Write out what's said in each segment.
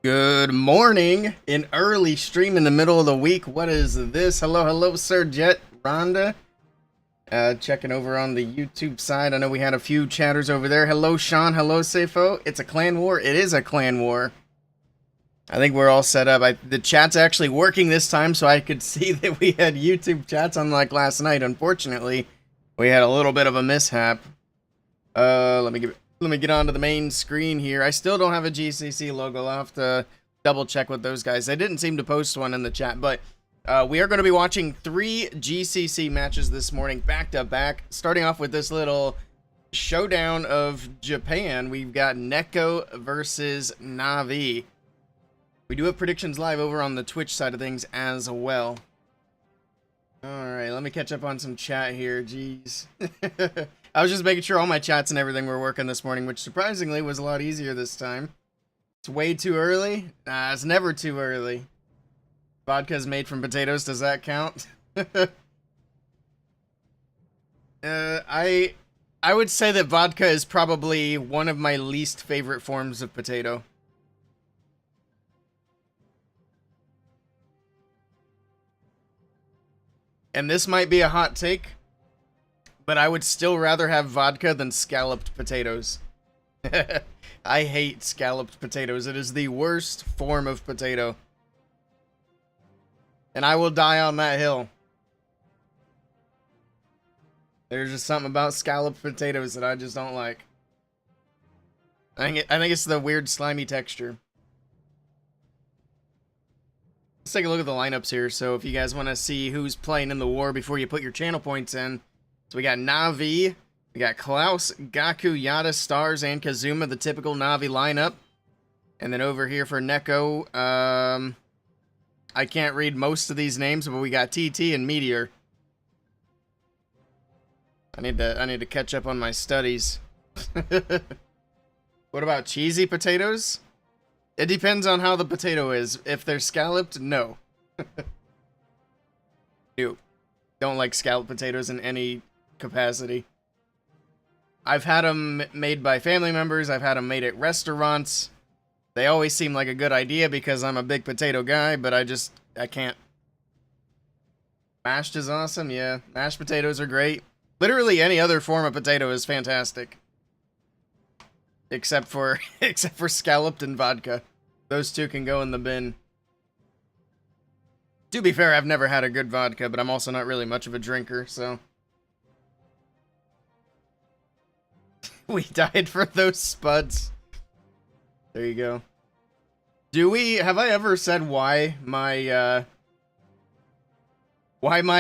Good morning. An early stream in the middle of the week. What is this? Hello, Sir Jet Rhonda. Checking over on the YouTube side. I know we had a few chatters over there. Hello, Sean. Hello, Safo. It's a clan war. It is a clan war. I think we're all set up. The chat's actually working this time, so I could see that we had YouTube chats unlike last night. Unfortunately, we had a little bit of a mishap. Let me get onto the main screen here. I still don't have a GCC logo. I'll have to double check with those guys. They didn't seem to post one in the chat, but we are going to be watching 3 GCC matches this morning, back to back. Starting off with this little showdown of Japan. We've got Neko versus NAVI. We do have predictions live over on the Twitch side of things as well. Alright, let me catch up on some chat here. Jeez. I was just making sure all my chats and everything were working this morning, which surprisingly was a lot easier this time. It's way too early? Nah, it's never too early. Vodka's made from potatoes, does that count? I would say that vodka is probably one of my least favorite forms of potato. And this might be a hot take, but I would still rather have vodka than scalloped potatoes. I hate scalloped potatoes. It is the worst form of potato. And I will die on that hill. There's just something about scalloped potatoes that I just don't like. I think it's the weird slimy texture. Let's take a look at the lineups here. So if you guys want to see who's playing in the war before you put your channel points in. So we got NAVI, we got Klaus, Gaku, Yada, Stars, and Kazuma, the typical NAVI lineup. And then over here for Neko, I can't read most of these names, but we got TT and Meteor. I need to catch up on my studies. What about cheesy potatoes? It depends on how the potato is. If they're scalloped, no. Nope. Don't like scalloped potatoes in any capacity. I've had them made by family members. I've had them made at restaurants. They always seem like a good idea because I'm a big potato guy, but I can't. Mashed is awesome, yeah. Mashed potatoes are great. Literally any other form of potato is fantastic. Except for scalloped and vodka. Those two can go in the bin. To be fair, I've never had a good vodka, but I'm also not really much of a drinker, so. We died for those spuds. There you go. Have I ever said why my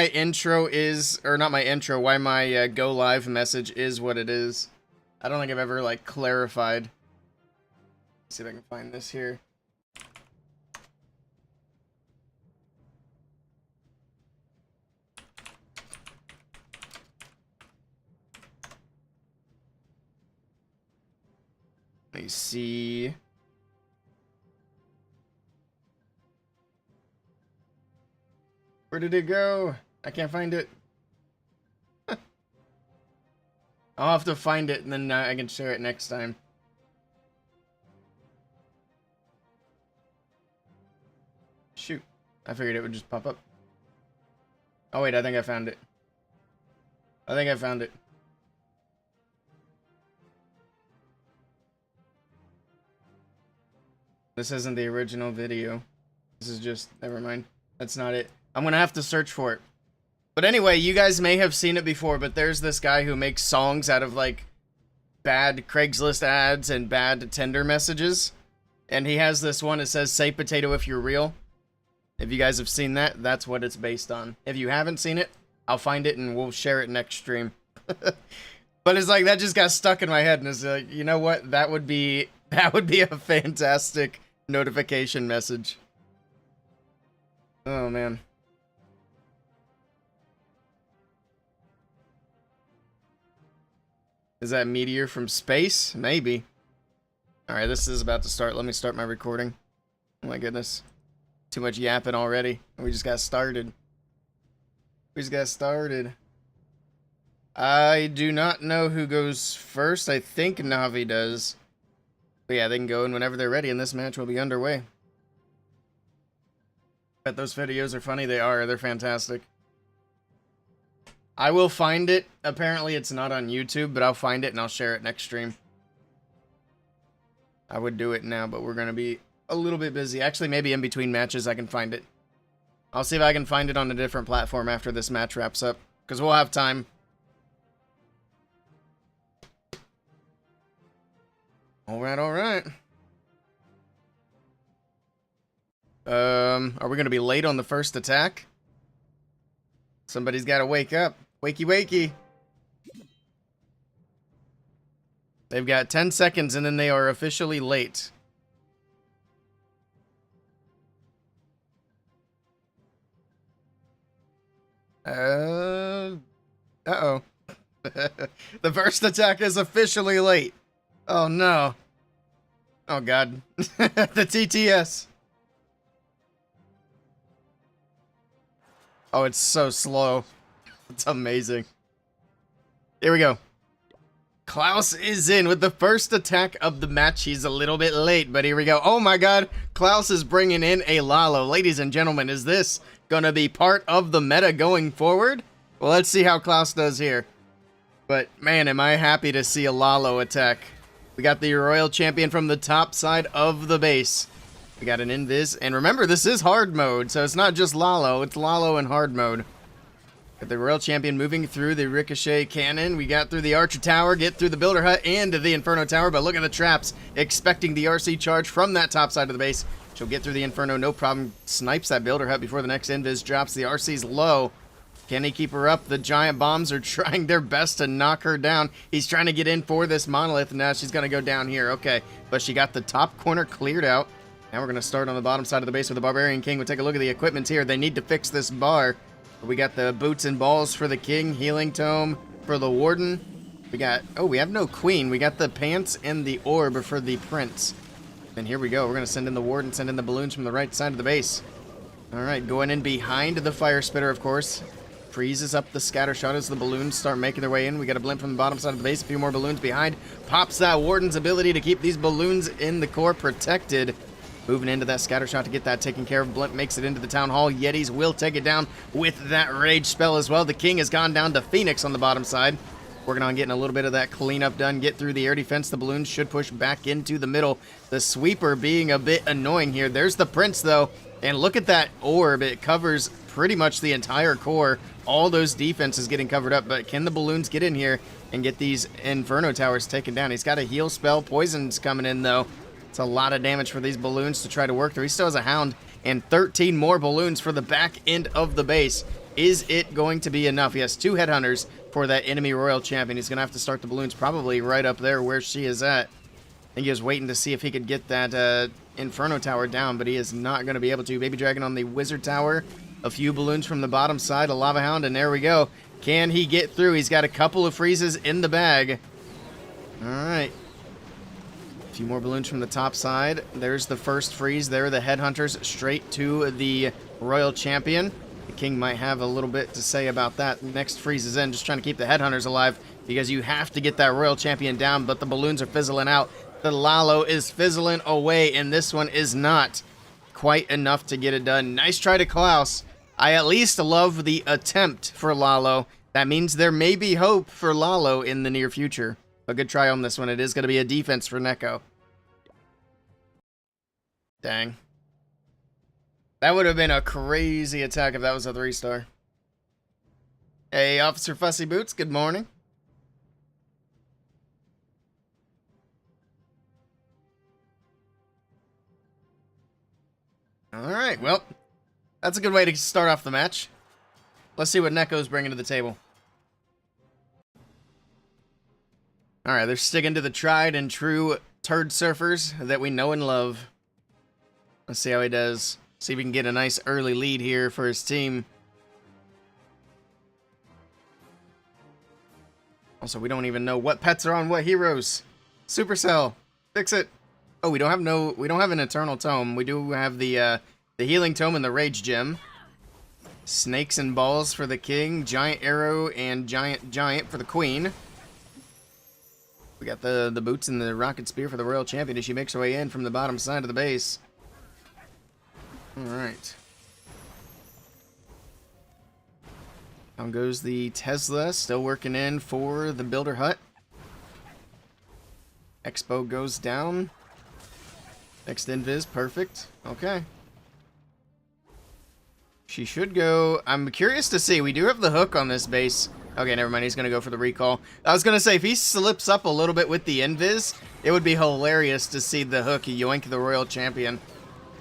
intro is, or not my intro, why my go live message is what it is? I don't think I've ever, like, clarified. Let's see if I can find this here. Let me see. Where did it go? I can't find it. I'll have to find it, and then I can share it next time. Shoot. I figured it would just pop up. Oh, wait, I think I found it. This isn't the original video. This is just... Never mind. That's not it. I'm gonna have to search for it. But anyway, you guys may have seen it before, but there's this guy who makes songs out of, like, bad Craigslist ads and bad Tinder messages. And he has this one that says, "Say potato if you're real." If you guys have seen that, that's what it's based on. If you haven't seen it, I'll find it and we'll share it next stream. But it's like, that just got stuck in my head, and it's like, you know what? That would be a fantastic notification message. Oh, man. Is that Meteor from space? Maybe. Alright, this is about to start. Let me start my recording. Oh my goodness. Too much yapping already. We just got started. I do not know who goes first. I think Navi does. But yeah, they can go in whenever they're ready, and this match will be underway. Bet those videos are funny. They are. They're fantastic. I will find it. Apparently it's not on YouTube, but I'll find it and I'll share it next stream. I would do it now, but we're going to be a little bit busy. Actually, maybe in between matches I can find it. I'll see if I can find it on a different platform after this match wraps up, because we'll have time. Alright, alright. Are we going to be late on the first attack? Somebody's got to wake up. Wakey, wakey. They've got 10 seconds and then they are officially late. Uh-oh. The first attack is officially late. Oh, no. Oh, God. The TTS. Oh, it's so slow. It's amazing. Here we go. Klaus is in with the first attack of the match. He's a little bit late, but here we go. Oh my god, Klaus is bringing in a Lalo. Ladies and gentlemen, is this gonna be part of the meta going forward? Well, let's see how Klaus does here. But man, am I happy to see a Lalo attack. We got the Royal Champion from the top side of the base. We got an invis, and remember, this is hard mode, so it's not just Lalo, it's Lalo in hard mode. Got the Royal Champion moving through the Ricochet Cannon. We got through the Archer Tower, get through the Builder Hut and the Inferno Tower, but look at the traps, expecting the RC charge from that top side of the base. She'll get through the Inferno, no problem, snipes that Builder Hut before the next invis drops. The RC's low. Can he keep her up? The giant bombs are trying their best to knock her down. He's trying to get in for this Monolith. Now she's going to go down here. Okay, but she got the top corner cleared out. Now we're going to start on the bottom side of the base with the Barbarian King. We'll take a look at the equipment here. They need to fix this bar. We got the boots and balls for the King, healing tome for the Warden. We got, oh, we have no Queen. We got the pants and the orb for the Prince. And here we go. We're going to send in the Warden, send in the balloons from the right side of the base. All right, going in behind the Fire Spitter, of course. Freezes up the scatter shot as the balloons start making their way in. We got a blimp from the bottom side of the base. A few more balloons behind. Pops that Warden's ability to keep these balloons in the core protected. Moving into that scatter shot to get that taken care of. Blimp makes it into the Town Hall. Yetis will take it down with that rage spell as well. The King has gone down to Phoenix on the bottom side. Working on getting a little bit of that cleanup done. Get through the air defense. The balloons should push back into the middle. The sweeper being a bit annoying here. There's the Prince though. And look at that orb. It covers pretty much the entire core. All those defenses getting covered up. But can the balloons get in here and get these Inferno Towers taken down? He's got a heal spell. Poison's coming in though. It's a lot of damage for these balloons to try to work through. He still has a Hound and 13 more balloons for the back end of the base. Is it going to be enough? He has 2 Headhunters for that enemy Royal Champion. He's going to have to start the balloons probably right up there where she is at. I think he was waiting to see if he could get that Inferno Tower down, but he is not going to be able to. Baby Dragon on the Wizard Tower. A few balloons from the bottom side. A Lava Hound, and there we go. Can he get through? He's got a couple of freezes in the bag. All right. A few more balloons from the top side. There's the first freeze. There are the Headhunters straight to the Royal Champion. The King might have a little bit to say about that. Next freeze is in. Just trying to keep the Headhunters alive because you have to get that Royal Champion down, but the balloons are fizzling out. The Lalo is fizzling away, and this one is not quite enough to get it done. Nice try to Klaus. I at least love the attempt for Lalo. That means there may be hope for Lalo in the near future. A good try on this one. It is going to be a defense for Neko. Dang. That would have been a crazy attack if that was a 3-star. Hey, Officer Fussy Boots, good morning. Alright, well, that's a good way to start off the match. Let's see what Neko's bringing to the table. Alright, they're sticking to the tried and true turd surfers that we know and love. Let's see how he does. See if we can get a nice early lead here for his team. Also, we don't even know what pets are on what heroes. Supercell, fix it. Oh, we don't have an Eternal Tome. We do have the Healing Tome and the Rage Gem. Snakes and Balls for the King. Giant Arrow and Giant for the Queen. We got the boots and the Rocket Spear for the Royal Champion as she makes her way in from the bottom side of the base. Alright. Down goes the Tesla, still working in for the builder hut. Expo goes down. Next invis, perfect. Okay. She should go. I'm curious to see. We do have the hook on this base. Okay, never mind. He's going to go for the recall. I was going to say, if he slips up a little bit with the invis, it would be hilarious to see the hook yoink the Royal Champion.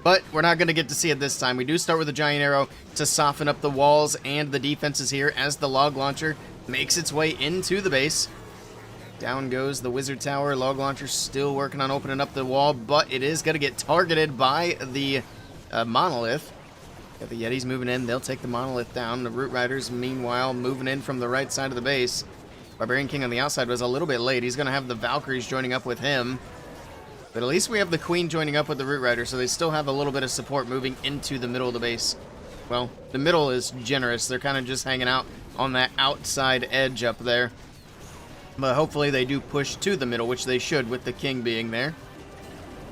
But we're not going to get to see it this time. We do start with a giant arrow to soften up the walls and the defenses here as the log launcher makes its way into the base. Down goes the wizard tower. Log launcher still working on opening up the wall, but it is going to get targeted by the monolith. Got the Yetis moving in. They'll take the monolith down. The Root Riders, meanwhile, moving in from the right side of the base. Barbarian King on the outside was a little bit late. He's going to have the Valkyries joining up with him. But at least we have the Queen joining up with the Root Rider, so they still have a little bit of support moving into the middle of the base. Well, the middle is generous. They're kind of just hanging out on that outside edge up there. But hopefully they do push to the middle, which they should with the King being there.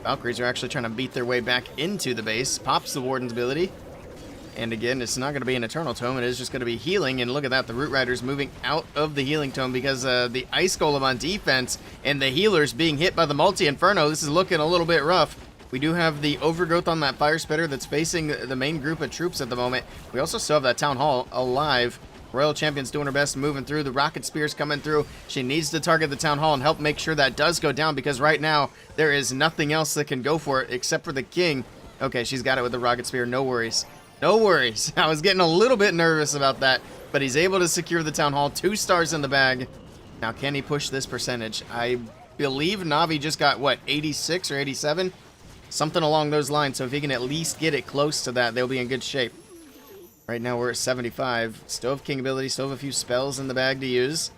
Valkyries are actually trying to beat their way back into the base. Pops the Warden's ability. And again, it's not going to be an Eternal Tome. It is just going to be healing. And look at that. The Root Rider's moving out of the Healing Tome because the Ice Golem on defense and the healers being hit by the Multi-Inferno. This is looking a little bit rough. We do have the Overgrowth on that Fire Spitter that's facing the main group of troops at the moment. We also still have that Town Hall alive. Royal Champion's doing her best, moving through. The Rocket Spear's coming through. She needs to target the Town Hall and help make sure that does go down because right now there is nothing else that can go for it except for the King. Okay, she's got it with the Rocket Spear. No worries. No worries. I was getting a little bit nervous about that, but he's able to secure the Town Hall. 2 stars in the bag. Now, can he push this percentage? I believe Navi just got, what, 86 or 87? Something along those lines, so if he can at least get it close to that, they'll be in good shape. Right now, we're at 75. Still have King ability, still have a few spells in the bag to use.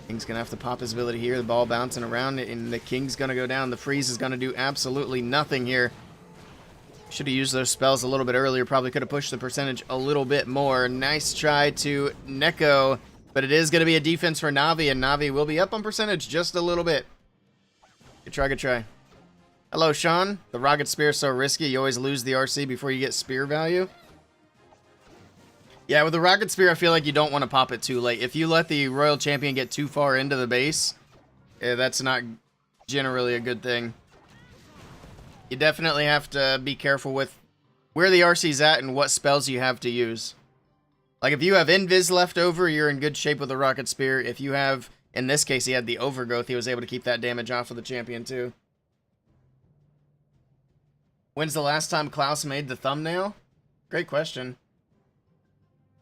King's going to have to pop his ability here. The ball bouncing around, and the King's going to go down. The freeze is going to do absolutely nothing here. Should have used those spells a little bit earlier. Probably could have pushed the percentage a little bit more. Nice try to Neko, but it is going to be a defense for Navi, and Navi will be up on percentage just a little bit. Good try, good try. Hello, Sean. The Rocket Spear is so risky. You always lose the RC before you get spear value. Yeah, with the Rocket Spear, I feel like you don't want to pop it too late. If you let the Royal Champion get too far into the base, that's not generally a good thing. You definitely have to be careful with where the RC's at and what spells you have to use. Like, if you have Invis left over, you're in good shape with the Rocket Spear. If you have, in this case, he had the Overgrowth, he was able to keep that damage off of the champion, too. When's the last time Klaus made the thumbnail? Great question.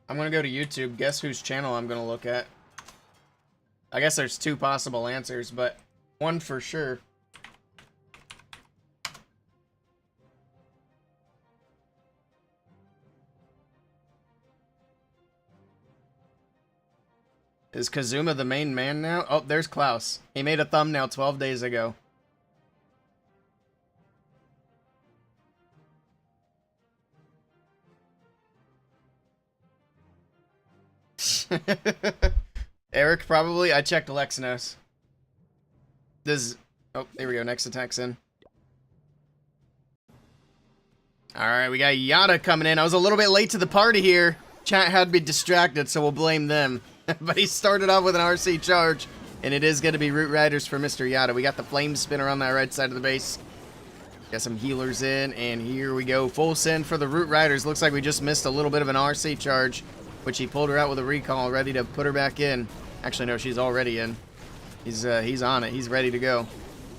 I'm going to go to YouTube. Guess whose channel I'm going to look at? I guess there's 2 possible answers, but one for sure. Is Kazuma the main man now? Oh, there's Klaus. He made a thumbnail 12 days ago. Eric, probably. I checked Lexnos. Does... Oh, there we go. Next attack's in. Alright, we got Yada coming in. I was a little bit late to the party here. Chat had me distracted, so we'll blame them. But he started off with an RC charge, and it is going to be Root Riders for Mr. Yada. We got the Flame Spinner on that right side of the base. Got some healers in, and here we go. Full send for the Root Riders. Looks like we just missed a little bit of an RC charge, which he pulled her out with a recall, ready to put her back in. Actually, no, she's already in. He's on it. He's ready to go.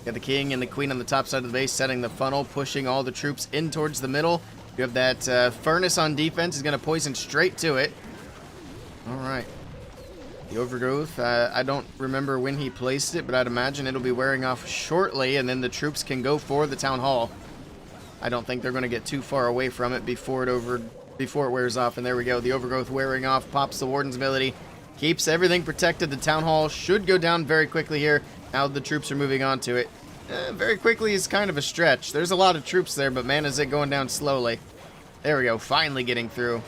Got the King and the Queen on the top side of the base, setting the funnel, pushing all the troops in towards the middle. You have that Furnace on defense. He's going to poison straight to it. All right. The Overgrowth, I don't remember when he placed it, but I'd imagine it'll be wearing off shortly, and then the troops can go for the Town Hall. I don't think they're going to get too far away from it before it wears off, and there we go. The Overgrowth wearing off, pops the Warden's ability, keeps everything protected. The Town Hall should go down very quickly here. Now the troops are moving on to it. Very quickly is kind of a stretch. There's a lot of troops there, but man, is it going down slowly. There we go, finally getting through.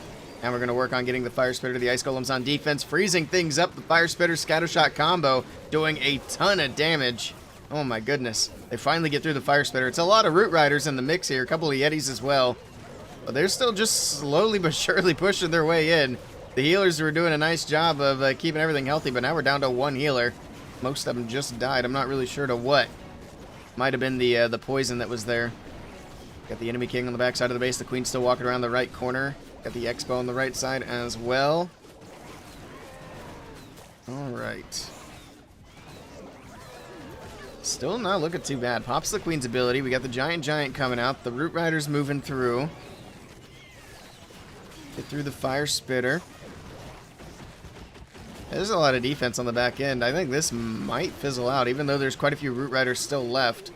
Now we're going to work on getting the Fire Spitter. The Ice Golem's on defense, freezing things up. The Fire Spitter Scattershot combo doing a ton of damage. Oh my goodness. They finally get through the Fire Spitter. It's a lot of Root Riders in the mix here. A couple of Yetis as well. But they're still just slowly but surely pushing their way in. The healers were doing a nice job of keeping everything healthy, but now we're down to one healer. Most of them just died. I'm not really sure to what. Might have been the poison that was there. Got the enemy king on the back side of the base. The queen's still walking around the right corner. Got the expo on the right side as well. Alright. Still not looking too bad. Pops the queen's ability. We got the giant coming out. The root riders moving through. Get through the fire spitter. There's a lot of defense on the back end. I think this might fizzle out, even though there's quite a few root riders still left.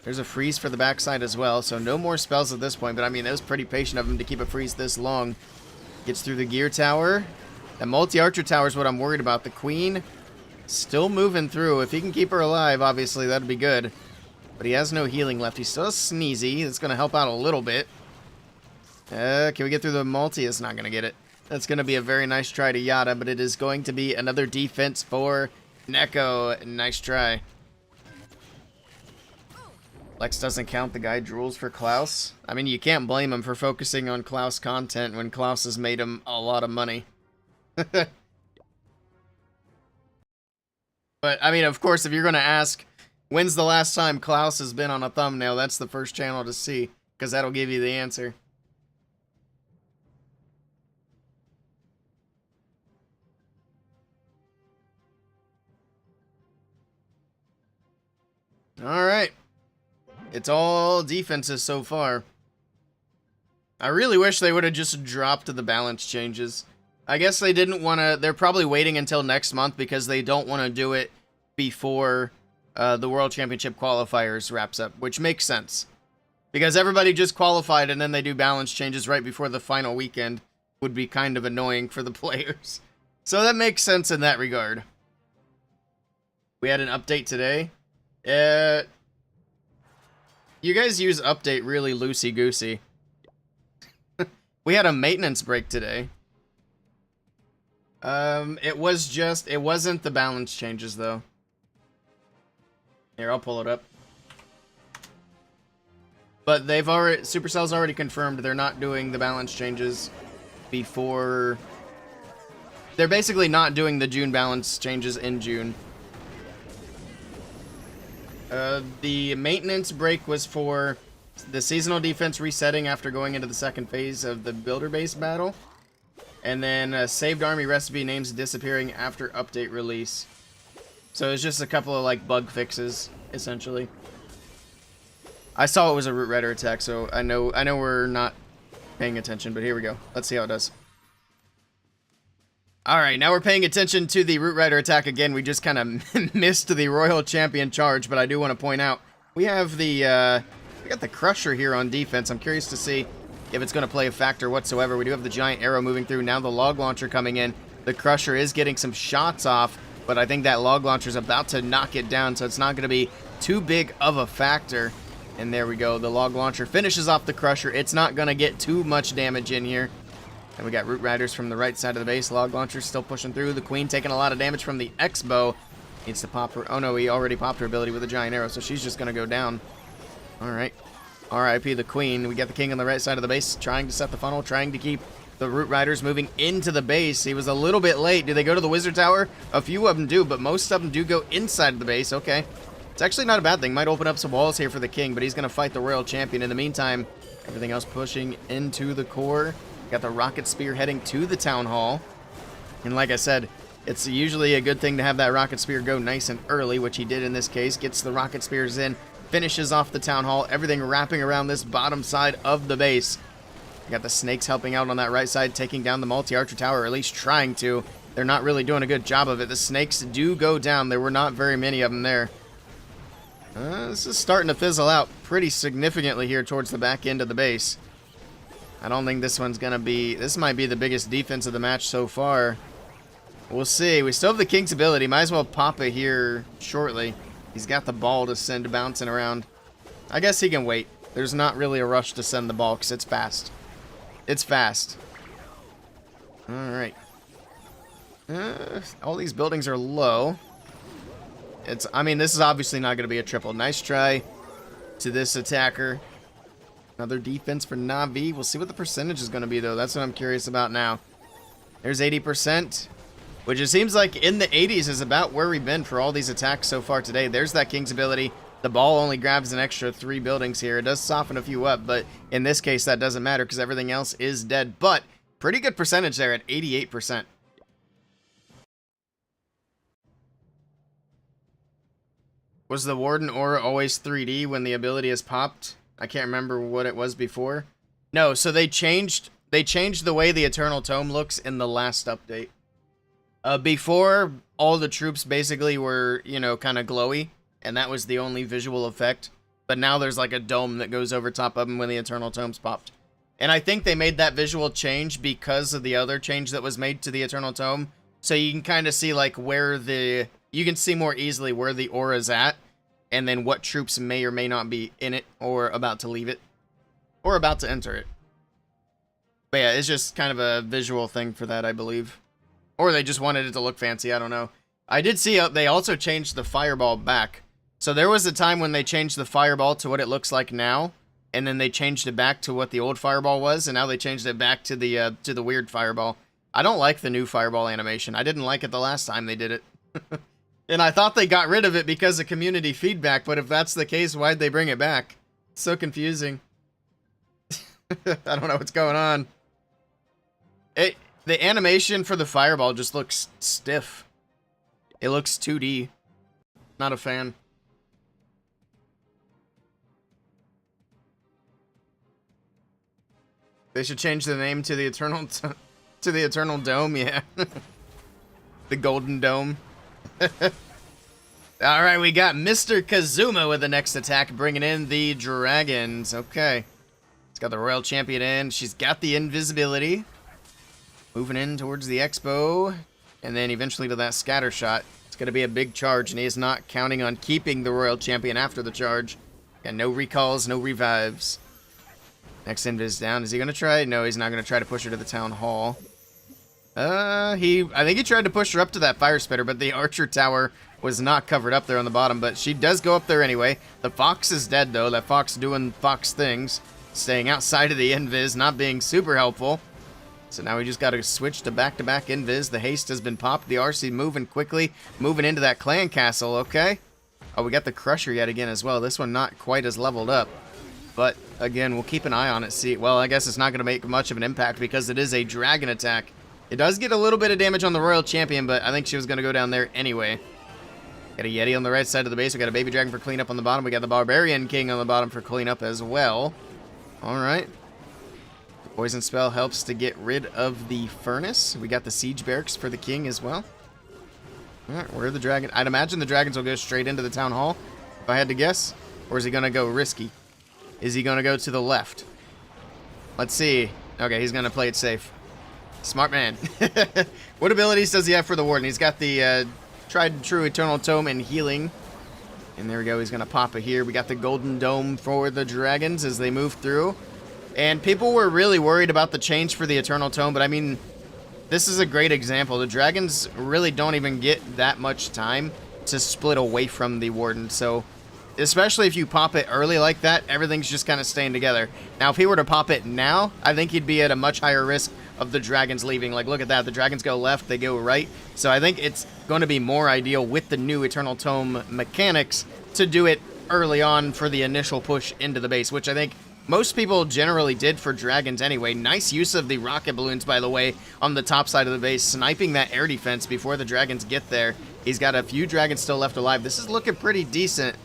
There's a freeze for the backside as well, so no more spells at this point. But I mean, it was pretty patient of him to keep a freeze this long. Gets through the gear tower. That multi-archer tower is what I'm worried about. The queen still moving through. If he can keep her alive, obviously, that'd be good. But he has no healing left. He still has Sneezy. That's going to help out a little bit. Can we get through the multi? It's not going to get it. That's going to be a very nice try to Yada, but it is going to be another defense for Neko. Nice try. Lex doesn't count. The guy drools for Klaus. I mean, you can't blame him for focusing on Klaus content when Klaus has made him a lot of money. But, I mean, of course, if you're going to ask, when's the last time Klaus has been on a thumbnail, that's the first channel to see, because that'll give you the answer. Alright. It's all defenses so far. I really wish they would have just dropped the balance changes. I guess they didn't want to... They're probably waiting until next month because they don't want to do it before the World Championship qualifiers wraps up, which makes sense. Because everybody just qualified and then they do balance changes right before the final weekend would be kind of annoying for the players. So that makes sense in that regard. We had an update today. You guys use update really loosey-goosey. We had a maintenance break today. It wasn't the balance changes, though. Here, I'll pull it up. But Supercell's already confirmed they're not doing the balance changes before... They're basically not doing the June balance changes in June. The maintenance break was for the seasonal defense resetting after going into the second phase of the builder base battle. And then saved army recipe names disappearing after update release. So it's just a couple of like bug fixes, essentially. I saw it was a root rider attack, so I know we're not paying attention, but here we go. Let's see how it does. Alright, now we're paying attention to the root rider attack again. We just kind of missed the royal champion charge, but I do want to point out we have the we got the crusher here on defense. I'm curious to see if it's going to play a factor whatsoever. We do have the giant arrow moving through. Now the log launcher coming in. The crusher is getting some shots off, but I think that log launcher is about to knock it down, so it's not going to be too big of a factor. And there we go. The log launcher finishes off the crusher. It's not going to get too much damage in here. And we got root riders from the right side of the base. Log launcher still pushing through. The queen taking a lot of damage from the X-bow. Needs to pop her. Oh no, he already popped her ability with a giant arrow, so she's just going to go down. Alright. R.I.P. the queen. We got the king on the right side of the base trying to set the funnel, trying to keep the root riders moving into the base. He was a little bit late. Do they go to the wizard tower? A few of them do, but most of them do go inside of the base. Okay. It's actually not a bad thing. Might open up some walls here for the king, but he's going to fight the royal champion. In the meantime, everything else pushing into the core. Got the rocket spear heading to the town hall. And like I said, it's usually a good thing to have that rocket spear go nice and early, which he did in this case. Gets the rocket spears in, finishes off the town hall. Everything wrapping around this bottom side of the base. Got the snakes helping out on that right side, taking down the multi-archer tower, or at least trying to. They're not really doing a good job of it. The snakes do go down. There were not very many of them there. This is starting to fizzle out pretty significantly here towards the back end of the base. I don't think this one's going to be... This might be the biggest defense of the match so far. We'll see. We still have the king's ability. Might as well pop it here shortly. He's got the ball to send bouncing around. I guess he can wait. There's not really a rush to send the ball because it's fast. It's fast. Alright. All these buildings are low. I mean, this is obviously not going to be a triple. Nice try to this attacker. Another defense for NAVI. We'll see what the percentage is going to be, though. That's what I'm curious about now. There's 80%, which it seems like in the 80s is about where we've been for all these attacks so far today. There's that King's ability. The ball only grabs an extra 3 buildings here. It does soften a few up, but in this case, that doesn't matter because everything else is dead. But pretty good percentage there at 88%. Was the Warden Aura always 3D when the ability is popped? I can't remember what it was before. No, so they changed the way the Eternal Tome looks in the last update. Before, all the troops basically were, you know, kind of glowy, and that was the only visual effect. But now there's like a dome that goes over top of them when the Eternal Tome's popped. And I think they made that visual change because of the other change that was made to the Eternal Tome. So you can kind of see like where the... You can see more easily where the aura's at, and then what troops may or may not be in it, or about to leave it, or about to enter it. But yeah, it's just kind of a visual thing for that, I believe. Or they just wanted it to look fancy, I don't know. I did see they also changed the fireball back. So there was a time when they changed the fireball to what it looks like now, and then they changed it back to what the old fireball was, and now they changed it back to the weird fireball. I don't like the new fireball animation. I didn't like it the last time they did it. And I thought they got rid of it because of community feedback, but if that's the case, why'd they bring it back? It's so confusing. I don't know what's going on. The animation for the fireball just looks stiff. It looks 2D. Not a fan. They should change the name to the Eternal Dome, yeah. The Golden Dome. Alright, we got Mr. Kazuma with the next attack, bringing in the dragons. Okay. It's got the Royal Champion in. She's got the invisibility. Moving in towards the Expo. And then eventually to that scatter shot. It's going to be a big charge, and he is not counting on keeping the Royal Champion after the charge. Got no recalls, no revives. Next invis down. Is he going to try? No, he's not going to try to push her to the Town Hall. I think he tried to push her up to that fire spitter, but the archer tower was not covered up there on the bottom, but she does go up there anyway. The fox is dead, though. That fox doing fox things. Staying outside of the invis, not being super helpful. So now we just got to switch to back-to-back invis. The haste has been popped. The RC moving quickly, moving into that clan castle, okay? Oh, we got the crusher yet again as well. This one not quite as leveled up. But, again, we'll keep an eye on it. See, well, I guess it's not going to make much of an impact because it is a dragon attack. It does get a little bit of damage on the Royal Champion, but I think she was going to go down there anyway. Got a Yeti on the right side of the base. We got a Baby Dragon for cleanup on the bottom. We got the Barbarian King on the bottom for cleanup as well. Alright. The Poison Spell helps to get rid of the Furnace. We got the Siege Barracks for the King as well. Alright, where are the Dragons? I'd imagine the Dragons will go straight into the Town Hall, if I had to guess. Or is he going to go risky? Is he going to go to the left? Let's see. Okay, he's going to play it safe. Smart man. What abilities does he have for the Warden? He's got the tried and true Eternal Tome and healing. And there we go. He's going to pop it here. We got the Golden Dome for the Dragons as they move through. And people were really worried about the change for the Eternal Tome, but I mean, this is a great example. The Dragons really don't even get that much time to split away from the Warden. So, especially if you pop it early like that, everything's just kind of staying together. Now, if he were to pop it now, I think he'd be at a much higher risk of the Dragons leaving. Like, look at that. The Dragons go left, they go right. So I think it's going to be more ideal with the new Eternal Tome mechanics to do it early on for the initial push into the base, which I think most people generally did for Dragons anyway. Nice use of the rocket balloons, by the way, on the top side of the base, sniping that air defense before the Dragons get there. He's got a few Dragons still left alive. This is looking pretty decent.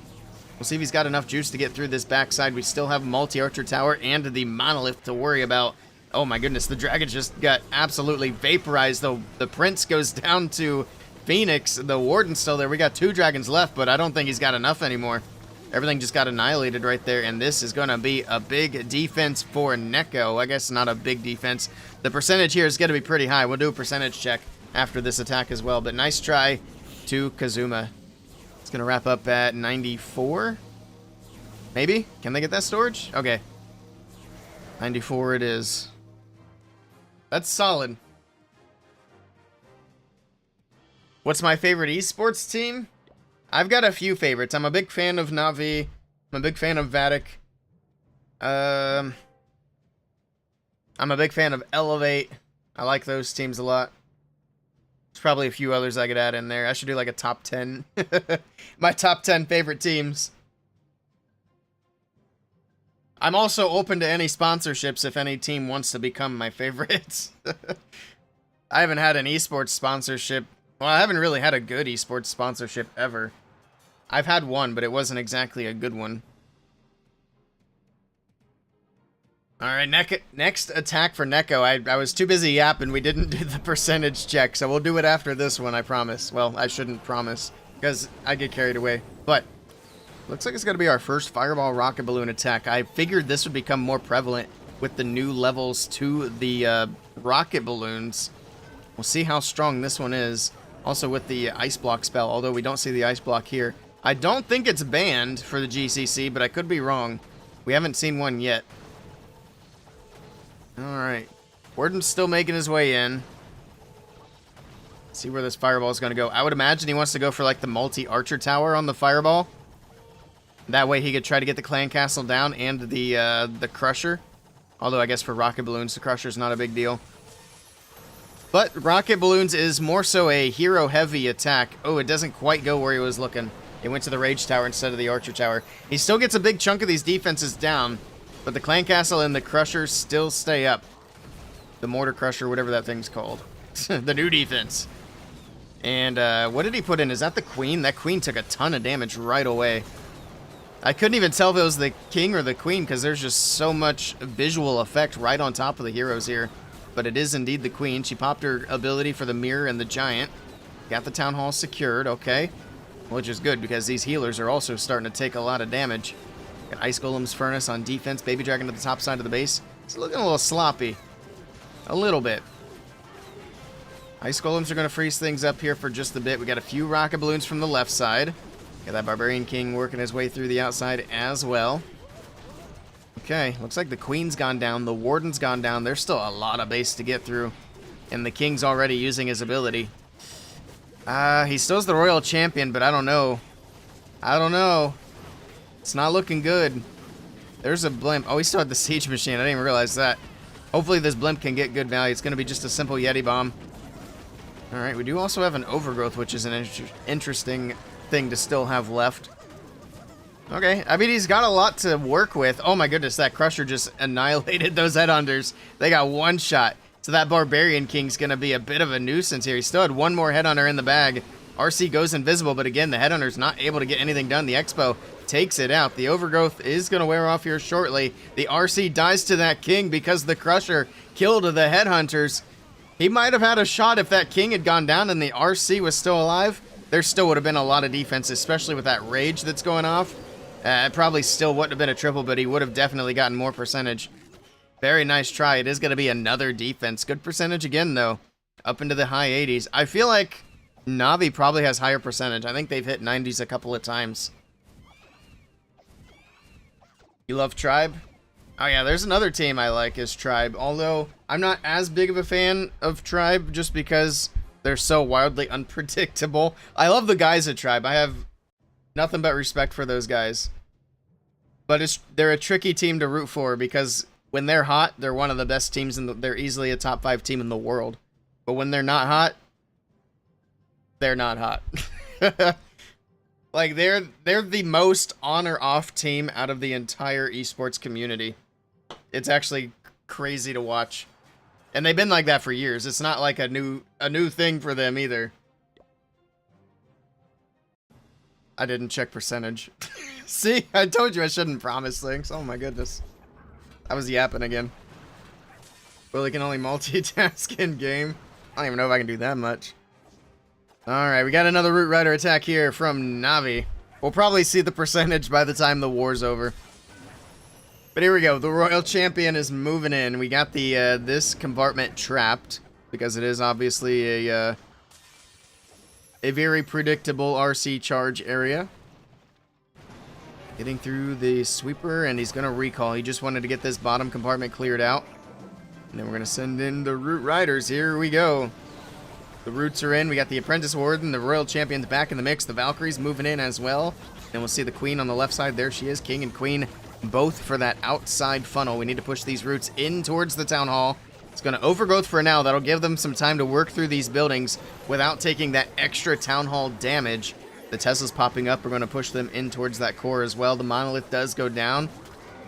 We'll see if he's got enough juice to get through this backside. We still have multi-archer tower and the monolith to worry about. Oh my goodness, the Dragons just got absolutely vaporized, though. The Prince goes down to Phoenix. The Warden's still there. We got 2 Dragons left, but I don't think he's got enough anymore. Everything just got annihilated right there, and this is going to be a big defense for Neko. I guess not a big defense. The percentage here is going to be pretty high. We'll do a percentage check after this attack as well, but nice try to Kazuma. It's going to wrap up at 94. Maybe? Can they get that storage? Okay. 94 it is. That's solid. What's my favorite esports team? I've got a few favorites. I'm a big fan of NAVI. I'm a big fan of Vatic. I'm a big fan of Elevate. I like those teams a lot. There's probably a few others I could add in there. I should do like a top 10. My top 10 favorite teams. I'm also open to any sponsorships if any team wants to become my favorites. I haven't had an esports sponsorship. Well, I haven't really had a good esports sponsorship ever. I've had one, but it wasn't exactly a good one. Alright, next attack for Neko. I was too busy yapping. We didn't do the percentage check, so we'll do it after this one, I promise. Well, I shouldn't promise, because I get carried away. But, looks like it's going to be our first Fireball Rocket Balloon attack. I figured this would become more prevalent with the new levels to the rocket balloons. We'll see how strong this one is. Also with the Ice Block spell, although we don't see the Ice Block here. I don't think it's banned for the GCC, but I could be wrong. We haven't seen one yet. Alright. Warden's still making his way in. Let's see where this Fireball is going to go. I would imagine he wants to go for like the multi-archer tower on the Fireball. That way he could try to get the clan castle down and the Crusher. Although I guess for rocket balloons, the Crusher's not a big deal. But rocket balloons is more so a hero-heavy attack. Oh, it doesn't quite go where he was looking. It went to the Rage Tower instead of the Archer Tower. He still gets a big chunk of these defenses down, but the Clan Castle and the Crusher still stay up. The Mortar Crusher, whatever that thing's called. The new defense. And what did he put in? Is that the Queen? That Queen took a ton of damage right away. I couldn't even tell if it was the King or the Queen because there's just so much visual effect right on top of the heroes here. But it is indeed the Queen. She popped her ability for the Mirror and the Giant. Got the Town Hall secured, okay. Which is good because these healers are also starting to take a lot of damage. Got Ice Golem's Furnace on defense. Baby Dragon to the top side of the base. It's looking a little sloppy. A little bit. Ice Golems are going to freeze things up here for just a bit. We got a few rocket balloons from the left side. Got that Barbarian King working his way through the outside as well. Okay, looks like the Queen's gone down. The Warden's gone down. There's still a lot of base to get through. And the King's already using his ability. He still's the Royal Champion, but I don't know. I don't know. It's not looking good. There's a blimp. Oh, he still had the Siege Machine. I didn't even realize that. Hopefully this blimp can get good value. It's going to be just a simple Yeti Bomb. Alright, we do also have an Overgrowth, which is an interesting thing to still have left. Okay, I mean, he's got a lot to work with. Oh my goodness, that Crusher just annihilated those Headhunters. They got one shot. So that Barbarian King's going to be a bit of a nuisance here. He still had one more Headhunter in the bag. RC goes invisible, but again, the Headhunter's not able to get anything done. The Expo takes it out. The Overgrowth is going to wear off here shortly. The RC dies to that King because the Crusher killed the Headhunters. He might have had a shot if that King had gone down and the RC was still alive. There still would have been a lot of defense, especially with that Rage that's going off. It probably still wouldn't have been a triple, but he would have definitely gotten more percentage. Very nice try. It is going to be another defense. Good percentage again, though. Up into the high 80s. I feel like Navi probably has higher percentage. I think they've hit 90s a couple of times. You love Tribe? Oh yeah, there's another team I like is Tribe. Although, I'm not as big of a fan of Tribe just because they're so wildly unpredictable. I love the guys at Tribe. I have nothing but respect for those guys. But they're a tricky team to root for because when they're hot, they're one of the best teams they're easily a top 5 team in the world. But when they're not hot, they're not hot. Like they're the most on or off team out of the entire esports community. It's actually crazy to watch. And they've been like that for years. It's not like a new thing for them either. I didn't check percentage. See, I told you I shouldn't promise things. Oh my goodness. I was yapping again. Willey can only multitask in game. I don't even know if I can do that much. Alright, we got another Root Rider attack here from Navi. We'll probably see the percentage by the time the war's over. But here we go. The Royal Champion is moving in. We got the this compartment trapped because it is obviously a very predictable RC charge area. Getting through the sweeper, and he's going to recall. He just wanted to get this bottom compartment cleared out. And then we're going to send in the Root Riders. Here we go. The Roots are in. We got the Apprentice Warden. The Royal Champion's back in the mix. The Valkyries moving in as well. Then we'll see the Queen on the left side. There she is. King and Queen both for that outside funnel. We need to push these Roots in towards the Town Hall. It's going to overgrowth for now. That'll give them some time to work through these buildings without taking that extra town hall damage. The Tesla's popping up. We're going to push them in towards that core as well. The monolith does go down.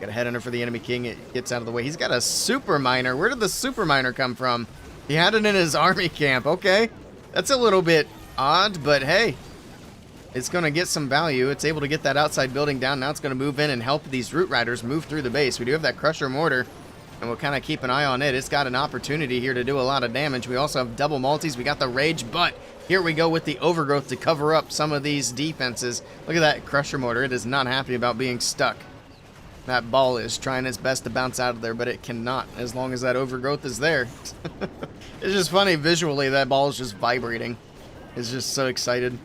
Got a headhunter for the enemy king. It gets out of the way. He's got a super miner. Where did the super miner come from? He had it in his army camp. Okay. That's a little bit odd, but hey, it's going to get some value. It's able to get that outside building down. Now it's going to move in and help these root riders move through the base. We do have that crusher mortar, and we'll kind of keep an eye on it. It's got an opportunity here to do a lot of damage. We also have double multis. We got the rage, but here we go with the overgrowth to cover up some of these defenses. Look at that crusher mortar. It is not happy about being stuck. That ball is trying its best to bounce out of there, but it cannot as long as that overgrowth is there. It's just funny visually. That ball is just vibrating. It's just so excited.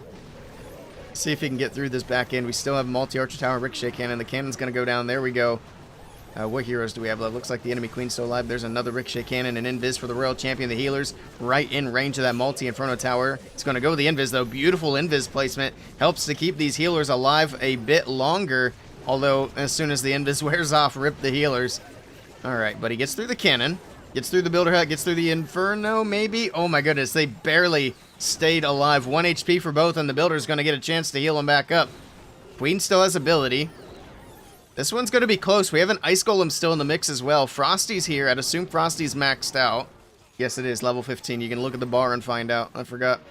See if he can get through this back end. We still have multi-archer tower ricochet cannon. The cannon's going to go down. There we go. What heroes do we have left? Looks like the enemy queen's still alive. There's another ricochet cannon and invis for the royal champion. The healers right in range of that multi-inferno tower. It's going to go with the invis, though. Beautiful invis placement. Helps to keep these healers alive a bit longer. Although, as soon as the invis wears off, rip the healers. Alright, but he gets through the cannon. Gets through the builder hut. Gets through the inferno, maybe? Oh my goodness, they barely stayed alive. 1 HP for both, and the builder's going to get a chance to heal them back up. Queen still has ability. This one's going to be close. We have an Ice Golem still in the mix as well. Frosty's here. I'd assume Frosty's maxed out. Yes, it is. Level 15. You can look at the bar and find out. I forgot.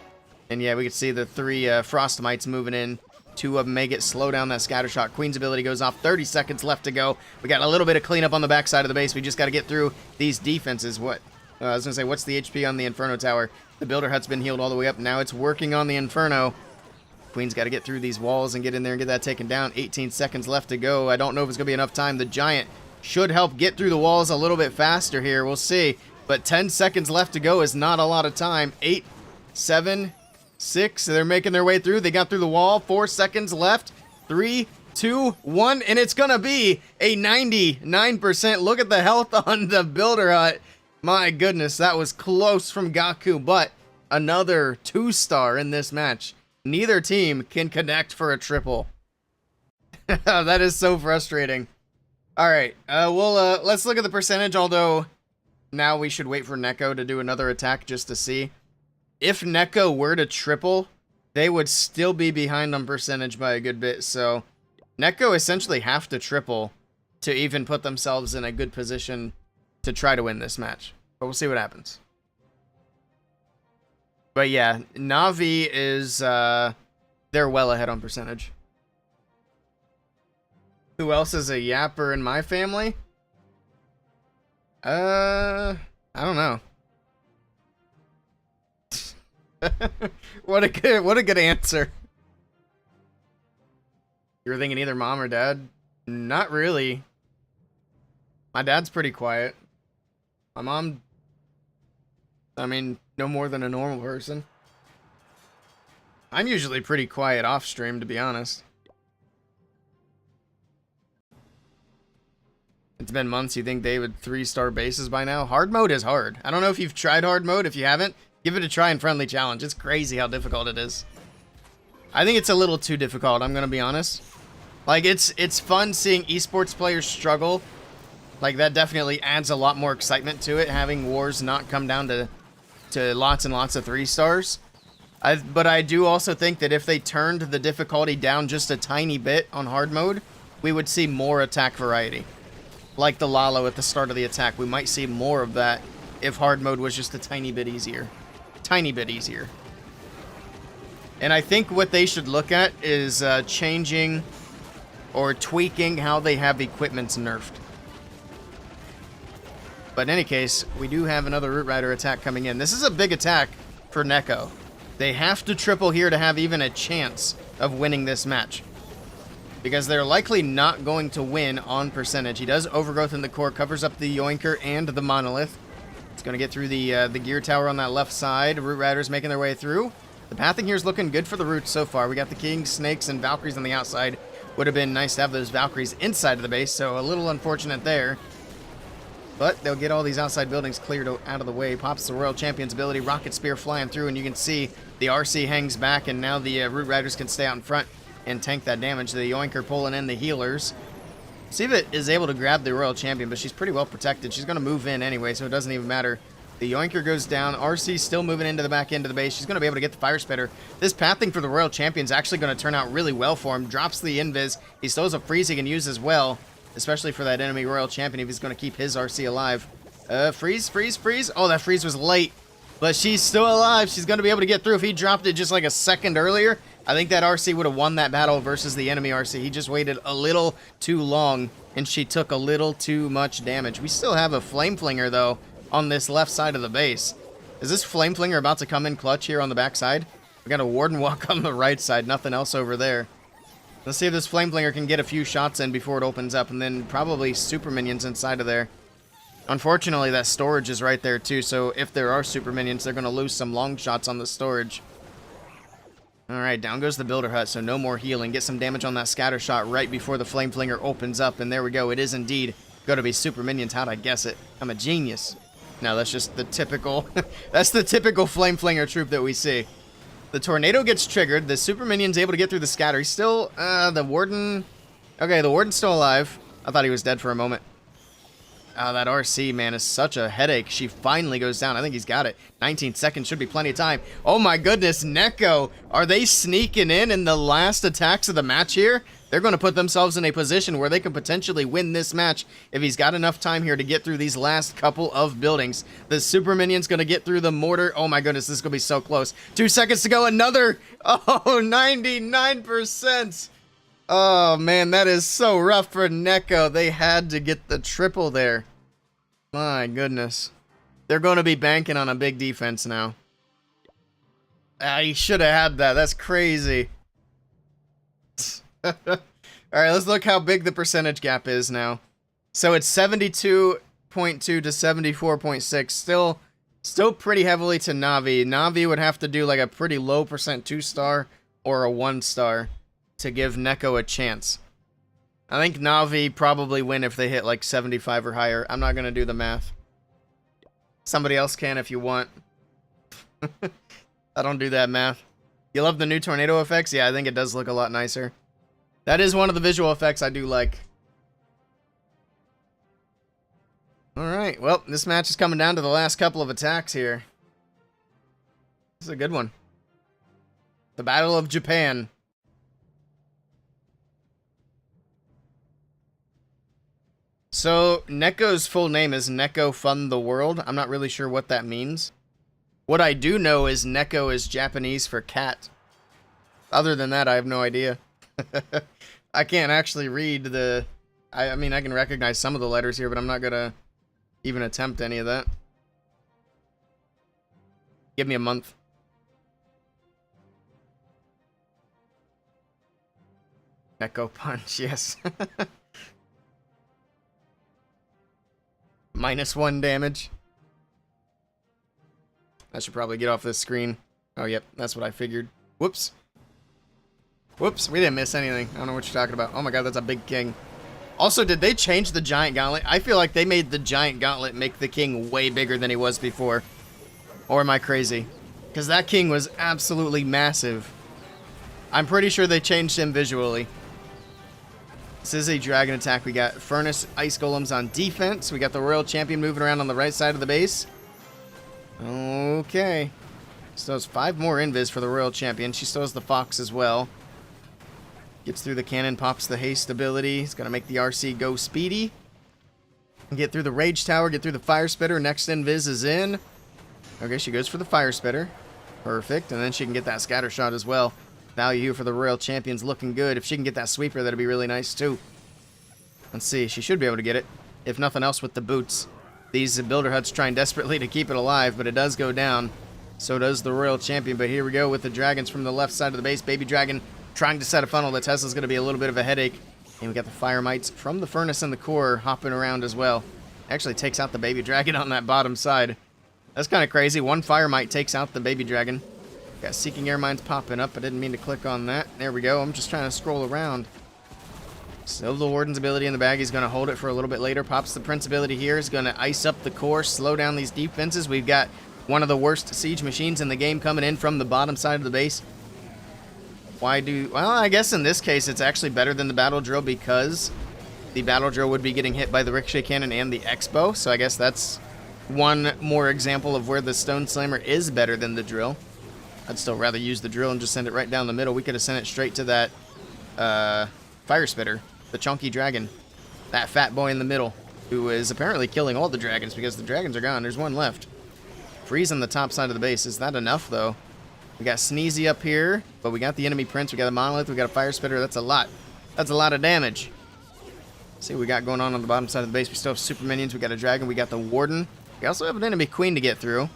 And yeah, we can see the 3 Frost Mites moving in. 2 of them may get slow down that scatter shot. Queen's ability goes off. 30 seconds left to go. We got a little bit of cleanup on the backside of the base. We just got to get through these defenses. What? I was going to say, what's the HP on the Inferno Tower? The Builder Hut's been healed all the way up. Now it's working on the Inferno. Queen's got to get through these walls and get in there and get that taken down. 18 seconds left to go. I don't know if it's going to be enough time. The Giant should help get through the walls a little bit faster here. We'll see. But 10 seconds left to go is not a lot of time. 8, 7, 6. They're making their way through. They got through the wall. 4 seconds left. 3, 2, 1. And it's going to be a 99%. Look at the health on the Builder Hut. My goodness, that was close from Gaku. But another 2-star in this match. Neither team can connect for a triple. That is so frustrating. All right, let's look at the percentage, although now we should wait for Neko to do another attack just to see. If Neko were to triple, they would still be behind on percentage by a good bit, so Neko essentially have to triple to even put themselves in a good position to try to win this match. But we'll see what happens. But yeah, Navi is, they're well ahead on percentage. Who else is a yapper in my family? I don't know. What a good answer. You were thinking either mom or dad? Not really. My dad's pretty quiet. My mom, I mean, no more than a normal person. I'm usually pretty quiet off stream, to be honest. It's been months. You think they would 3-star bases by now? Hard mode is hard. I don't know if you've tried hard mode. If you haven't, give it a try in friendly challenge. It's crazy how difficult it is. I think it's a little too difficult, I'm gonna be honest. Like, it's fun seeing esports players struggle. Like, that definitely adds a lot more excitement to it, having wars not come down to lots and lots of 3-stars. But I do also think that if they turned the difficulty down just a tiny bit on hard mode, we would see more attack variety. Like the Lalo at the start of the attack, we might see more of that if hard mode was just a tiny bit easier. Tiny bit easier. And I think what they should look at is changing or tweaking how they have equipments nerfed. But in any case, we do have another Root Rider attack coming in. This is a big attack for Neko. They have to triple here to have even a chance of winning this match. Because they're likely not going to win on percentage. He does overgrowth in the core, covers up the Yoinker and the Monolith. It's going to get through the gear tower on that left side. Root Riders making their way through. The pathing here is looking good for the Roots so far. We got the Kings, Snakes, and Valkyries on the outside. Would have been nice to have those Valkyries inside of the base, so a little unfortunate there. But they'll get all these outside buildings cleared out of the way. Pops the Royal Champion's ability. Rocket Spear flying through, and you can see the RC hangs back, and now the Root Riders can stay out in front and tank that damage. The Yoinker pulling in the healers. See if it is able to grab the Royal Champion, but she's pretty well protected. She's going to move in anyway, so it doesn't even matter. The Yoinker goes down. RC's still moving into the back end of the base. She's going to be able to get the Fire Spitter. This pathing for the Royal Champion is actually going to turn out really well for him. Drops the Invis. He still has a freeze he can use as well, especially for that enemy Royal Champion if he's going to keep his RC alive. Freeze, freeze, freeze. Oh, that freeze was late, but she's still alive. She's going to be able to get through. If he dropped it just like a second earlier, I think that RC would have won that battle versus the enemy RC. He just waited a little too long, and she took a little too much damage. We still have a Flame Flinger, though, on this left side of the base. Is this Flame Flinger about to come in clutch here on the back side? We got a Warden Walk on the right side. Nothing else over there. Let's see if this Flame Flinger can get a few shots in before it opens up, and then probably super minions inside of there. Unfortunately, that storage is right there, too, so if there are super minions, they're going to lose some long shots on the storage. Alright, down goes the Builder Hut, so no more healing. Get some damage on that scatter shot right before the Flame Flinger opens up, and there we go. It is indeed going to be super minions. How'd I guess it? I'm a genius. No, that's just the typical... that's the typical Flame Flinger troop that we see. The Tornado gets triggered. The super minion's able to get through the scatter. He's still... the Warden... Okay, the Warden's still alive. I thought he was dead for a moment. Oh, that RC, man, is such a headache. She finally goes down. I think he's got it. 19 seconds should be plenty of time. Oh, my goodness, Neko. Are they sneaking in the last attacks of the match here? They're going to put themselves in a position where they can potentially win this match if he's got enough time here to get through these last couple of buildings. The Super Minion's going to get through the mortar. Oh, my goodness, this is going to be so close. 2 seconds to go. Another. Oh, 99%. Oh, man, that is so rough for Neko. They had to get the triple there. My goodness. They're going to be banking on a big defense now. Ah, he should have had that. That's crazy. Alright, let's look how big the percentage gap is now. So it's 72.2 to 74.6. Still pretty heavily to NAVI. NAVI would have to do like a pretty low percent 2-star or a 1-star to give Neko a chance. I think NAVI probably win if they hit like 75 or higher. I'm not going to do the math. Somebody else can if you want. I don't do that math. You love the new tornado effects? Yeah, I think it does look a lot nicer. That is one of the visual effects I do like. Alright, well, this match is coming down to the last couple of attacks here. This is a good one. The Battle of Japan. So, Neko's full name is NekoFunTheWorld. I'm not really sure what that means. What I do know is Neko is Japanese for cat. Other than that, I have no idea. I can't actually read the... I mean, I can recognize some of the letters here, but I'm not gonna even attempt any of that. Give me a month. Neko Punch, yes. -1 damage. I should probably get off this screen. Oh, yep, that's what I figured. Whoops. Whoops, we didn't miss anything. I don't know what you're talking about. Oh my god, that's a big king. Also, did they change the giant gauntlet? I feel like they made the giant gauntlet make the king way bigger than he was before. Or am I crazy? Because that king was absolutely massive. I'm pretty sure they changed him visually. This is a dragon attack. We got Furnace Ice Golems on defense. We got the Royal Champion moving around on the right side of the base. Okay. Still has 5 more invis for the Royal Champion. She still has the Fox as well. Gets through the cannon, pops the haste ability. It's going to make the RC go speedy. Get through the Rage Tower, get through the Fire Spitter. Next invis is in. Okay, she goes for the Fire Spitter. Perfect. And then she can get that Scatter Shot as well. Value for the Royal Champion's looking good. If she can get that Sweeper, that'd be really nice too. Let's see. She should be able to get it. If nothing else with the boots. These Builder Huts trying desperately to keep it alive, but it does go down. So does the Royal Champion. But here we go with the dragons from the left side of the base. Baby Dragon trying to set a funnel. The Tesla's going to be a little bit of a headache. And we got the Fire Mites from the Furnace and the Core hopping around as well. Actually takes out the Baby Dragon on that bottom side. That's kind of crazy. One Fire Mite takes out the Baby Dragon. Got Seeking Air Mines popping up. I didn't mean to click on that. There we go. I'm just trying to scroll around. So the Warden's ability in the bag. He's going to hold it for a little bit later. Pops the Prince ability here. He's going to ice up the core, slow down these defenses. We've got one of the worst siege machines in the game coming in from the bottom side of the base. Well, I guess in this case it's actually better than the battle drill because the battle drill would be getting hit by the ricochet cannon and the X-bow, so I guess that's one more example of where the Stone Slammer is better than the drill. I'd still rather use the drill and just send it right down the middle. We could have sent it straight to that fire spitter, the chunky dragon, that fat boy in the middle, who is apparently killing all the dragons because the dragons are gone. There's one left. Freeze on the top side of the base. Is that enough, though? We got Sneezy up here, but we got the enemy prince. We got a monolith. We got a fire spitter. That's a lot. That's a lot of damage. Let's see what we got going on the bottom side of the base. We still have super minions. We got a dragon. We got the warden. We also have an enemy queen to get through.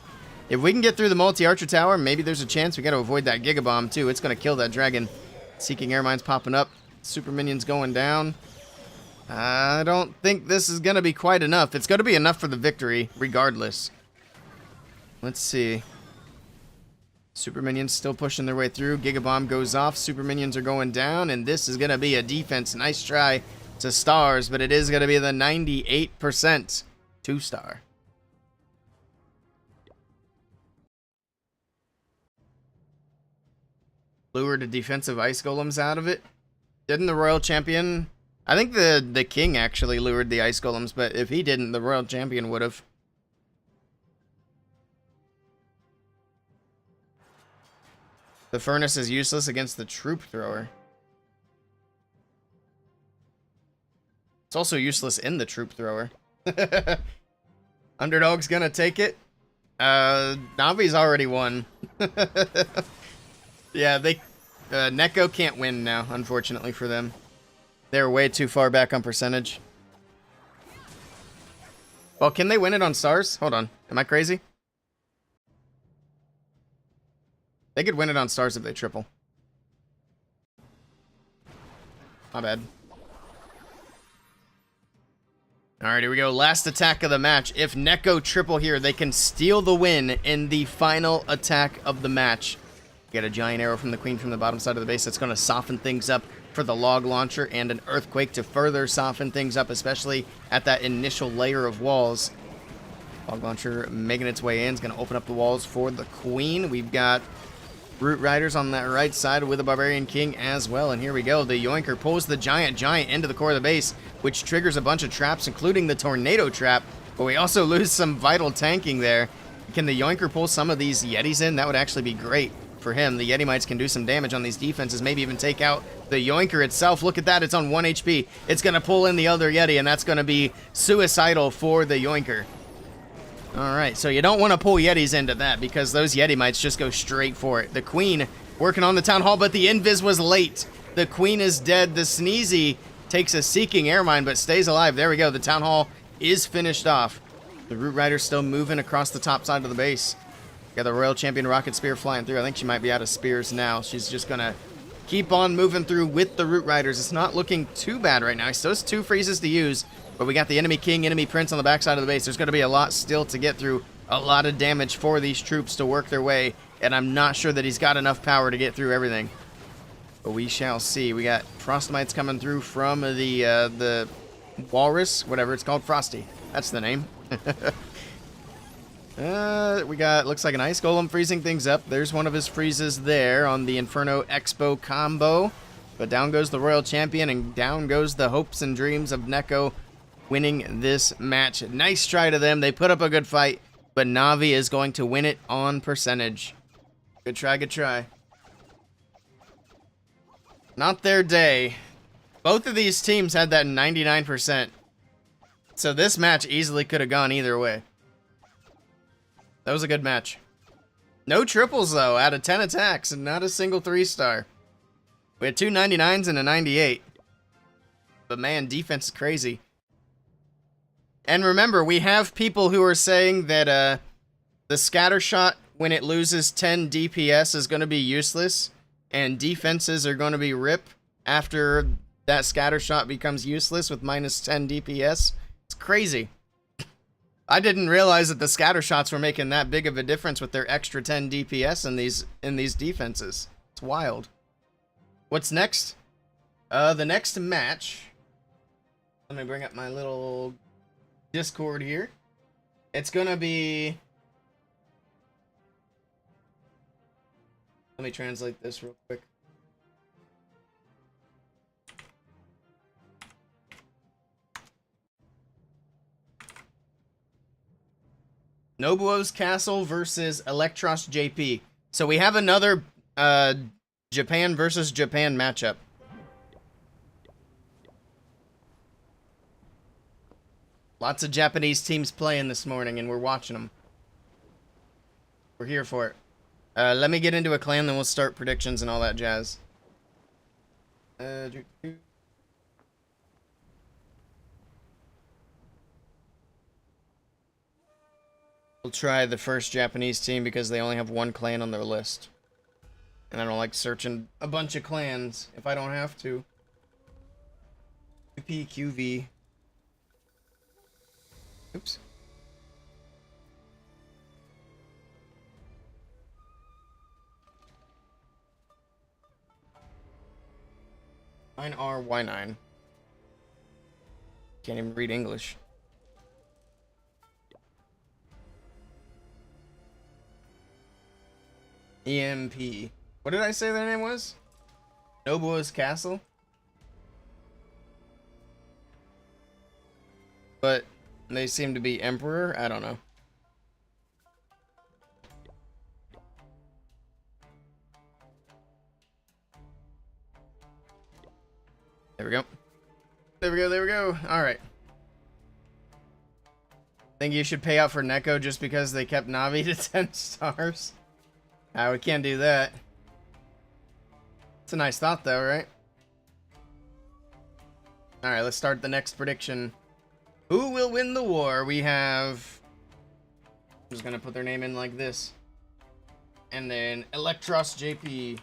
If we can get through the multi-archer tower, maybe there's a chance. We got to avoid that giga bomb too. It's going to kill that dragon. Seeking air mines popping up. Super minions going down. I don't think this is going to be quite enough. It's going to be enough for the victory, regardless. Let's see. Super minions still pushing their way through. Giga bomb goes off. Super minions are going down, and this is going to be a defense. Nice try to stars, but it is going to be the 98% 2-star. Lured the defensive ice golems out of it. Didn't the royal champion? I think the king actually lured the ice golems, but if he didn't, the royal champion would have. The furnace is useless against the troop thrower. It's also useless in the troop thrower. Underdog's gonna take it. Navi's already won. Yeah, Neko can't win now, unfortunately for them. They're way too far back on percentage. Well, can they win it on stars? Hold on. Am I crazy? They could win it on stars if they triple. My bad. Alright, here we go. Last attack of the match. If Neko triple here, they can steal the win in the final attack of the match. Get a giant arrow from the queen from the bottom side of the base. That's going to soften things up for the log launcher and an earthquake to further soften things up, especially at that initial layer of walls. Log launcher making its way in. It's going to open up the walls for the queen. We've got Root Riders on that right side with a Barbarian King as well. And here we go. The Yoinker pulls the giant into the core of the base, which triggers a bunch of traps, including the tornado trap. But we also lose some vital tanking there. Can the Yoinker pull some of these Yetis in? That would actually be great for him. The Yeti Mites can do some damage on these defenses, maybe even take out the Yoinker itself. Look at that. It's on 1 HP. It's going to pull in the other Yeti, and that's going to be suicidal for the Yoinker. Alright, so you don't want to pull Yetis into that because those Yeti Mites just go straight for it. The Queen working on the Town Hall, but the Invis was late. The Queen is dead. The Sneezy takes a Seeking Air Mine, but stays alive. There we go. The Town Hall is finished off. The Root Rider's still moving across the top side of the base. Got the Royal Champion Rocket Spear flying through. I think she might be out of spears now. She's just going to keep on moving through with the Root Riders. It's not looking too bad right now. He still has 2 freezes to use, but we got the enemy king, enemy prince on the backside of the base. There's going to be a lot still to get through. A lot of damage for these troops to work their way, and I'm not sure that he's got enough power to get through everything. But we shall see. We got Frostmites coming through from the Walrus, whatever it's called, Frosty. That's the name. We got, looks like an Ice Golem freezing things up. There's one of his freezes there on the Inferno Expo combo. But down goes the Royal Champion, and down goes the hopes and dreams of Neko winning this match. Nice try to them. They put up a good fight, but Navi is going to win it on percentage. Good try, good try. Not their day. Both of these teams had that 99%. So this match easily could have gone either way. That was a good match. No triples, though, out of 10 attacks, and not a single 3-star. We had 2 99s and a 98. But man, defense is crazy. And remember, we have people who are saying that the scatter shot, when it loses 10 DPS, is going to be useless, and defenses are going to be RIP after that scatter shot becomes useless with minus 10 DPS. It's crazy. I didn't realize that the scatter shots were making that big of a difference with their extra 10 DPS in these defenses. It's wild. What's next? The next match. Let me bring up my little Discord here. It's gonna be. Let me translate this real quick. Nobuo's Castle versus Electros JP. So we have another Japan versus Japan matchup. Lots of Japanese teams playing this morning, and we're watching them. We're here for it. Let me get into a clan, then we'll start predictions and all that jazz. We'll try the first Japanese team because they only have one clan on their list. And I don't like searching a bunch of clans if I don't have to. QV. Oops. Y9. Can't even read English. EMP. What did I say their name was? Nobuo's Castle? But they seem to be Emperor? I don't know. There we go. There we go, there we go. Alright. Think you should pay out for Neko just because they kept Navi to 10 stars? We can't do that. It's a nice thought, though, right? Alright, let's start the next prediction. Who will win the war? We have... I'm just gonna put their name in like this. And then Electros JP.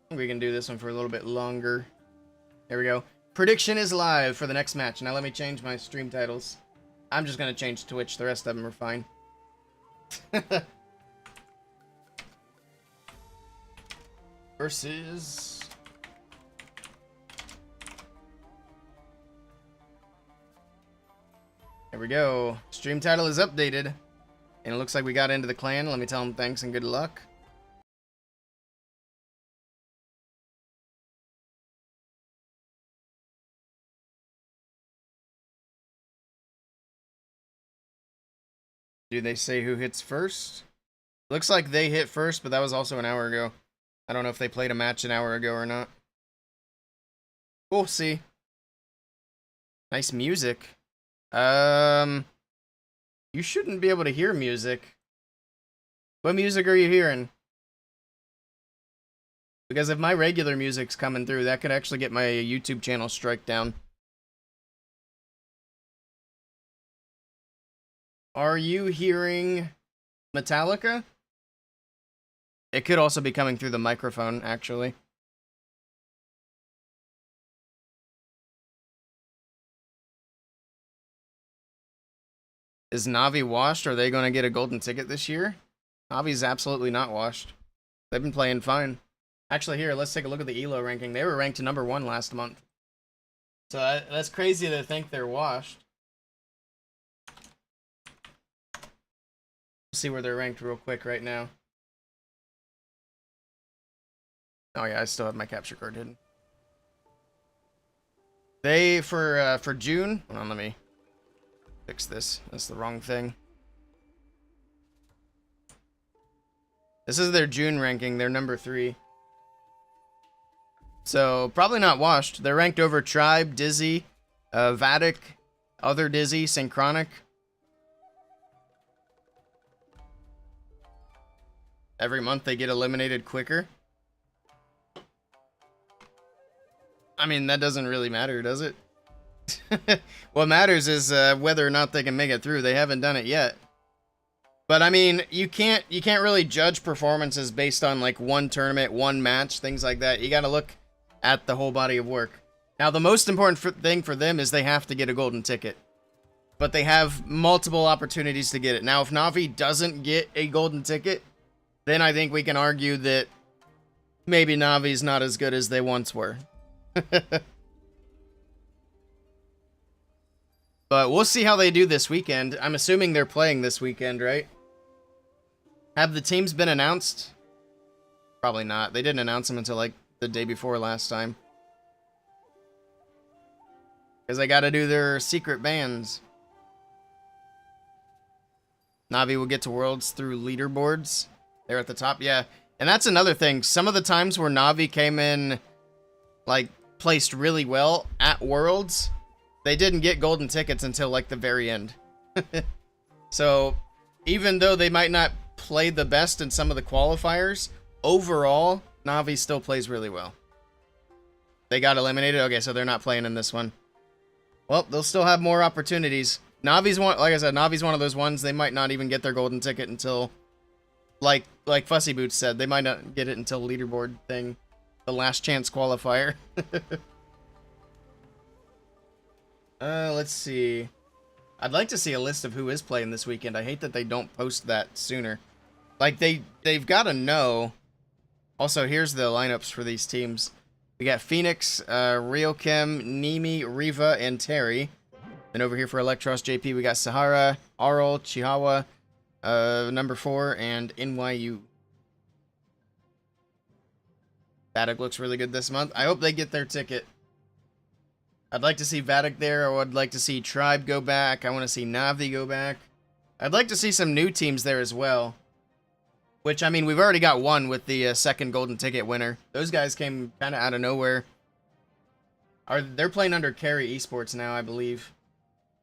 We can do this one for a little bit longer. There we go. Prediction is live for the next match. Now let me change my stream titles. I'm just gonna change Twitch. The rest of them are fine. Versus... There we go. Stream title is updated. And it looks like we got into the clan. Let me tell them thanks and good luck. Do they say who hits first? Looks like they hit first, but that was also an hour ago. I don't know if they played a match an hour ago or not. We'll see. Nice music. You shouldn't be able to hear music. What music are you hearing? Because if my regular music's coming through, that could actually get my YouTube channel strike down. Are you hearing Metallica? It could also be coming through the microphone, actually. Is Navi washed? Are they going to get a golden ticket this year? Navi's absolutely not washed. They've been playing fine. Actually, here, let's take a look at the ELO ranking. They were ranked #1 last month. So that's crazy to think they're washed. See where they're ranked real quick right now. Oh yeah, I still have my capture card hidden. They for June. Hold on, let me fix this. That's the wrong thing. This is their June ranking. They're #3. So probably not washed. They're ranked over Tribe, Dizzy, Vatic, Other Dizzy, Synchronic. Every month they get eliminated quicker. I mean, that doesn't really matter, does it? What matters is whether or not they can make it through. They haven't done it yet. But I mean, you can't really judge performances based on like one tournament, one match, things like that. You got to look at the whole body of work. Now, the most important thing for them is they have to get a golden ticket. But they have multiple opportunities to get it. Now, if Navi doesn't get a golden ticket, then I think we can argue that maybe Navi's not as good as they once were. But we'll see how they do this weekend. I'm assuming they're playing this weekend, right? Have the teams been announced? Probably not. They didn't announce them until like the day before last time. Because they got to do their secret bans. Navi will get to Worlds through leaderboards. They're at the top, yeah. And that's another thing. Some of the times where Navi came in, like, placed really well at Worlds, they didn't get golden tickets until, like, the very end. So, even though they might not play the best in some of the qualifiers, overall, Navi still plays really well. They got eliminated? Okay, so they're not playing in this one. Well, they'll still have more opportunities. Navi's one, like I said, Navi's one of those ones, they might not even get their golden ticket until, like Fussy Boots said, they might not get it until leaderboard thing, the last chance qualifier. Let's see. I'd like to see a list of who is playing this weekend. I hate that they don't post that sooner. Like, they've got to know. Also, here's the lineups for these teams. We got Phoenix, Ryokim, Nimi, Riva, and Terry. Then over here for Electros JP, we got Sahara, Aral, Chihawa, number 4, and NYU. Vatic looks really good this month. I hope they get their ticket. I'd like to see Vatic there. I would like to see Tribe go back. I want to see Navi go back. I'd like to see some new teams there as well. Which, I mean, we've already got one with the second golden ticket winner. Those guys came kind of out of nowhere. They're playing under Carry Esports now, I believe.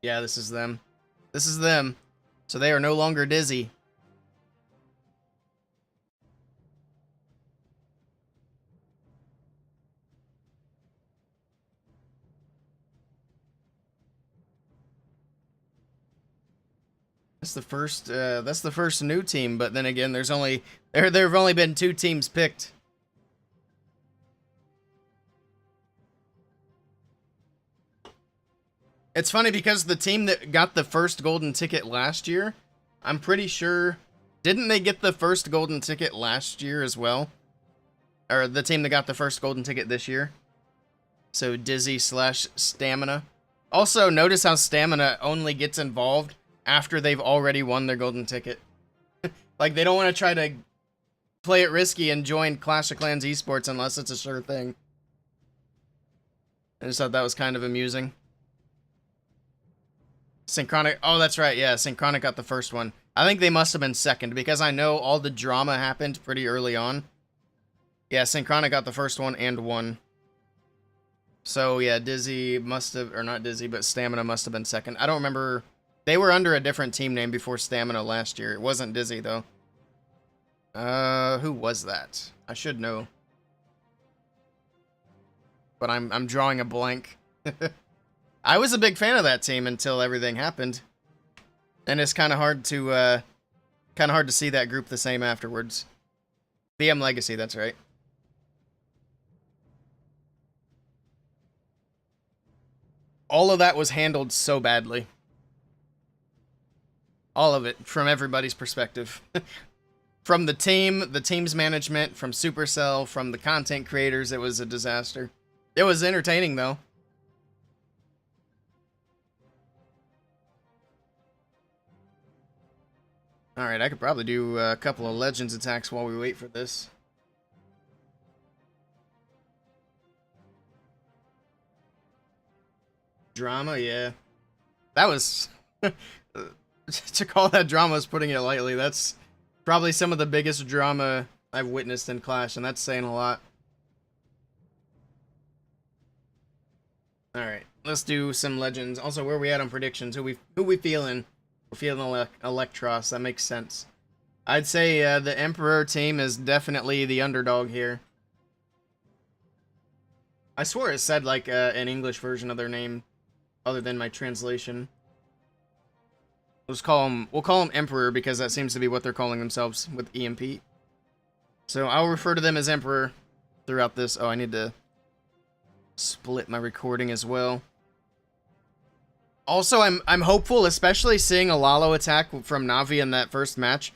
Yeah, this is them. This is them. So they are no longer Dizzy. That's the first new team, but then again, there's only there've only been 2 teams picked. It's funny because the team that got the first golden ticket last year, I'm pretty sure, didn't they get the first golden ticket last year as well? Or the team that got the first golden ticket this year? So Dizzy / Stamina. Also, notice how Stamina only gets involved after they've already won their golden ticket. Like, they don't want to try to play it risky and join Clash of Clans esports unless it's a sure thing. I just thought that was kind of amusing. Synchronic, oh, that's right, yeah, Synchronic got the first one. I think they must have been second, because I know all the drama happened pretty early on. Yeah, Synchronic got the first one and won. So, yeah, Dizzy must have, or not Dizzy, but Stamina must have been second. I don't remember. They were under a different team name before Stamina last year. It wasn't Dizzy, though. Who was that? I should know. But I'm drawing a blank. I was a big fan of that team until everything happened. And it's kind of hard to see that group the same afterwards. BM Legacy, that's right. All of that was handled so badly. All of it, from everybody's perspective. From the team, the team's management, from Supercell, from the content creators, it was a disaster. It was entertaining, though. Alright, I could probably do a couple of Legends attacks while we wait for this. Drama, yeah. That was... to call that drama is putting it lightly. That's probably some of the biggest drama I've witnessed in Clash, and that's saying a lot. Alright, let's do some Legends. Also, where are we at on predictions? Who we feeling? We're feeling Electros. That makes sense. I'd say the Emperor team is definitely the underdog here. I swore it said like an English version of their name, other than my translation. We'll call them Emperor because that seems to be what they're calling themselves with EMP. So I'll refer to them as Emperor throughout this. Oh, I need to split my recording as well. Also, I'm hopeful, especially seeing a Lalo attack from Navi in that first match.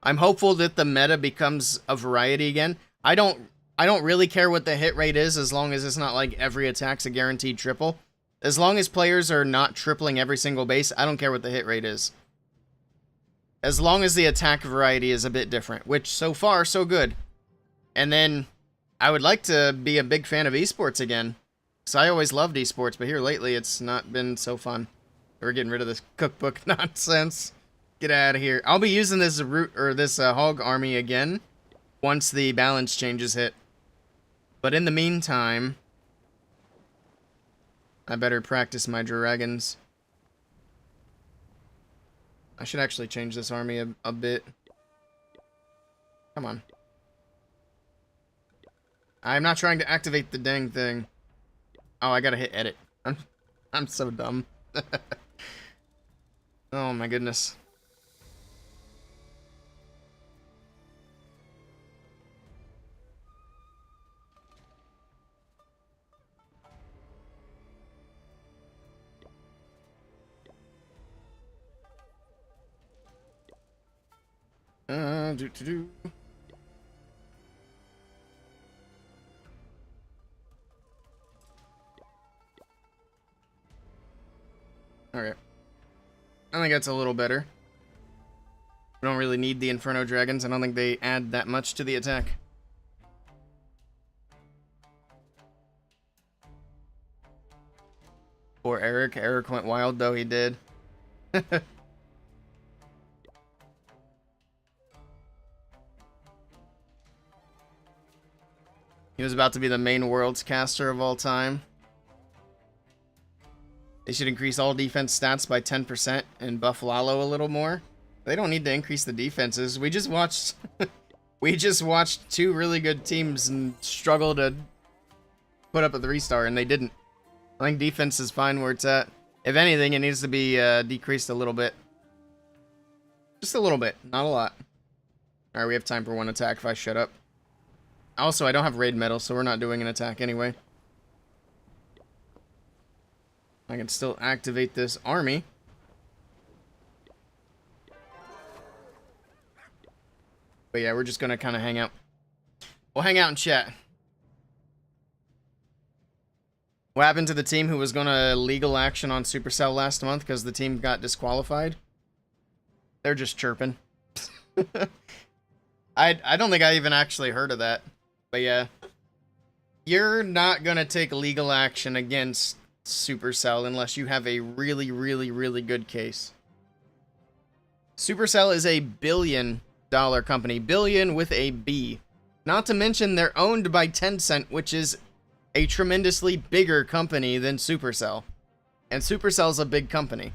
I'm hopeful that the meta becomes a variety again. I don't really care what the hit rate is as long as it's not like every attack's a guaranteed triple. As long as players are not tripling every single base, I don't care what the hit rate is. As long as the attack variety is a bit different, which so far, so good. And then, I would like to be a big fan of esports again. So I always loved esports, but here lately it's not been so fun. We're getting rid of this cookbook nonsense. Get out of here. I'll be using this root or this hog army again once the balance changes hit. But in the meantime, I better practice my dragons. I should actually change this army a bit. Come on. I'm not trying to activate the dang thing. Oh, I gotta hit edit. I'm so dumb. Oh my goodness. Do. Okay. I think that's a little better. We don't really need the Inferno Dragons. I don't think they add that much to the attack. Poor Eric. Eric went wild, though he did. He was about to be the main Worlds caster of all time. They should increase all defense stats by 10% and buff Lalo a little more. They don't need to increase the defenses. We just watched we just watched two really good teams and struggle to put up a 3-star, and they didn't. I think defense is fine where it's at. If anything, it needs to be decreased a little bit. Just a little bit, not a lot. Alright, we have time for one attack if I shut up. Also, I don't have raid metal, so we're not doing an attack anyway. I can still activate this army. But yeah, we're just gonna kind of hang out. We'll hang out and chat. What happened to the team who was gonna legal action on Supercell last month because the team got disqualified? They're just chirping. I don't think I even actually heard of that. But yeah. You're not gonna take legal action against Supercell unless you have a really, really, really good case. Supercell is a billion-dollar company. Billion with a B. Not to mention they're owned by Tencent, which is a tremendously bigger company than Supercell. And Supercell's a big company.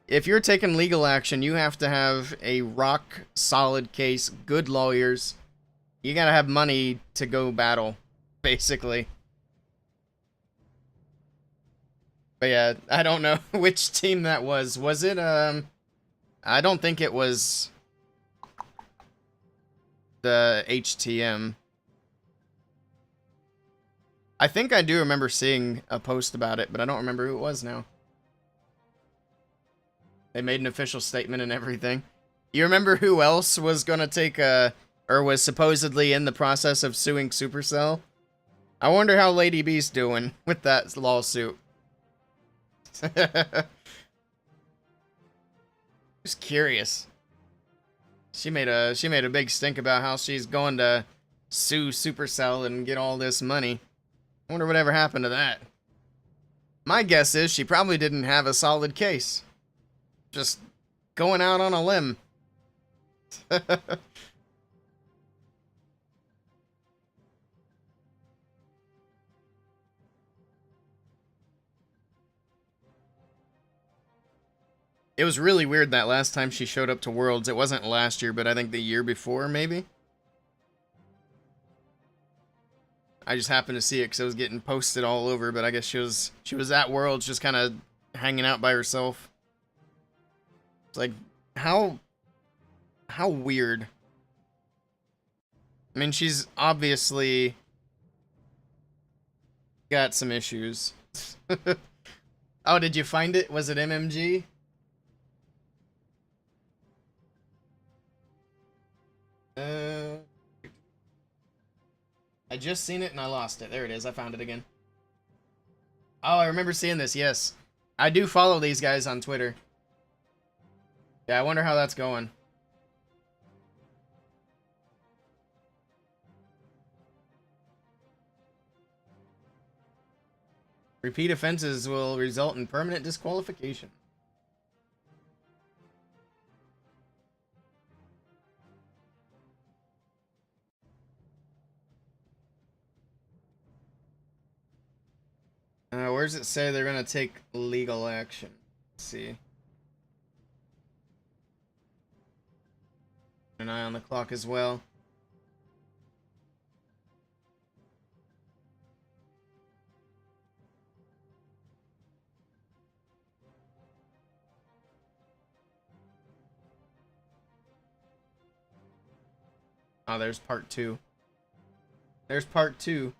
If you're taking legal action, you have to have a rock-solid case, good lawyers. You gotta have money to go battle, basically. But yeah, I don't know which team that was. Was it, I don't think it was the HTM. I think I do remember seeing a post about it, but I don't remember who it was now. They made an official statement and everything. You remember who else was gonna take a... or was supposedly in the process of suing Supercell? I wonder how Lady B's doing with that lawsuit. Just curious. She made a big stink about how she's going to sue Supercell and get all this money. I wonder whatever happened to that. My guess is she probably didn't have a solid case. Just going out on a limb. It was really weird that last time she showed up to Worlds. It wasn't last year, but I think the year before, maybe? I just happened to see it because it was getting posted all over, but I guess she was at Worlds just kind of hanging out by herself. It's like, how weird. I mean, she's obviously got some issues. Oh, did you find it? Was it MMG? I just seen it and I lost it. There it is. I found it again. Oh, I remember seeing this. Yes. I do follow these guys on Twitter. Yeah, I wonder how that's going. Repeat offenses will result in permanent disqualification. Where does it say they're going to take legal action? Let's see. An eye on the clock as well. Oh, there's part 2. There's part 2.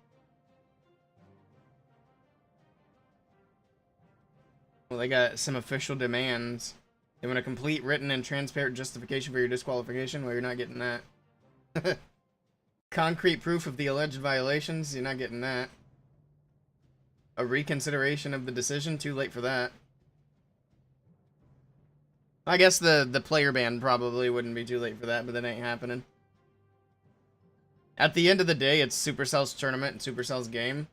Well, they got some official demands. They want a complete written and transparent justification for your disqualification. Well, you're not getting that. Concrete proof of the alleged violations. You're not getting that. A reconsideration of the decision. Too late for that. I guess the player ban probably wouldn't be too late for that, but that ain't happening. At the end of the day, it's Supercell's tournament and Supercell's game.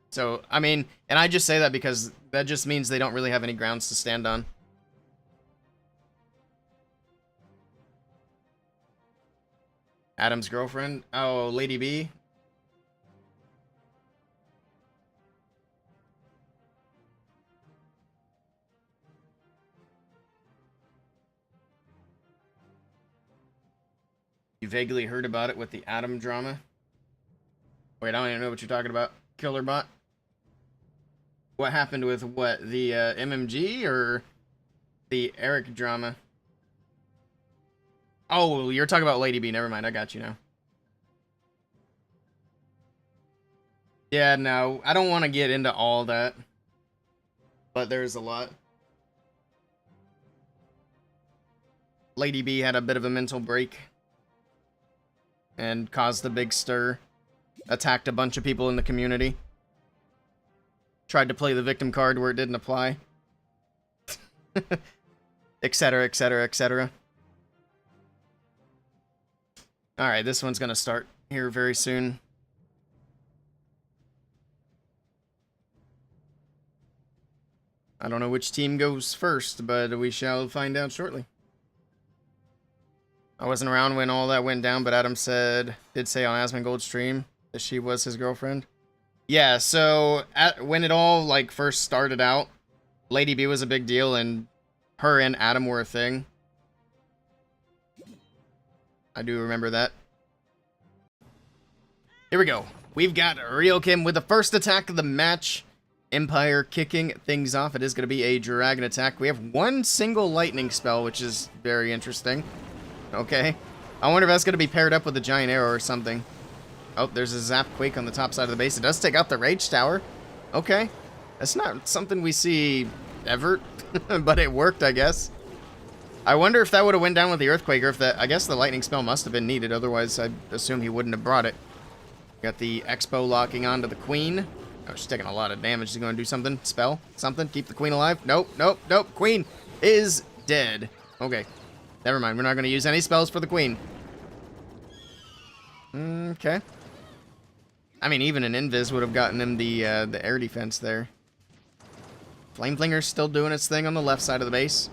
So, I mean, and I just say that because that just means they don't really have any grounds to stand on. Adam's girlfriend? Oh, Lady B? You vaguely heard about it with the Adam drama? Wait, I don't even know what you're talking about. Killerbot? What happened with what? The MMG or the Eric drama? Oh, you're talking about Lady B. Never mind, I got you now. Yeah, no, I don't want to get into all that. But there's a lot. Lady B had a bit of a mental break. And caused a big stir. Attacked a bunch of people in the community. Tried to play the victim card where it didn't apply. Etc, etc, etc. Alright, this one's gonna start here very soon. I don't know which team goes first, but we shall find out shortly. I wasn't around when all that went down, but Adam did say on Asmongold's stream that she was his girlfriend. Yeah, so when it all like first started out, Lady B was a big deal, and her and Adam were a thing. I do remember that. Here we go. We've got Ryokim with the first attack of the match. Empire kicking things off. It is going to be a dragon attack. We have one single lightning spell, which is very interesting. Okay. I wonder if that's going to be paired up with a giant arrow or something. Oh, there's a Zap Quake on the top side of the base. It does take out the Rage Tower. Okay. That's not something we see ever, but it worked, I guess. I wonder if that would have went down with the Earthquake, or if that... I guess the lightning spell must have been needed, otherwise I'd assume he wouldn't have brought it. Got the Expo locking onto the Queen. Oh, she's taking a lot of damage. She's going to do something. Spell? Something? Keep the Queen alive? Nope, nope, nope. Queen is dead. Okay. Never mind. We're not going to use any spells for the Queen. Okay. I mean, even an Invis would have gotten him the air defense there. Flameflinger's still doing its thing on the left side of the base.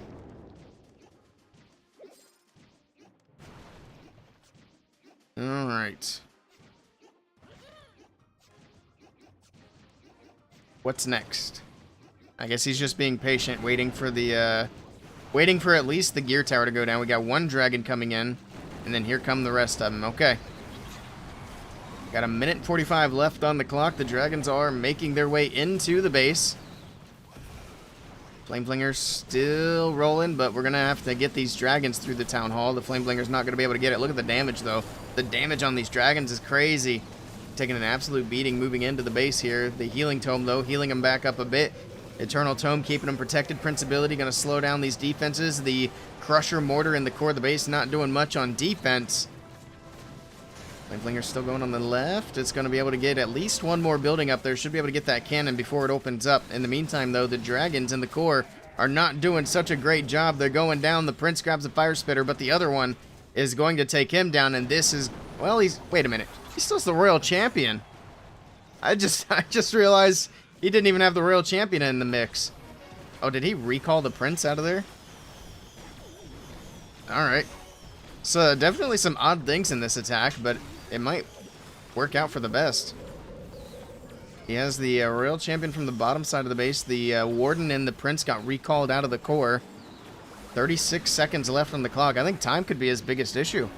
Alright. What's next? I guess he's just being patient, waiting for the, waiting for at least the gear tower to go down. We got one dragon coming in, and then here come the rest of them. Okay. Got a minute and 45 left on the clock. The dragons are making their way into the base. Flameflinger's still rolling, but we're going to have to get these dragons through the town hall. The Flameflinger's not going to be able to get it. Look at the damage, though. The damage on these dragons is crazy. Taking an absolute beating moving into the base here. The healing tome, though, healing them back up a bit. Eternal tome keeping them protected. Prince ability going to slow down these defenses. The Crusher mortar in the core of the base not doing much on defense. Flameflinger's still going on the left. It's going to be able to get at least one more building up there. Should be able to get that cannon before it opens up. In the meantime, though, the dragons in the core are not doing such a great job. They're going down. The Prince grabs a fire spitter, but the other one is going to take him down. And this is, well, wait a minute. He's still the royal champion. I just realized he didn't even have the Royal Champion in the mix. Oh, did he recall the Prince out of there? Alright. So, definitely some odd things in this attack, but it might work out for the best. He has the Royal Champion from the bottom side of the base. The Warden and the Prince got recalled out of the core. 36 seconds left on the clock. I think time could be his biggest issue.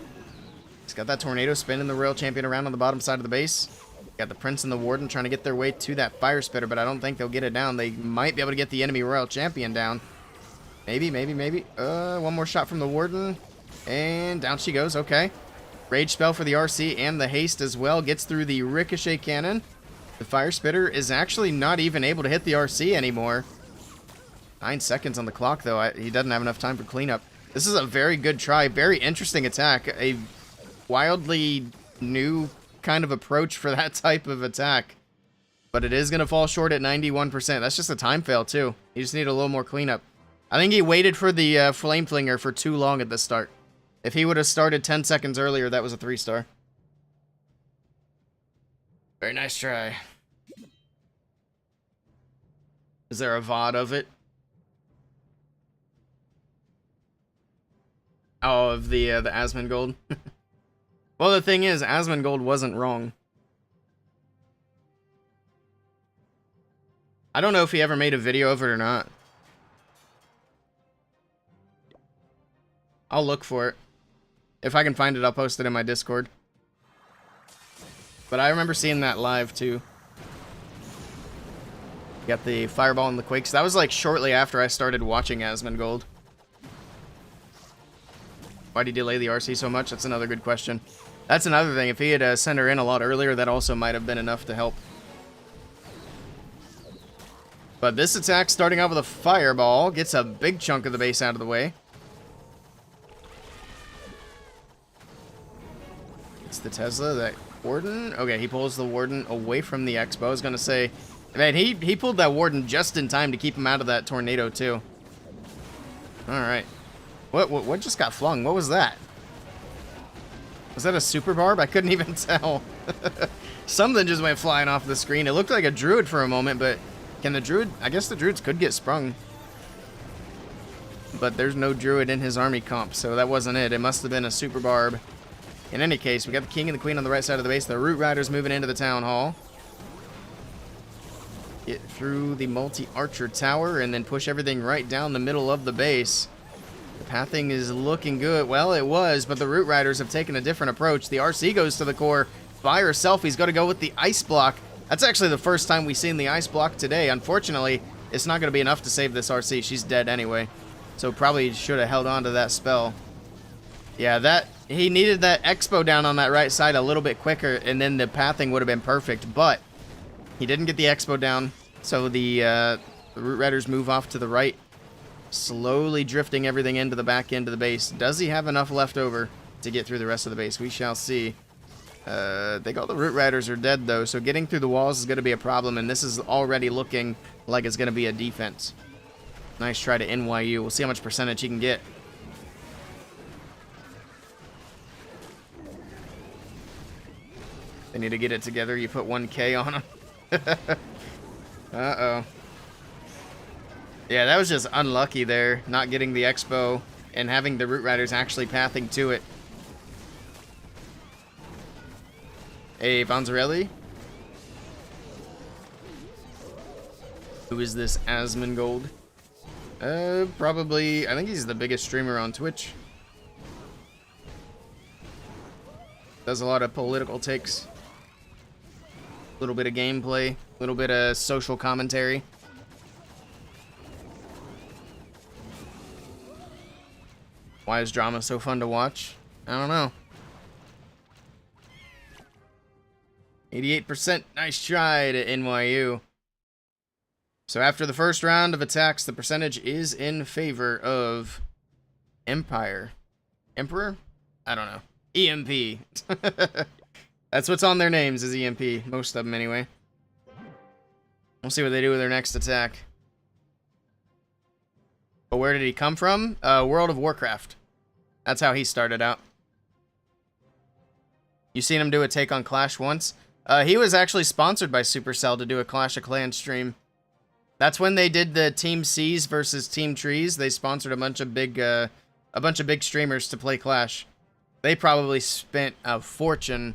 He's got that Tornado spinning the Royal Champion around on the bottom side of the base. Got the Prince and the Warden trying to get their way to that Fire Spitter, but I don't think they'll get it down. They might be able to get the enemy Royal Champion down. Maybe. One more shot from the Warden. And down she goes. Okay. Rage Spell for the RC and the Haste as well. Gets through the Ricochet Cannon. The Fire Spitter is actually not even able to hit the RC anymore. 9 seconds on the clock, though. He doesn't have enough time for cleanup. This is a very good try. Very interesting attack. A wildly new kind of approach for that type of attack. But it is going to fall short at 91%. That's just a time fail, too. You just need a little more cleanup. I think he waited for the Flame Flinger for too long at the start. If he would have started 10 seconds earlier, that was a 3-star. Very nice try. Is there a VOD of it? Oh, of the Asmongold? Well, the thing is, Asmongold wasn't wrong. I don't know if he ever made a video of it or not. I'll look for it. If I can find it, I'll post it in my Discord. But I remember seeing that live, too. Got the Fireball and the Quakes. That was like shortly after I started watching Asmongold. Why'd he delay the RC so much? That's another good question. That's another thing. If he had sent her in a lot earlier, that also might have been enough to help. But this attack, starting out with a Fireball, gets a big chunk of the base out of the way. It's the Tesla, that Warden. Okay, he pulls the Warden away from the Expo. I was going to say, man, he pulled that Warden just in time to keep him out of that Tornado, too. Alright. What just got flung? What was that? Was that a Super Barb? I couldn't even tell. Something just went flying off the screen. It looked like a Druid for a moment, but can the Druid... I guess the Druids could get sprung. But there's no Druid in his army comp, so that wasn't it. It must have been a Super Barb. In any case, we got the King and the Queen on the right side of the base. The Root Riders moving into the Town Hall. Get through the multi-archer tower and then push everything right down the middle of the base. The pathing is looking good. Well, it was, but the Root Riders have taken a different approach. The RC goes to the core by herself. He's got to go with the Ice Block. That's actually the first time we've seen the Ice Block today. Unfortunately, it's not going to be enough to save this RC. She's dead anyway. So probably should have held on to that spell. Yeah, he needed that Expo down on that right side a little bit quicker, and then the pathing would have been perfect. But he didn't get the Expo down, so the Root Riders move off to the right. Slowly drifting everything into the back end of the base. Does he have enough left over to get through the rest of the base? We shall see. I think all the Root Riders are dead, though, so getting through the walls is going to be a problem, and this is already looking like it's going to be a defense. Nice try to NYU. We'll see how much percentage he can get. They need to get it together. You put 1K on them. Uh-oh. Yeah, that was just unlucky there, not getting the Expo and having the Root Riders actually pathing to it. Hey, Bonzarelli. Who is this Asmongold? Probably, I think he's the biggest streamer on Twitch. Does a lot of political takes. A little bit of gameplay, a little bit of social commentary. Why is drama so fun to watch? I don't know. 88%. Nice try to NYU. So after the first round of attacks, the percentage is in favor of Empire. Emperor? I don't know. EMP. That's what's on their names, is EMP. Most of them, anyway. We'll see what they do with their next attack. But where did he come from? World of Warcraft. That's how he started out. You seen him do a take on Clash once? He was actually sponsored by Supercell to do a Clash of Clans stream. That's when they did the Team C's versus Team Trees. They sponsored a bunch of big streamers to play Clash. They probably spent a fortune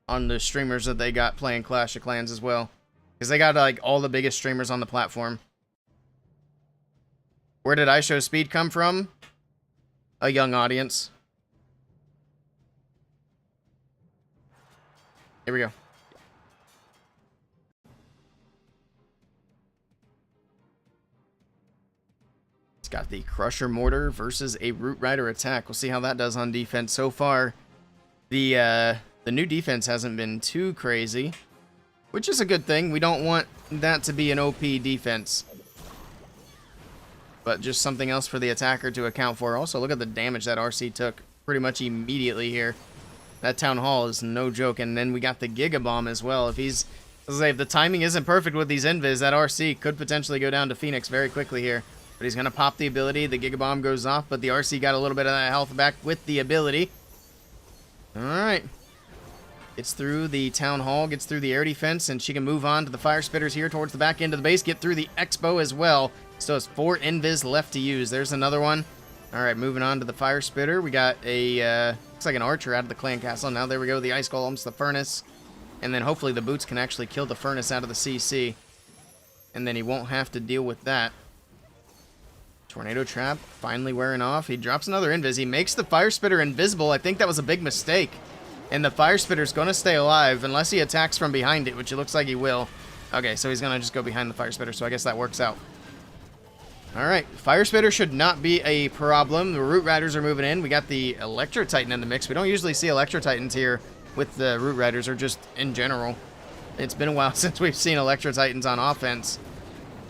on the streamers that they got playing Clash of Clans as well, because they got like all the biggest streamers on the platform. Where did iShow Speed come from? A young audience. Here we go. It's got the Crusher Mortar versus a Root Rider attack. We'll see how that does on defense. So far, the new defense hasn't been too crazy, which is a good thing. We don't want that to be an OP defense, but just something else for the attacker to account for. Also, look at the damage that RC took pretty much immediately here. That Town Hall is no joke. And then we got the Giga Bomb as well. If he's, if the timing isn't perfect with these invis, that RC could potentially go down to Phoenix very quickly here. But he's going to pop the ability. The Giga Bomb goes off, but the RC got a little bit of that health back with the ability. Alright. Gets through the Town Hall, gets through the air defense, and she can move on to the Fire Spitters here towards the back end of the base. Get through the Expo as well. Still has 4 invis left to use. There's another one. Alright, moving on to the Fire Spitter. We got a, looks like an archer out of the Clan Castle. Now there we go, the Ice Golems, the Furnace. And then hopefully the boots can actually kill the Furnace out of the CC. And then he won't have to deal with that. Tornado Trap finally wearing off. He drops another invis. He makes the Fire Spitter invisible. I think that was a big mistake. And the Fire Spitter's going to stay alive unless he attacks from behind it, which it looks like he will. Okay, so he's going to just go behind the Fire Spitter, so I guess that works out. Alright, Fire Spitter should not be a problem. The Root Riders are moving in. We got the Electro Titan in the mix. We don't usually see Electro Titans here with the Root Riders, or just in general. It's been a while since we've seen Electro Titans on offense.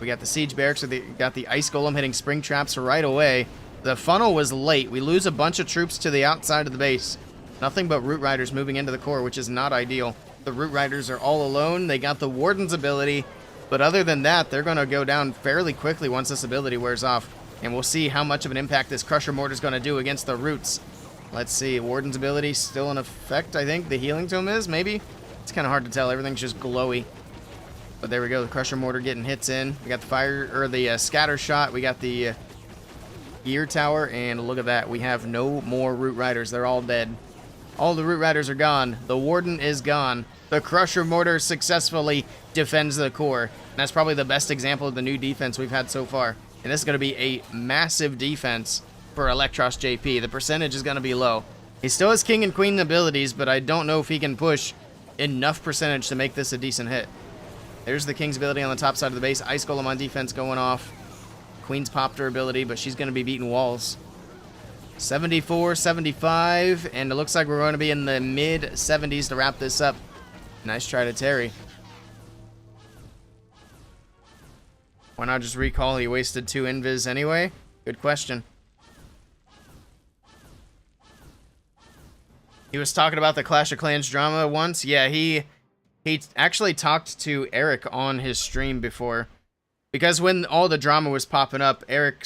We got the Siege Barracks, we got the Ice Golem hitting Spring Traps right away. The funnel was late. We lose a bunch of troops to the outside of the base. Nothing but Root Riders moving into the core, which is not ideal. The Root Riders are all alone. They got the Warden's ability. But other than that, they're going to go down fairly quickly once this ability wears off. And we'll see how much of an impact this Crusher Mortar is going to do against the Roots. Let's see. Warden's ability still in effect, I think. The Healing Tome is, maybe? It's kind of hard to tell. Everything's just glowy. But there we go. The Crusher Mortar getting hits in. We got the fire, or the Scatter Shot. We got the Gear Tower. And look at that. We have no more Root Riders. They're all dead. All the Root Riders are gone. The Warden is gone. The Crusher Mortar successfully defends the core. And that's probably the best example of the new defense we've had so far. And this is going to be a massive defense for Electros JP. The percentage is going to be low. He still has King and Queen abilities, but I don't know if he can push enough percentage to make this a decent hit. There's the King's ability on the top side of the base. Ice Golem on defense going off. Queen's popped her ability, but she's going to be beating walls. 74, 75, and it looks like we're going to be in the mid-70s to wrap this up. Nice try to Terry. Why not just recall? He wasted 2 invis anyway? Good question. He was talking about the Clash of Clans drama once. Yeah, he actually talked to Eric on his stream before. Because when all the drama was popping up, Eric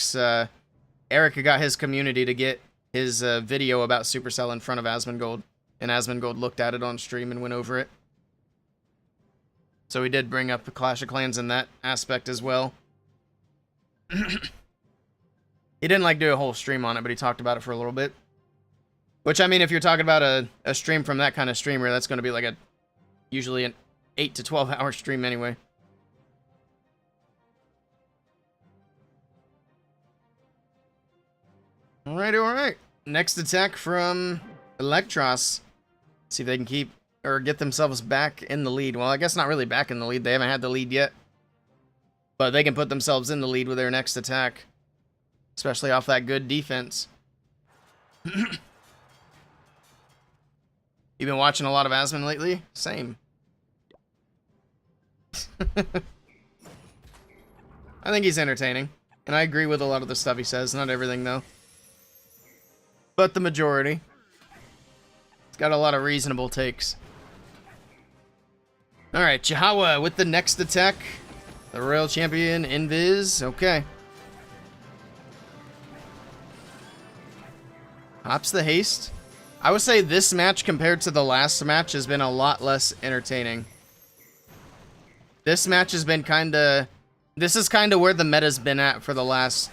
got his community to get his video about Supercell in front of Asmongold. And Asmongold looked at it on stream and went over it. So he did bring up the Clash of Clans in that aspect as well. He didn't like do a whole stream on it, but he talked about it for a little bit. Which, I mean, if you're talking about a stream from that kind of streamer, that's going to be like usually an 8 to 12 hour stream anyway. Alright. Next attack from Electros. See if they can keep or get themselves back in the lead. Well, I guess not really back in the lead. They haven't had the lead yet. But they can put themselves in the lead with their next attack. Especially off that good defense. You've been watching a lot of Asmon lately? Same. I think he's entertaining. And I agree with a lot of the stuff he says. Not everything, though. But the majority. He's got a lot of reasonable takes. Alright, Chihuahua with the next attack. The Royal Champion Invis. Okay. Hops the haste. I would say this match compared to the last match has been a lot less entertaining. This match has been kinda... This is kinda where the meta's been at for the last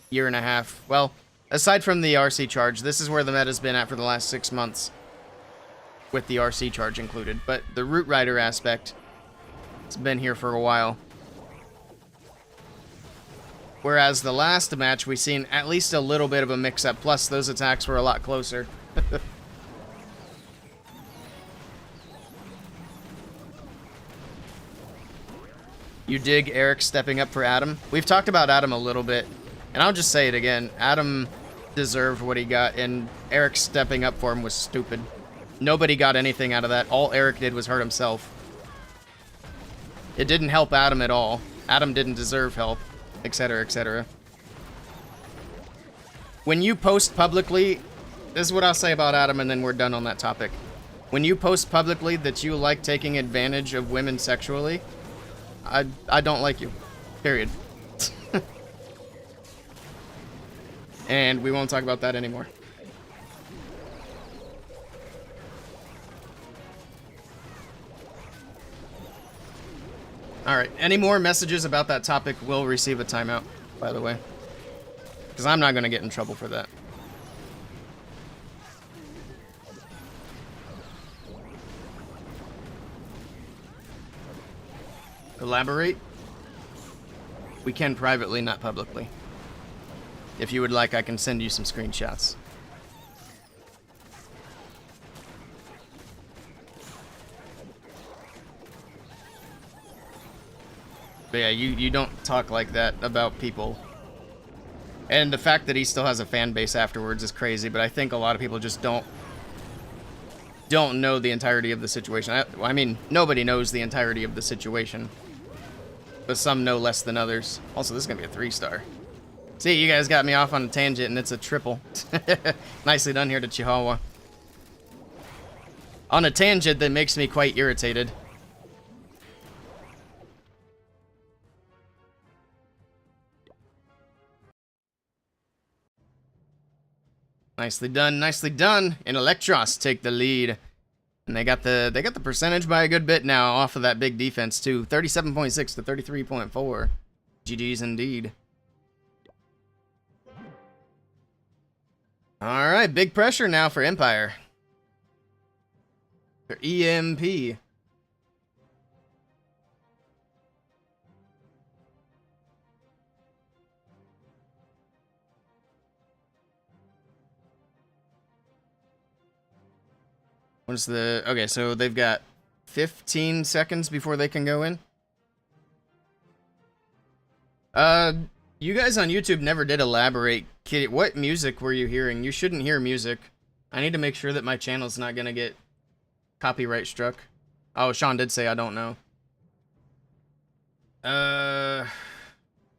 year and a half. Well, aside from the RC charge, this is where the meta's been at for the last 6 months. With the RC charge included. But the Root Rider aspect, it's been here for a while. Whereas the last match, we seen at least a little bit of a mix-up. Plus, those attacks were a lot closer. You dig Eric stepping up for Adam? We've talked about Adam a little bit. And I'll just say it again. Adam deserved what he got, and Eric stepping up for him was stupid. Nobody got anything out of that. All Eric did was hurt himself. It didn't help Adam at all. Adam didn't deserve help, etc., etc. When you post publicly, this is what I'll say about Adam, and then we're done on that topic. When you post publicly that you like taking advantage of women sexually, I don't like you. Period. And we won't talk about that anymore. Alright, any more messages about that topic will receive a timeout, by the way. Because I'm not going to get in trouble for that. Elaborate? We can privately, not publicly. If you would like, I can send you some screenshots. But yeah, you don't talk like that about people. And the fact that he still has a fan base afterwards is crazy, but I think a lot of people just don't know the entirety of the situation. I mean, nobody knows the entirety of the situation. But some know less than others. Also, this is going to be a 3-star. See, you guys got me off on a tangent, and it's a triple. Nicely done here to Chihuahua. On a tangent that makes me quite irritated. Nicely done, nicely done. And Electros take the lead. And they got the percentage by a good bit now off of that big defense too. 37.6 to 33.4. GG's indeed. Alright, big pressure now for Empire. For EMP. What's the... Okay, so they've got 15 seconds before they can go in. You guys on YouTube never did elaborate. What music were you hearing? You shouldn't hear music. I need to make sure that my channel's not gonna get copyright struck. Oh, Sean did say I don't know.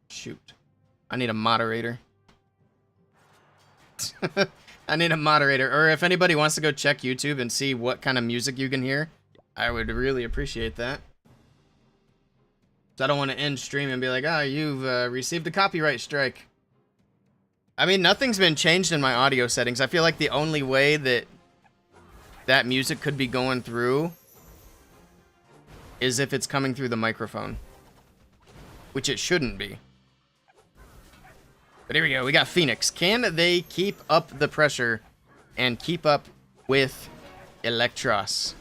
Shoot. I need a moderator. I need a moderator. Or if anybody wants to go check YouTube and see what kind of music you can hear, I would really appreciate that. So I don't want to end stream and be like, ah, you've received a copyright strike. I mean, nothing's been changed in my audio settings. I feel like the only way that that music could be going through is if it's coming through the microphone. Which it shouldn't be. But here we go. We got Phoenix. Can they keep up the pressure and keep up with Electros?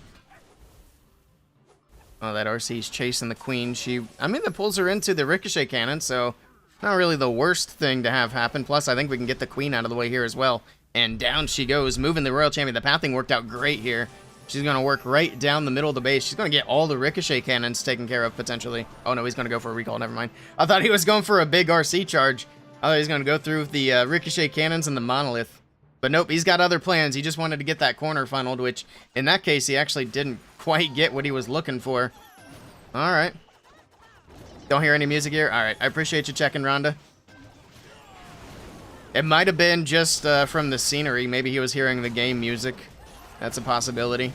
Oh, that RC's chasing the queen. I mean, that pulls her into the ricochet cannon, so not really the worst thing to have happen. Plus, I think we can get the queen out of the way here as well. And down she goes, moving the Royal Champion. The pathing worked out great here. She's going to work right down the middle of the base. She's going to get all the ricochet cannons taken care of, potentially. Oh, no, he's going to go for a recall. Never mind. I thought he was going for a big RC charge. I thought he was going to go through the ricochet cannons and the monolith. But nope, he's got other plans. He just wanted to get that corner funneled, which, in that case, he actually didn't quite get what he was looking for. Alright. Don't hear any music here? Alright, I appreciate you checking, Rhonda. It might have been just from the scenery. Maybe he was hearing the game music. That's a possibility.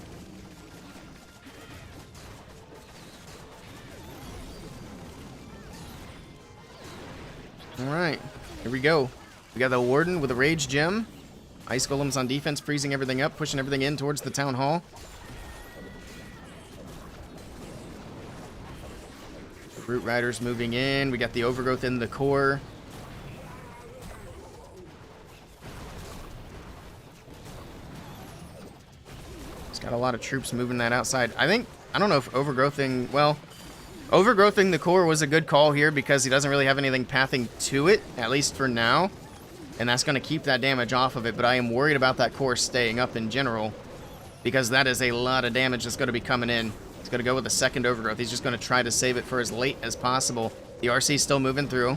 Alright, here we go. We got the Warden with a Rage Gem. Ice Golems on defense, freezing everything up, pushing everything in towards the Town Hall. Root Riders moving in. We got the overgrowth in the core. It's got a lot of troops moving that outside. I don't know if overgrowthing, well, overgrowthing the core was a good call here because he doesn't really have anything pathing to it, at least for now. And that's going to keep that damage off of it, but I am worried about that core staying up in general because that is a lot of damage that's going to be coming in. He's going to go with the second overgrowth. He's just going to try to save it for as late as possible. The RC is still moving through.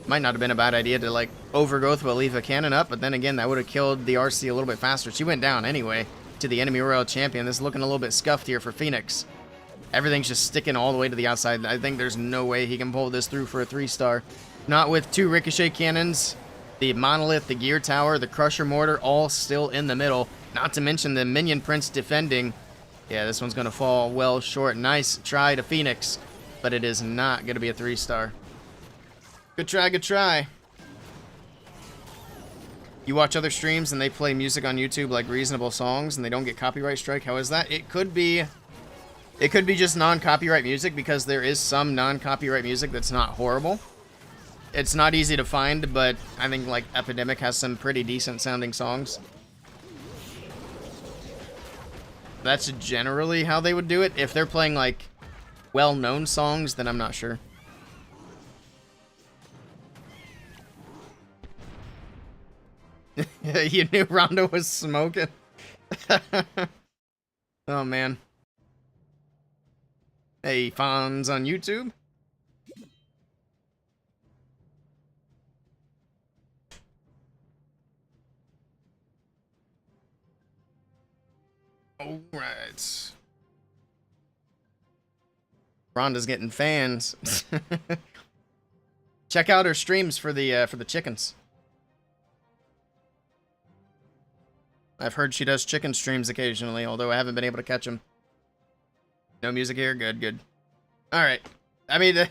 Might not have been a bad idea to, like, overgrowth but leave a cannon up, but then again, that would have killed the RC a little bit faster. She went down anyway to the enemy Royal Champion. This is looking a little bit scuffed here for Phoenix. Everything's just sticking all the way to the outside. I think there's no way he can pull this through for a 3-star. Not with 2 ricochet cannons, the Monolith, the Gear Tower, the Crusher Mortar, all still in the middle. Not to mention the Minion Prince defending. Yeah, this one's going to fall well short. Nice try to Phoenix, but it is not going to be a 3-star. Good try, good try. You watch other streams and they play music on YouTube like reasonable songs and they don't get copyright strike. How is that? It could be just non-copyright music because there is some non-copyright music that's not horrible. It's not easy to find, but I think like Epidemic has some pretty decent sounding songs. That's generally how they would do it. If they're playing like well-known songs, then I'm not sure. You knew Rondo was smoking. Oh man. Hey, Fonz on YouTube. All right. Rhonda's getting fans. Check out her streams for the chickens. I've heard she does chicken streams occasionally, although I haven't been able to catch them. No music here? Good, good. Alright. I mean,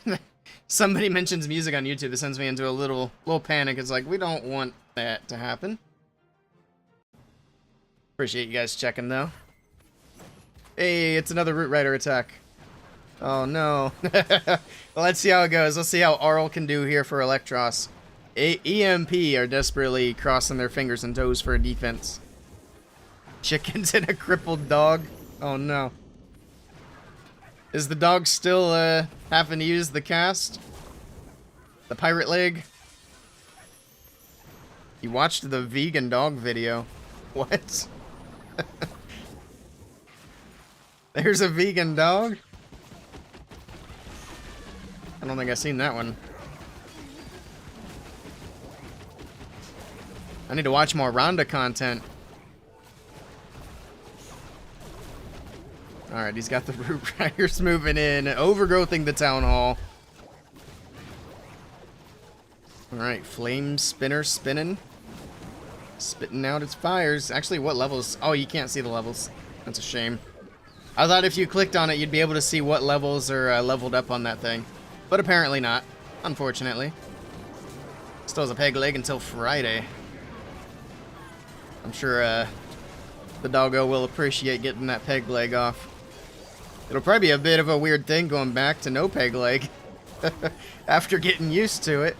somebody mentions music on YouTube. This sends me into a little panic. It's like, we don't want that to happen. Appreciate you guys checking, though. Hey, it's another Root Rider attack. Oh, no. Well, let's see how it goes. Let's see how Arl can do here for Electros. EMP are desperately crossing their fingers and toes for a defense. Chickens and a crippled dog. Oh, no. Is the dog still having to use the cast? The pirate leg? You watched the vegan dog video. What? There's a vegan dog? I don't think I've seen that one. I need to watch more Rhonda content. Alright, he's got the Root Riders moving in, overgrowthing the Town Hall. Alright, Flame Spinner spinning. Spitting out its fires. Actually, what levels? Oh, you can't see the levels. That's a shame. I thought if you clicked on it, you'd be able to see what levels are leveled up on that thing. But apparently not, unfortunately. Still has a peg leg until Friday. I'm sure the doggo will appreciate getting that peg leg off. It'll probably be a bit of a weird thing going back to no peg leg after getting used to it.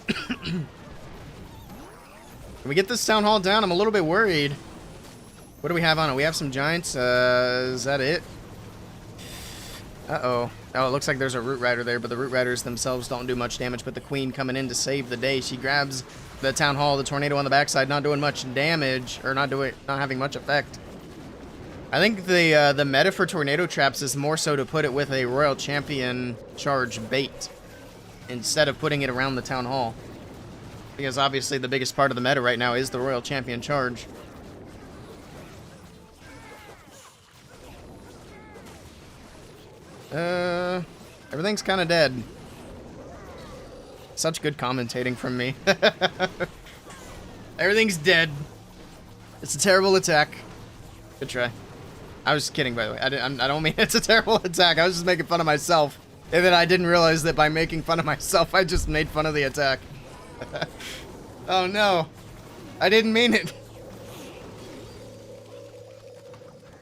Can we get this town hall down? I'm a little bit worried. What do we have on it? We have some giants. Is that it? Uh-oh. Oh, it looks like there's a Root Rider there, but the Root Riders themselves don't do much damage, but the Queen coming in to save the day. She grabs the Town Hall, the Tornado on the backside, not doing much damage, or not having much effect. I think the meta for Tornado Traps is more so to put it with a Royal Champion charge bait, instead of putting it around the Town Hall. Because obviously the biggest part of the meta right now is the Royal Champion charge. Everything's kind of dead. Such good commentating from me. Everything's dead. It's a terrible attack. Good try. I was kidding, by the way. I don't mean it's a terrible attack. I was just making fun of myself. And then I didn't realize that by making fun of myself, I just made fun of the attack. Oh no. I didn't mean it.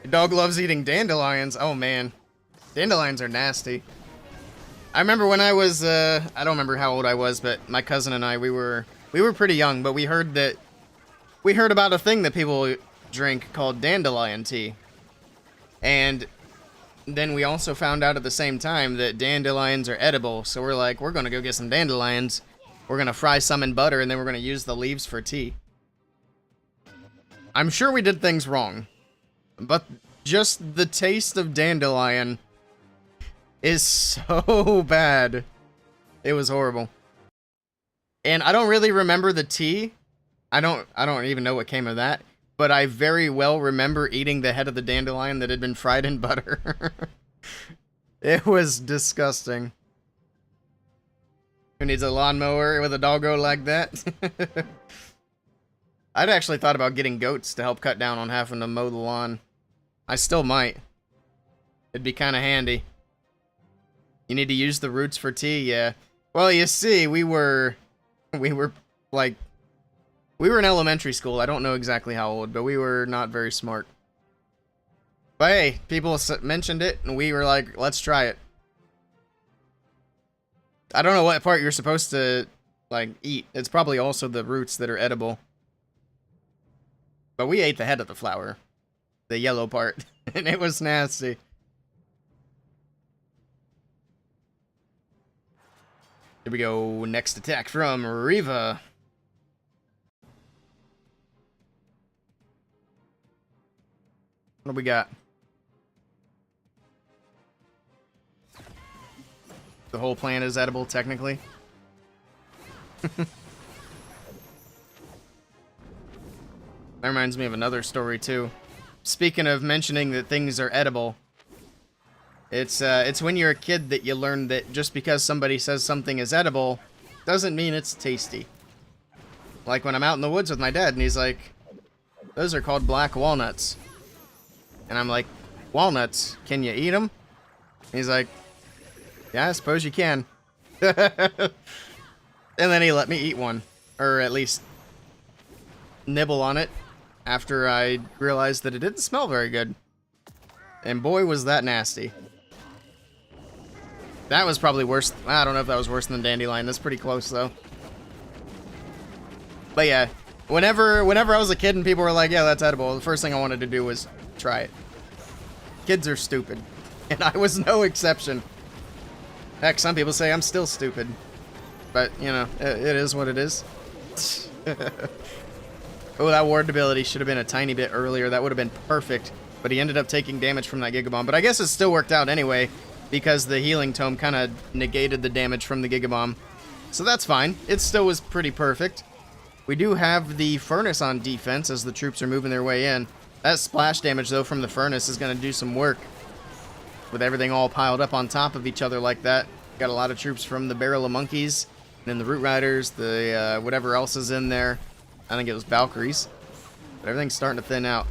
Your dog loves eating dandelions. Oh man. Dandelions are nasty. I remember when I was, I don't remember how old I was, but my cousin and I, we were pretty young, but we heard about a thing that people drink called dandelion tea. And then we also found out at the same time that dandelions are edible, so we're like, we're gonna go get some dandelions, we're gonna fry some in butter, and then we're gonna use the leaves for tea. I'm sure we did things wrong, but just the taste of dandelion is so bad. It was horrible. And I don't really remember the tea. I don't even know what came of that, but I very well remember eating the head of the dandelion that had been fried in butter. It was disgusting. Who needs a lawnmower with a doggo like that? I'd actually thought about getting goats to help cut down on having to mow the lawn. I still might. It'd be kind of handy. You need to use the roots for tea, yeah. Well, you see, we were in elementary school. I don't know exactly how old, but we were not very smart. But hey, people mentioned it, and we were like, let's try it. I don't know what part you're supposed to, like, eat. It's probably also the roots that are edible. But we ate the head of the flower. The yellow part. And it was nasty. Here we go. Next attack from Riva. What do we got? The whole plant is edible, technically. That reminds me of another story, too. Speaking of mentioning that things are edible, it's when you're a kid that you learn that just because somebody says something is edible doesn't mean it's tasty. Like when I'm out in the woods with my dad, and he's like, those are called black walnuts. And I'm like, walnuts, can you eat them? And he's like, yeah, I suppose you can. And then he let me eat one. Or at least nibble on it after I realized that it didn't smell very good. And boy, was that nasty. That was probably worse. I don't know if that was worse than dandelion. That's pretty close, though. But yeah, whenever I was a kid and people were like, yeah, that's edible, the first thing I wanted to do was try it. Kids are stupid. And I was no exception. Heck, some people say I'm still stupid. But, you know, it is what it is. Oh, that ward ability should have been a tiny bit earlier. That would have been perfect. But he ended up taking damage from that Gigabomb. But I guess it still worked out anyway, because the healing tome kind of negated the damage from the Gigabomb. So that's fine. It still was pretty perfect. We do have the Furnace on defense as the troops are moving their way in. That splash damage, though, from the Furnace is going to do some work. With everything all piled up on top of each other like that. Got a lot of troops from the Barrel of Monkeys, and then the Root Riders, the whatever else is in there. I think it was Valkyries. But everything's starting to thin out.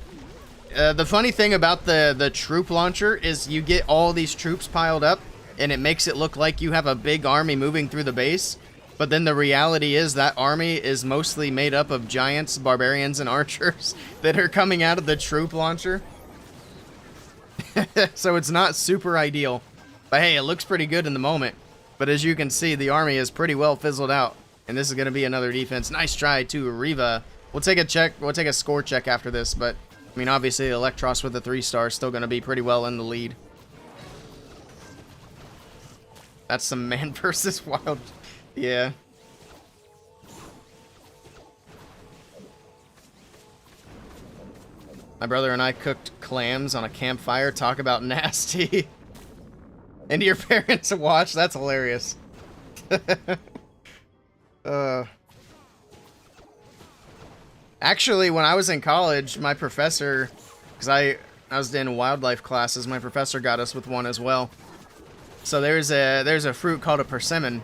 The funny thing about the troop launcher is you get all these troops piled up, and it makes it look like you have a big army moving through the base. But then the reality is that army is mostly made up of giants, barbarians, and archers that are coming out of the troop launcher. So it's not super ideal. But hey, it looks pretty good in the moment. But as you can see, the army is pretty well fizzled out. And this is going to be another defense. Nice try to Riva. We'll take a check. We'll take a score check after this. But, I mean, obviously, Electros with the 3-star is still going to be pretty well in the lead. That's some man versus wild. Yeah. My brother and I cooked clams on a campfire. Talk about nasty. And your parents watch? That's hilarious. Actually, when I was in college, my professor, because I was in wildlife classes, my professor got us with one as well. So there's a fruit called a persimmon.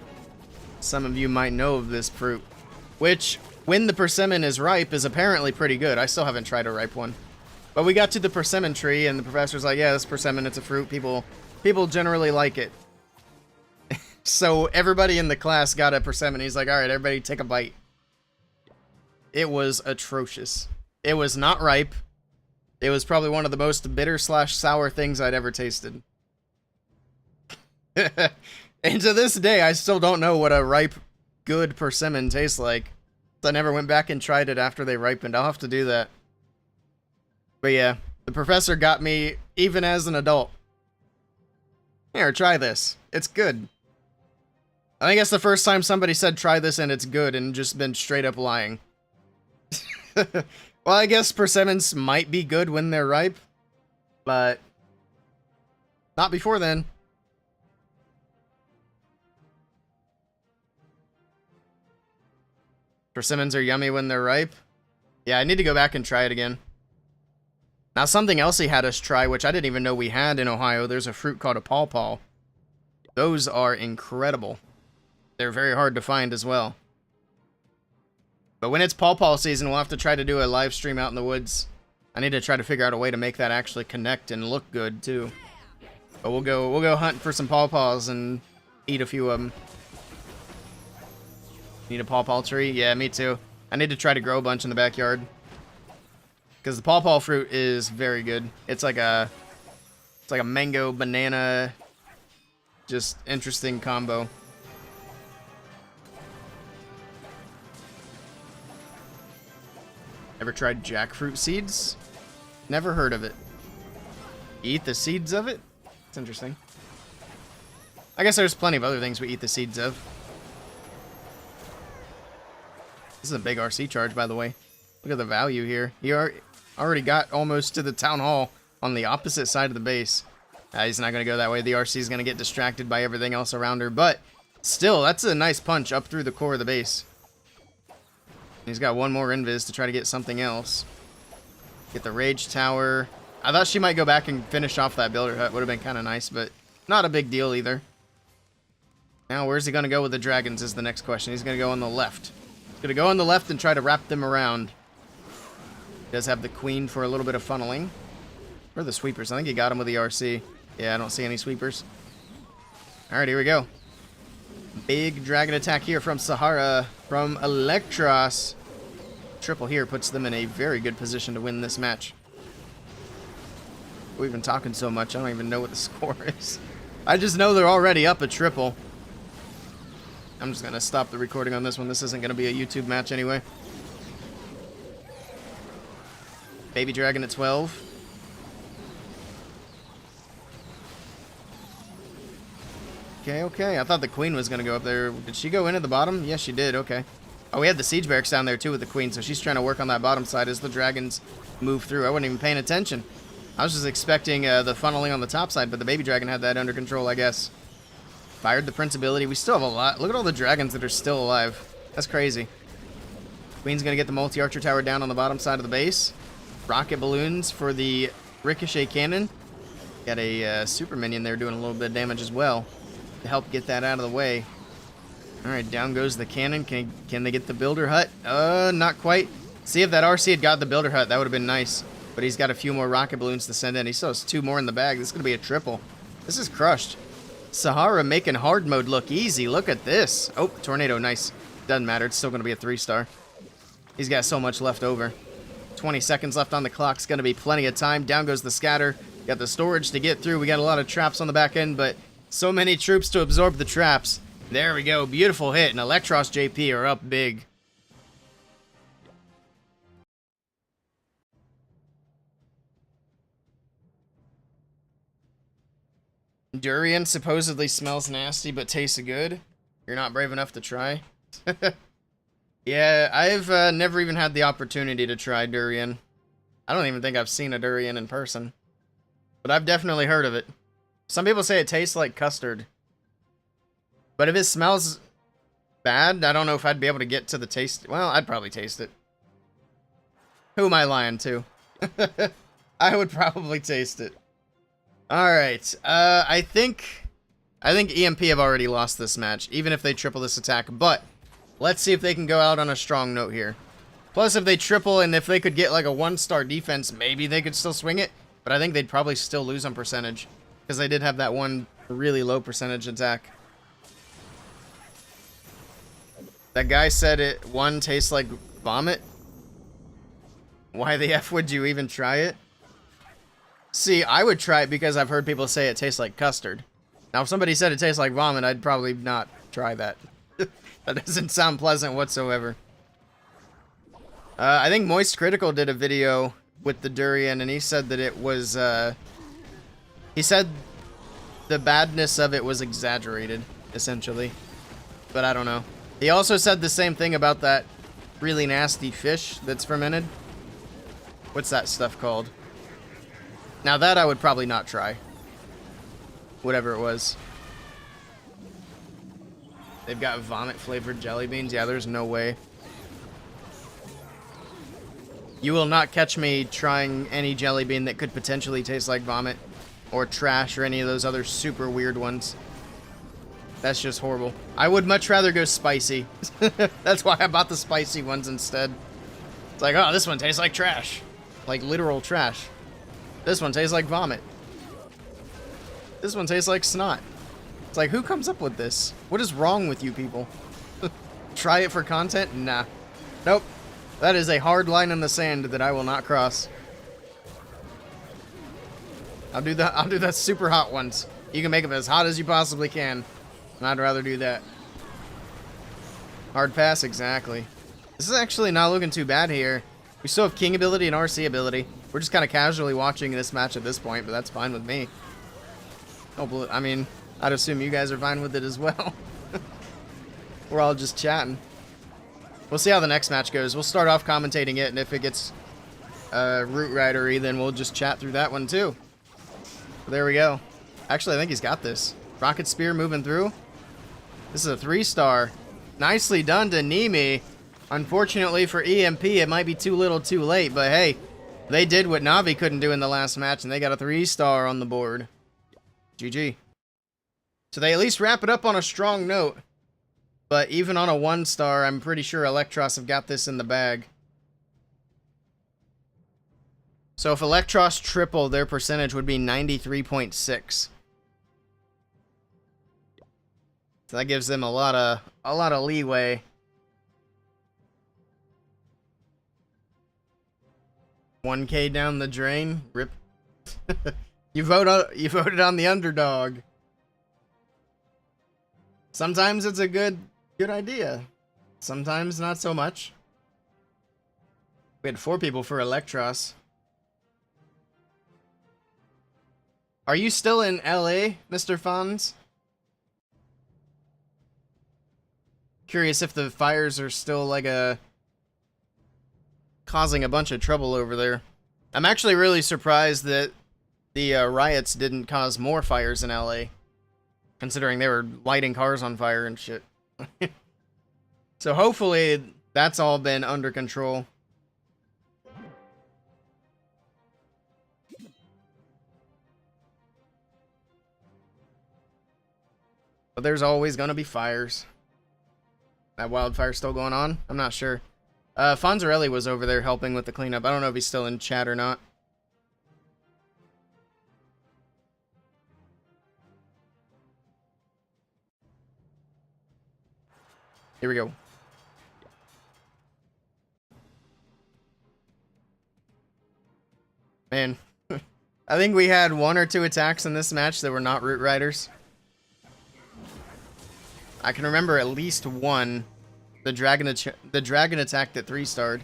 Some of you might know of this fruit, which, when the persimmon is ripe, is apparently pretty good. I still haven't tried a ripe one. But we got to the persimmon tree, and the professor's like, yeah, this persimmon, it's a fruit. People generally like it. So everybody in the class got a persimmon. He's like, all right, everybody take a bite. It was atrocious. It was not ripe. It was probably one of the most bitter/sour things I'd ever tasted. And to this day, I still don't know what a ripe, good persimmon tastes like. I never went back and tried it after they ripened. I'll have to do that. But yeah, the professor got me even as an adult. Here, try this. It's good. I think that's the first time somebody said try this and it's good and just been straight up lying. Well, I guess persimmons might be good when they're ripe, but not before then. Persimmons are yummy when they're ripe. Yeah, I need to go back and try it again. Now, something else he had us try, which I didn't even know we had in Ohio, there's a fruit called a pawpaw. Those are incredible. They're very hard to find as well. But when it's pawpaw season, we'll have to try to do a live stream out in the woods. I need to try to figure out a way to make that actually connect and look good, too. But we'll go hunt for some pawpaws and eat a few of them. Need a pawpaw tree? Yeah, me too. I need to try to grow a bunch in the backyard. Because the pawpaw fruit is very good. It's like a mango, banana, just interesting combo. Ever tried jackfruit seeds? Never heard of it. Eat the seeds of it? It's interesting. I guess there's plenty of other things we eat the seeds of. This is a big RC charge, by the way. Look at the value here. He already got almost to the town hall on the opposite side of the base. He's not going to go that way. The RC is going to get distracted by everything else around her. But still, that's a nice punch up through the core of the base. He's got one more invis to try to get something else. Get the rage tower. I thought she might go back and finish off that builder hut. Would have been kind of nice, but not a big deal either. Now, where's he going to go with the dragons is the next question. He's going to go on the left. He's going to go on the left and try to wrap them around. He does have the queen for a little bit of funneling. Where are the sweepers? I think he got him with the RC. Yeah, I don't see any sweepers. Alright, here we go. Big dragon attack here from Sahara, from Electros. Triple here puts them in a very good position to win this match. We've been talking so much, I don't even know what the score is. I just know they're already up a triple. I'm just going to stop the recording on this one. This isn't going to be a YouTube match anyway. Baby dragon at 12. Okay. I thought the queen was going to go up there. Did she go in at the bottom? Yes, she did. Okay. Oh, we had the siege barracks down there, too, with the queen, so she's trying to work on that bottom side as the dragons move through. I wasn't even paying attention. I was just expecting the funneling on the top side, but the baby dragon had that under control, I guess. Fired the prince ability. We still have a lot. Look at all the dragons that are still alive. That's crazy. Queen's going to get the multi-archer tower down on the bottom side of the base. Rocket balloons for the ricochet cannon. Got a super minion there doing a little bit of damage as well to help get that out of the way. Alright, down goes the cannon. Can they get the builder hut? Not quite. See if that RC had got the builder hut. That would have been nice. But he's got a few more rocket balloons to send in. He still has 2 more in the bag. This is going to be a triple. This is crushed. Sahara making hard mode look easy. Look at this. Oh, tornado. Nice. Doesn't matter. It's still going to be a 3-star. He's got so much left over. 20 seconds left on the clock. It's going to be plenty of time. Down goes the scatter. Got the storage to get through. We got a lot of traps on the back end, but so many troops to absorb the traps. There we go. Beautiful hit. And Electros JP are up big. Durian supposedly smells nasty but tastes good. You're not brave enough to try? Yeah, I've never even had the opportunity to try durian. I don't even think I've seen a durian in person. But I've definitely heard of it. Some people say it tastes like custard. But if it smells bad, I don't know if I'd be able to get to the taste. Well, I'd probably taste it. Who am I lying to? I would probably taste it. Alright, I think EMP have already lost this match, even if they triple this attack, but let's see if they can go out on a strong note here. Plus, if they triple and if they could get like a 1-star defense, maybe they could still swing it, but I think they'd probably still lose on percentage, because they did have that one really low percentage attack. That guy said one tastes like vomit. Why the F would you even try it? See, I would try it because I've heard people say it tastes like custard. Now, if somebody said it tastes like vomit, I'd probably not try that. That doesn't sound pleasant whatsoever. I think Moist Critical did a video with the durian, and he said that it was, he said the badness of it was exaggerated, essentially. But I don't know. He also said the same thing about that really nasty fish that's fermented. What's that stuff called? Now that I would probably not try. Whatever it was. They've got vomit-flavored jelly beans. Yeah, there's no way. You will not catch me trying any jelly bean that could potentially taste like vomit. Or trash or any of those other super weird ones. That's just horrible. I would much rather go spicy. That's why I bought the spicy ones instead. It's like, oh, this one tastes like trash. Like literal trash. This one tastes like vomit. This one tastes like snot. It's like, who comes up with this? What is wrong with you people? Try it for content? Nah. Nope. That is a hard line in the sand that I will not cross. I'll do the super hot ones. You can make them as hot as you possibly can. I'd rather do that. Hard pass, exactly. This is actually not looking too bad here. We still have King ability and RC ability. We're just kind of casually watching this match at this point, but that's fine with me. Oh, I mean, I'd assume you guys are fine with it as well. We're all just chatting. We'll see how the next match goes. We'll start off commentating it, and if it gets Root Rider-y, then we'll just chat through that one too. There we go. Actually, I think he's got this. Rocket Spear moving through. This is a 3-star. Nicely done to NAVI. Unfortunately for EMP, it might be too little too late, but hey, they did what NAVI couldn't do in the last match, and they got a 3-star on the board. GG. So they at least wrap it up on a strong note. But even on a 1-star, I'm pretty sure Electros have got this in the bag. So if Electros tripled, their percentage would be 93.6. So that gives them a lot of leeway. $1K down the drain. Rip. You voted on the underdog. Sometimes it's a good idea. Sometimes not so much. We had 4 people for Electros. Are you still in LA, Mr. Fonz? Curious if the fires are still like causing a bunch of trouble over there. I'm actually really surprised that the riots didn't cause more fires in LA, considering they were lighting cars on fire and shit. So hopefully that's all been under control. But there's always gonna be fires. That wildfire's still going on? I'm not sure. Fonzarelli was over there helping with the cleanup. I don't know if he's still in chat or not. Here we go. Man, I think we had 1 or 2 attacks in this match that were not Root Riders. I can remember at least one. The dragon attack that 3-starred.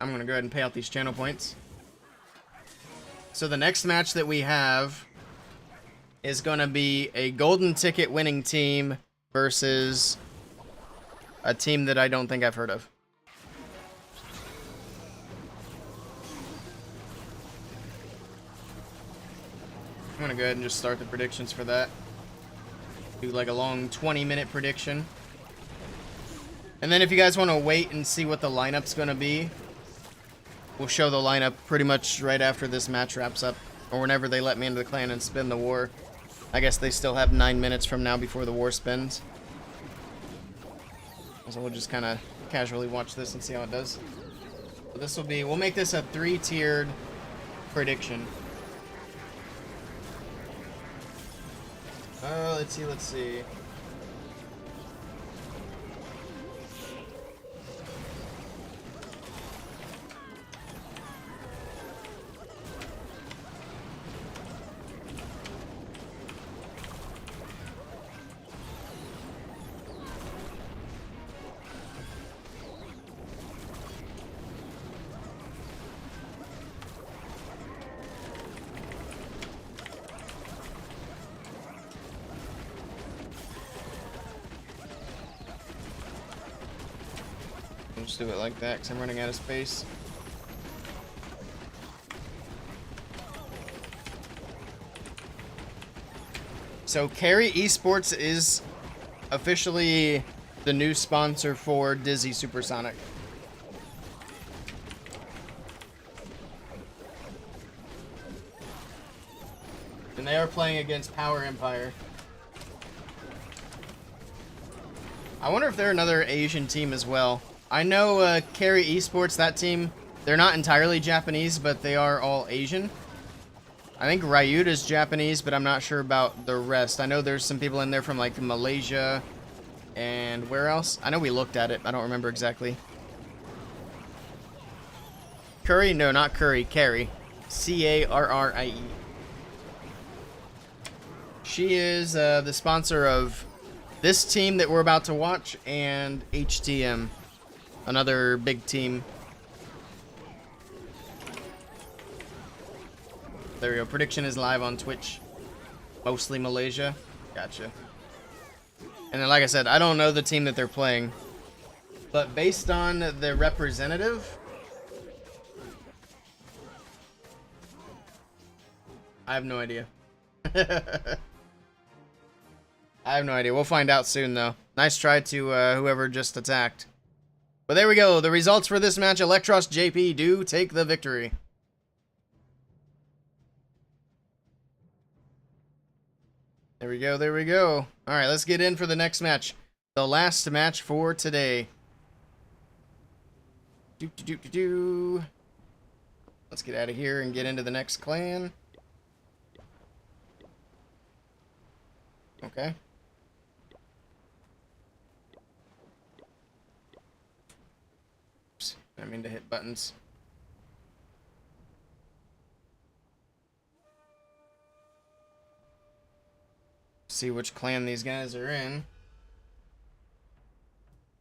I'm going to go ahead and pay out these channel points. So the next match that we have is going to be a golden ticket winning team versus a team that I don't think I've heard of. I'm going to go ahead and just start the predictions for that. Do like a long 20-minute prediction. And then if you guys want to wait and see what the lineup's going to be, we'll show the lineup pretty much right after this match wraps up. Or whenever they let me into the clan and spin the war. I guess they still have 9 minutes from now before the war spins. So we'll just kind of casually watch this and see how it does. So this will be, we'll make this a 3-tiered prediction. Let's see. I'll just do it like that because I'm running out of space. So Carry Esports is officially the new sponsor for Dizzy Supersonic. And they are playing against Power Empire. I wonder if they're another Asian team as well. I know Carry Esports, that team, they're not entirely Japanese, but they are all Asian. I think Ryuta's Japanese, but I'm not sure about the rest. I know there's some people in there from like Malaysia and where else? I know we looked at it. I don't remember exactly. Curry? No, not Curry. Carrie. C-A-R-R-I-E. She is the sponsor of this team that we're about to watch and HTM, another big team. There we go. Prediction is live on Twitch. Mostly Malaysia. Gotcha. And then, like I said, I don't know the team that they're playing. But based on the representative, I have no idea. I have no idea. We'll find out soon, though. Nice try to whoever just attacked. But there we go. The results for this match, Electros JP do take the victory. There we go, there we go. Alright, let's get in for the next match. The last match for today. Let's get out of here and get into the next clan. Okay. Oops, I mean to hit buttons. See which clan these guys are in.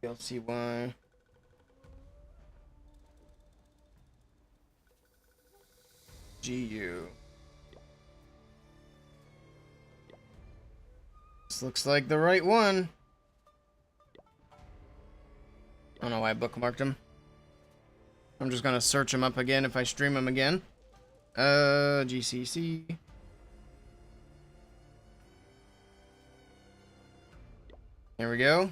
LCY. GU. This looks like the right one. I don't know why I bookmarked him. I'm just gonna search him up again if I stream him again. GCC. There we go.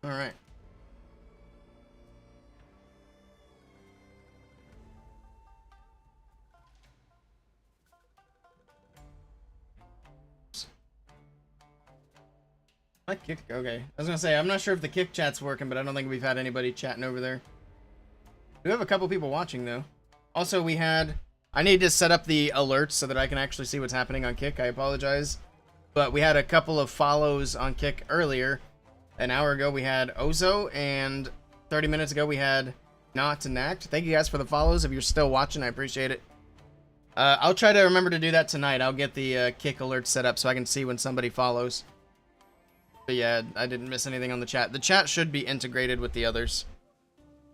All right. My kick, okay. I was gonna say, I'm not sure if the kick chat's working, but I don't think we've had anybody chatting over there. We have a couple people watching, though. Also, I need to set up the alerts so that I can actually see what's happening on Kick. I apologize. But we had a couple of follows on Kick earlier. An hour ago, we had Ozo, and 30 minutes ago, we had Not and Act. Thank you guys for the follows. If you're still watching, I appreciate it. I'll try to remember to do that tonight. I'll get the Kick alert set up so I can see when somebody follows. But yeah, I didn't miss anything on the chat. The chat should be integrated with the others.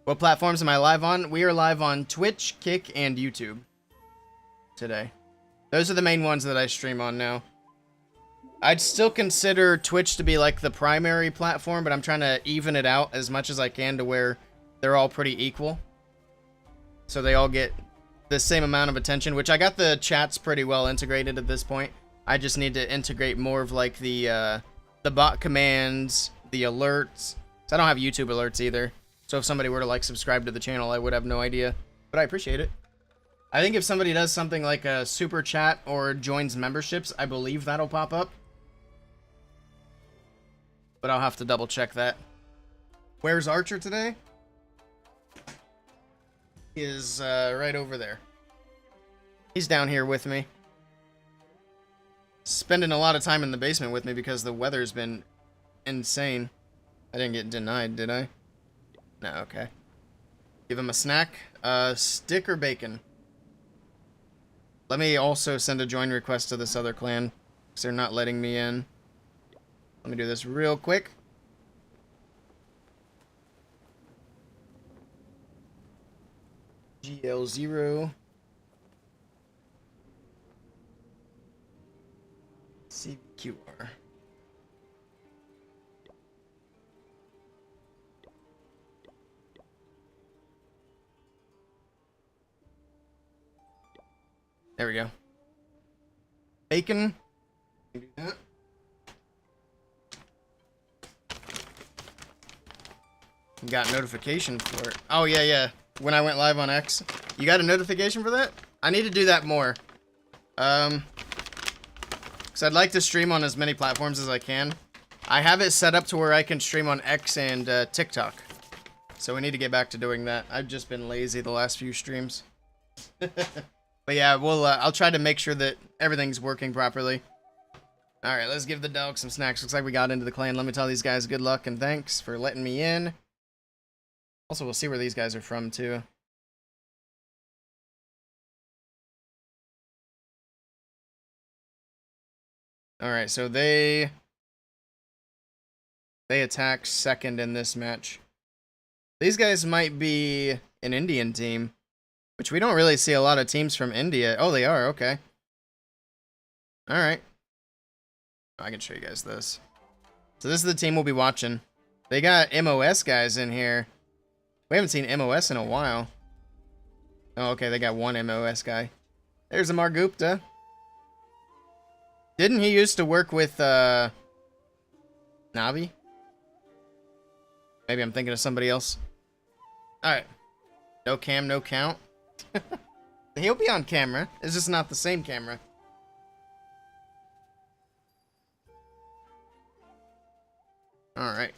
What platforms am I live on? We are live on Twitch, Kick, and YouTube today. Those are the main ones that I stream on now. I'd still consider Twitch to be like the primary platform, but I'm trying to even it out as much as I can to where they're all pretty equal. So they all get the same amount of attention, which I got the chats pretty well integrated at this point. I just need to integrate more of like the bot commands, the alerts. So I don't have YouTube alerts either. So if somebody were to like subscribe to the channel, I would have no idea. But I appreciate it. I think if somebody does something like a super chat or joins memberships, I believe that'll pop up. But I'll have to double check that. Where's Archer today? He is right over there. He's down here with me. Spending a lot of time in the basement with me because the weather's been insane. I didn't get denied, did I? No, okay. Give him a snack. Stick or bacon? Let me also send a join request to this other clan because they're not letting me in. Let me do this real quick. GL0. CQR. There we go. Bacon. Do that. Got notification for it. Oh, yeah, yeah. When I went live on X. You got a notification for that? I need to do that more. Because I'd like to stream on as many platforms as I can. I have it set up to where I can stream on X and TikTok. So we need to get back to doing that. I've just been lazy the last few streams. But yeah, I'll try to make sure that everything's working properly. Alright, let's give the dog some snacks. Looks like we got into the clan. Let me tell these guys good luck and thanks for letting me in. Also, we'll see where these guys are from, too. Alright, so they attack second in this match. These guys might be an Indian team, which we don't really see a lot of teams from India. Oh, they are, okay. Alright. I can show you guys this. So this is the team we'll be watching. They got MOS guys in here. We haven't seen MOS in a while. Oh, okay, they got one MOS guy. There's Amar Gupta. Didn't he used to work with, NAVI? Maybe I'm thinking of somebody else. Alright. No cam, no count. He'll be on camera. It's just not the same camera. Alright.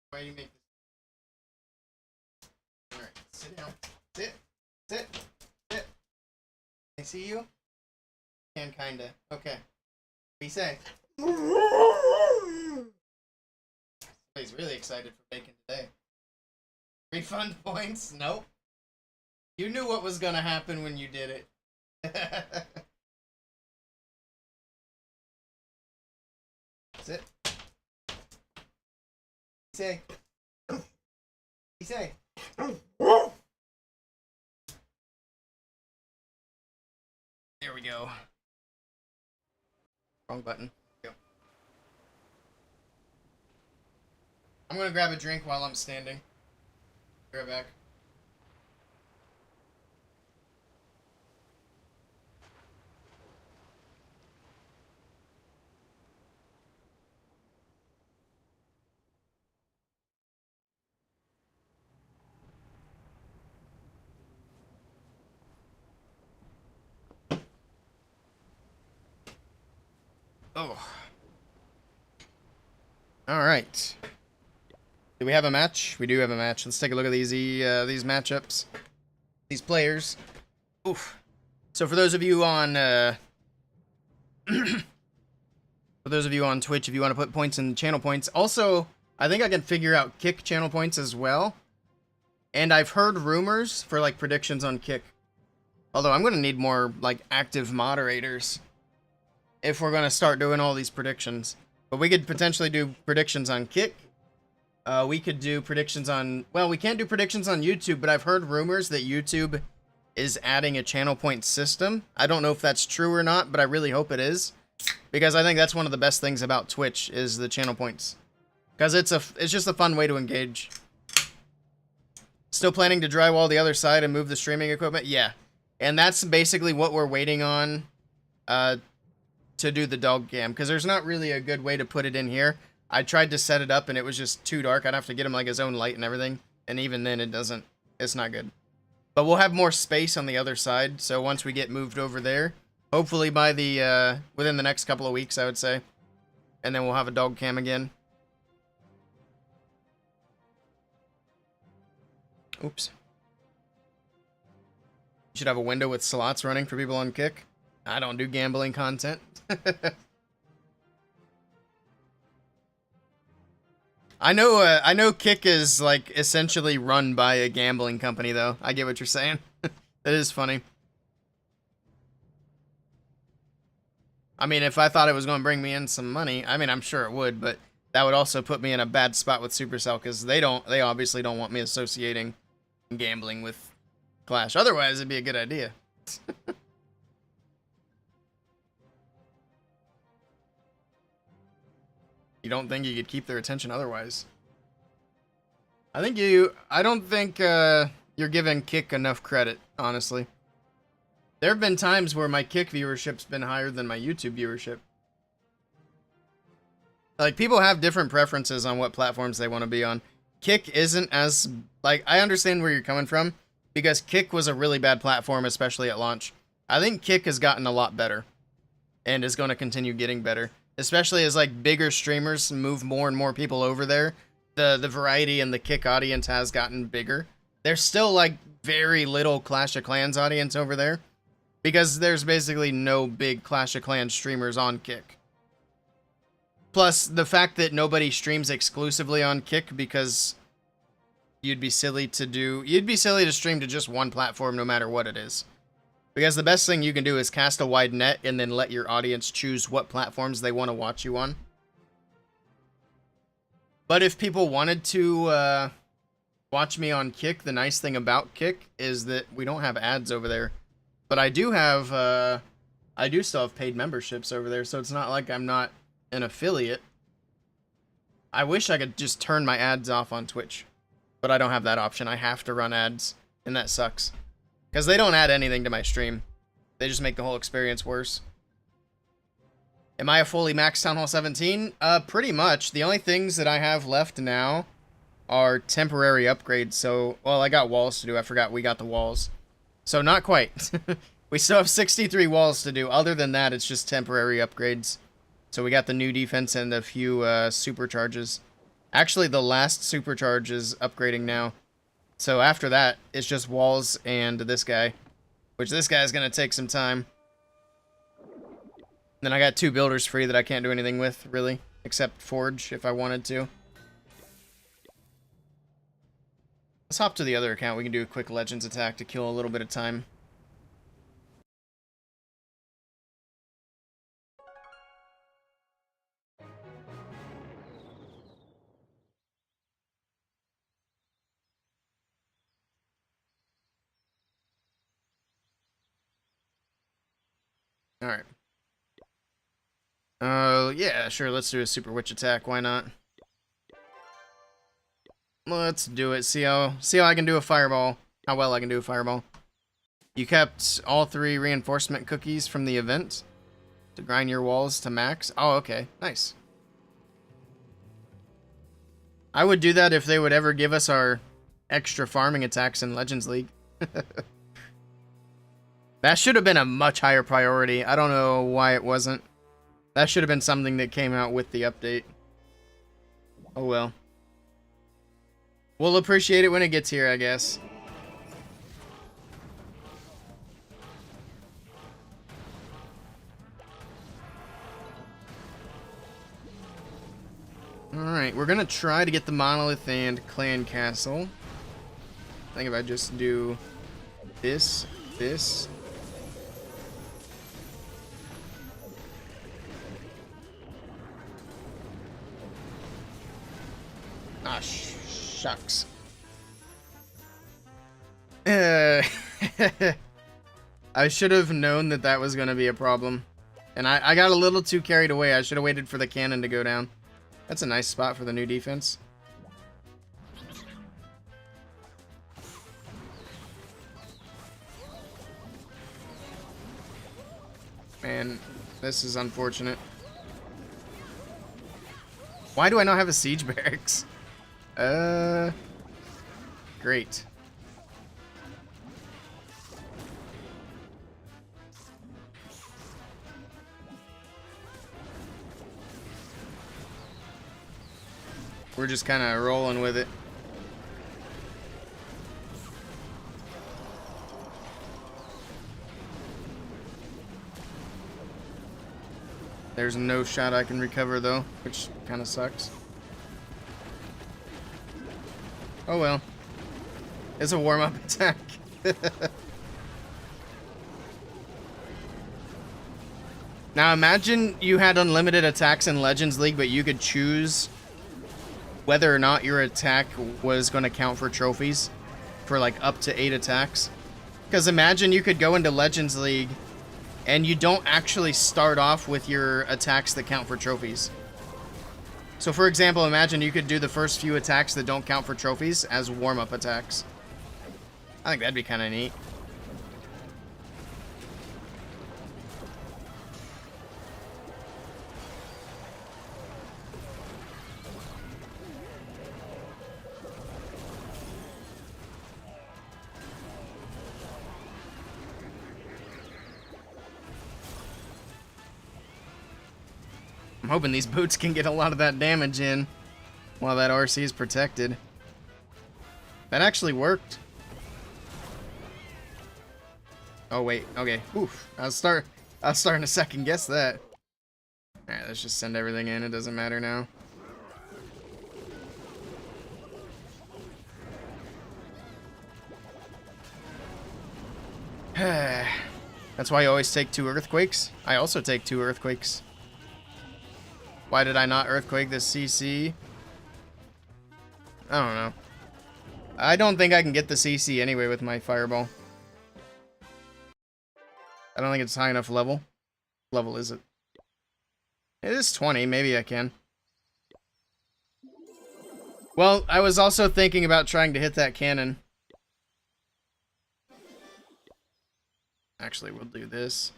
Why do you make this? Alright, sit down. Sit. Sit. Sit. Can I see you? Can kinda. Okay. What do you say? He's really excited for bacon today. Refund points? Nope. You knew what was gonna happen when you did it. Sit. Say. Say. There we go. Wrong button. Go. I'm gonna grab a drink while I'm standing. Be right back. Oh. Alright. Do we have a match? We do have a match. Let's take a look at these matchups. These players. Oof. So for those of you on for those of you on Twitch, if you want to put points in channel points. Also, I think I can figure out Kick channel points as well. And I've heard rumors for like predictions on Kick. Although I'm gonna need more like active moderators if we're gonna start doing all these predictions. But we could potentially do predictions on Kick. We could do predictions on... Well, we can't do predictions on YouTube, but I've heard rumors that YouTube is adding a channel point system. I don't know if that's true or not, but I really hope it is. Because I think that's one of the best things about Twitch, is the channel points. Because it's just a fun way to engage. Still planning to drywall the other side and move the streaming equipment? Yeah. And that's basically what we're waiting on to do the dog cam. Because there's not really a good way to put it in here. I tried to set it up and it was just too dark. I'd have to get him like his own light and everything. And even then it's not good. But we'll have more space on the other side. So once we get moved over there, hopefully by the, within the next couple of weeks, I would say. And then we'll have a dog cam again. Oops. You should have a window with slots running for people on Kick. I don't do gambling content. I know Kick is like essentially run by a gambling company though. I get what you're saying. That is funny. I mean, if I thought it was going to bring me in some money, I mean, I'm sure it would, but that would also put me in a bad spot with Supercell because they obviously don't want me associating gambling with Clash. Otherwise, it'd be a good idea. You don't think you could keep their attention otherwise? I don't think you're giving Kick enough credit, honestly. There have been times where my Kick viewership's been higher than my YouTube viewership. Like, people have different preferences on what platforms they want to be on. Kick isn't as, like, I understand where you're coming from, because Kick was a really bad platform, especially at launch. I think Kick has gotten a lot better, and is going to continue getting better. Especially as, like, bigger streamers move more and more people over there. The variety in the Kick audience has gotten bigger. There's still, like, very little Clash of Clans audience over there, because there's basically no big Clash of Clans streamers on Kick. Plus, the fact that nobody streams exclusively on Kick, because you'd be silly to stream to just one platform no matter what it is. Because the best thing you can do is cast a wide net and then let your audience choose what platforms they want to watch you on. But if people wanted to watch me on Kick, the nice thing about Kick is that we don't have ads over there. But I do still have paid memberships over there, so it's not like I'm not an affiliate. I wish I could just turn my ads off on Twitch, but I don't have that option. I have to run ads, and that sucks. Because they don't add anything to my stream. They just make the whole experience worse. Am I a fully maxed Town Hall 17? Pretty much. The only things that I have left now are temporary upgrades. So, well, I got walls to do. I forgot we got the walls. So, not quite. We still have 63 walls to do. Other than that, it's just temporary upgrades. So, we got the new defense and a few supercharges. Actually, the last supercharge is upgrading now. So, after that, it's just walls and this guy. Which this guy is going to take some time. Then I got 2 builders free that I can't do anything with, really. Except forge, if I wanted to. Let's hop to the other account. We can do a quick Legends attack to kill a little bit of time. Alright. Yeah, sure, let's do a Super Witch attack. Why not? Let's do it. See how I can do a fireball. How well I can do a fireball. You kept all 3 reinforcement cookies from the event to grind your walls to max. Oh, okay. Nice. I would do that if they would ever give us our extra farming attacks in Legends League. That should have been a much higher priority. I don't know why it wasn't. That should have been something that came out with the update. Oh well. We'll appreciate it when it gets here, I guess. Alright, we're gonna try to get the Monolith and Clan Castle. I think if I just do this. Ah, shucks. I should have known that that was going to be a problem. And I got a little too carried away. I should have waited for the cannon to go down. That's a nice spot for the new defense. Man, this is unfortunate. Why do I not have a siege barracks? Great. We're just kind of rolling with it. There's no shot I can recover though, which kind of sucks. Oh well. It's a warm-up attack. Now imagine you had unlimited attacks in Legends League, but you could choose whether or not your attack was going to count for trophies for like up to 8 attacks. Because imagine you could go into Legends League and you don't actually start off with your attacks that count for trophies. So for example, imagine you could do the first few attacks that don't count for trophies as warm-up attacks. I think that'd be kind of neat. I'm hoping these boots can get a lot of that damage in while that RC is protected. That actually worked. Oh wait, okay. Oof. I was starting to second guess that. Alright, let's just send everything in. It doesn't matter now. That's why you always take 2 earthquakes. I also take 2 earthquakes. Why did I not earthquake this CC? I don't know. I don't think I can get the CC anyway with my fireball. I don't think it's high enough level. What level is it? It is 20. Maybe I can. Well, I was also thinking about trying to hit that cannon. Actually, we'll do this.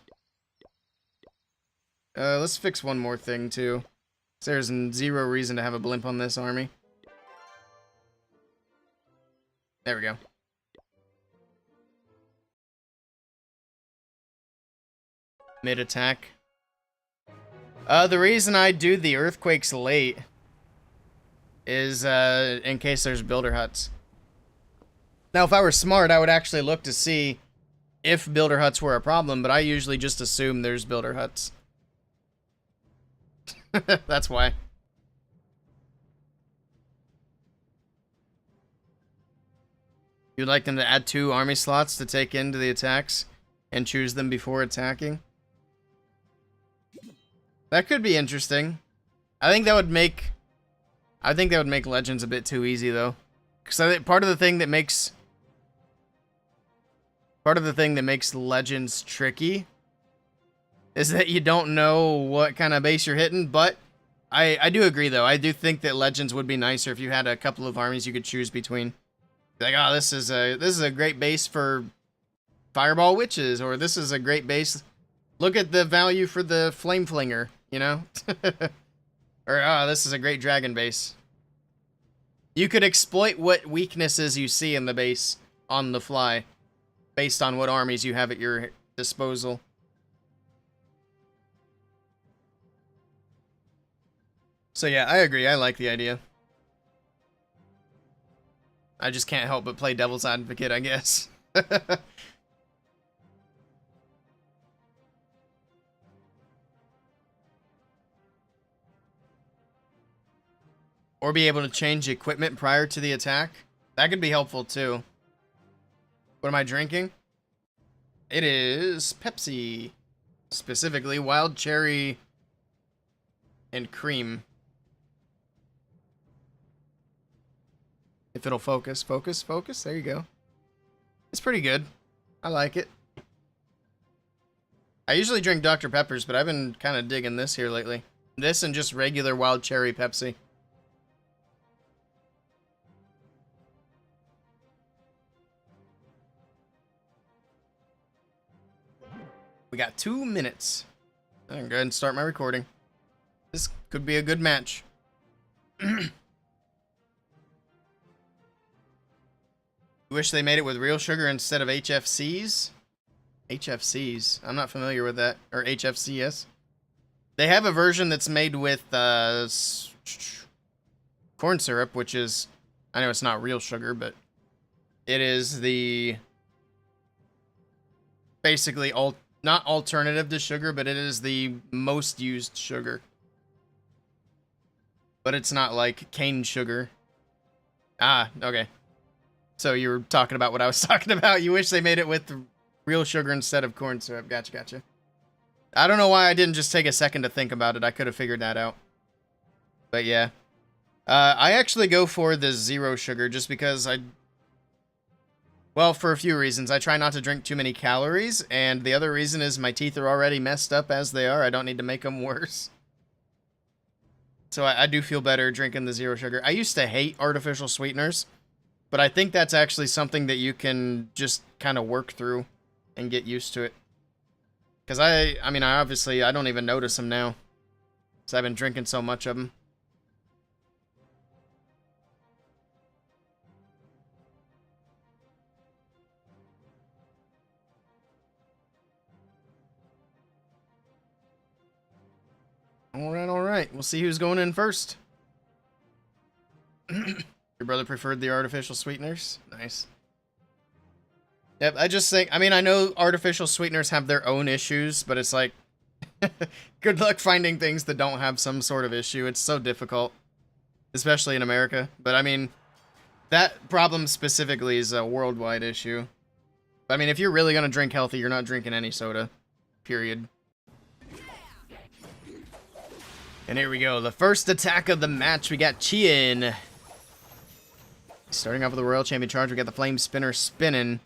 Let's fix one more thing, too. There's 0 reason to have a blimp on this army. There we go. Mid-attack. The reason I do the earthquakes late is in case there's builder huts. Now, if I were smart, I would actually look to see if builder huts were a problem, but I usually just assume there's builder huts. That's why. You'd like them to add 2 army slots to take into the attacks and choose them before attacking? That could be interesting. I think that would make Legends a bit too easy though. Cuz I think part of the thing that makes Legends tricky is that you don't know what kind of base you're hitting, but I do agree though. I do think that Legends would be nicer if you had a couple of armies you could choose between. Like, oh, this is a great base for Fireball Witches, or this is a great base. Look at the value for the Flame Flinger, you know? Or, oh, this is a great Dragon base. You could exploit what weaknesses you see in the base on the fly, based on what armies you have at your disposal. So yeah, I agree. I like the idea. I just can't help but play devil's advocate, I guess. Or be able to change equipment prior to the attack. That could be helpful too. What am I drinking? It is Pepsi. Specifically, wild cherry and cream. If it'll focus. There you go. It's pretty good. I like it. I usually drink Dr. Peppers, but I've been kind of digging this here lately. This and just regular wild cherry Pepsi. We got 2 minutes. I'm gonna go ahead and start my recording. This could be a good match. You wish they made it with real sugar instead of HFCs? HFCs? I'm not familiar with that. Or HFCS? They have a version that's made with corn syrup, which is... I know it's not real sugar, but it is the... basically, not alternative to sugar, but it is the most used sugar. But it's not like cane sugar. Ah, okay. So you were talking about what I was talking about. You wish they made it with real sugar instead of corn syrup. Gotcha. I don't know why I didn't just take a second to think about it. I could have figured that out. But yeah. I actually go for the 0 sugar just because well, for a few reasons. I try not to drink too many calories, and the other reason is my teeth are already messed up as they are. I don't need to make them worse. So I do feel better drinking the zero sugar. I used to hate artificial sweeteners, but I think that's actually something that you can just kind of work through and get used to it. Because I mean, I don't even notice them now. Because I've been drinking so much of them. Alright. We'll see who's going in first. Your brother preferred the artificial sweeteners? Nice. Yep, I just think, I mean, I know artificial sweeteners have their own issues, but it's like, good luck finding things that don't have some sort of issue. It's so difficult, especially in America. But I mean, that problem specifically is a worldwide issue. I mean, if you're really going to drink healthy, you're not drinking any soda, period. And here we go, the first attack of the match, we got Chien. Starting off with the Royal Champion Charge, we got the Flame Spinner spinning.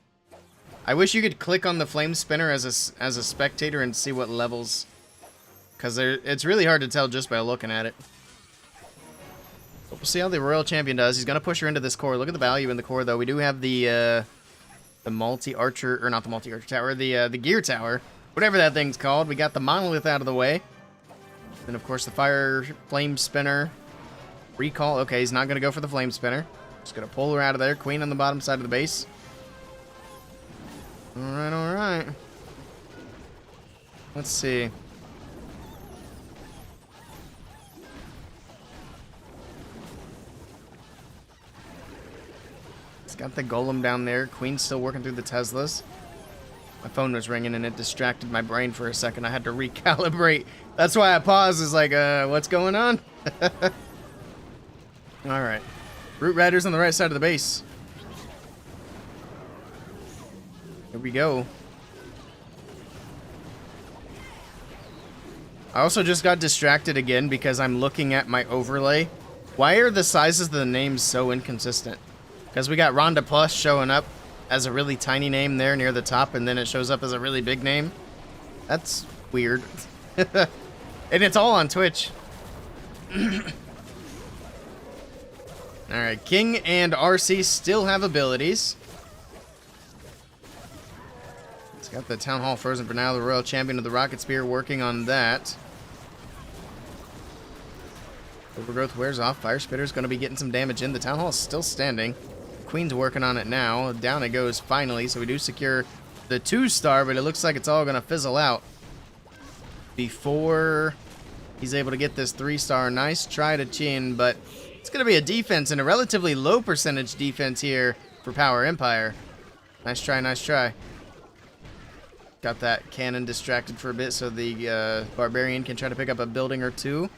I wish you could click on the Flame Spinner as a spectator and see what levels. Because it's really hard to tell just by looking at it. But we'll see how the Royal Champion does. He's going to push her into this core. Look at the value in the core, though. We do have the multi-archer, or not the multi-archer tower, the gear tower. Whatever that thing's called. We got the monolith out of the way. And of course the fire flame spinner. Recall. Okay, he's not going to go for the flame spinner. Just going to pull her out of there. Queen on the bottom side of the base. Alright. Let's see. He's got the golem down there. Queen's still working through the Teslas. My phone was ringing and it distracted my brain for a second. I had to recalibrate. That's why I paused. Is like, what's going on? Alright. Root Riders on the right side of the base. Here we go. I also just got distracted again because I'm looking at my overlay. Why are the sizes of the names so inconsistent? Because we got Rhonda Plus showing up as a really tiny name there near the top, and then it shows up as a really big name. That's weird. And it's all on Twitch. Alright, King and RC still have abilities. It's got the Town Hall frozen for now. The Royal Champion of the Rocket Spear working on that. Overgrowth wears off. Fire Spitter's going to be getting some damage in. The Town Hall is still standing. Queen's working on it now. Down it goes finally. So we do secure the 2-star, but it looks like it's all going to fizzle out before he's able to get this 3-star. Nice try to Chin, but it's going to be a defense and a relatively low percentage defense here for Power Empire. Nice try, nice try. Got that cannon distracted for a bit so the Barbarian can try to pick up a building or two.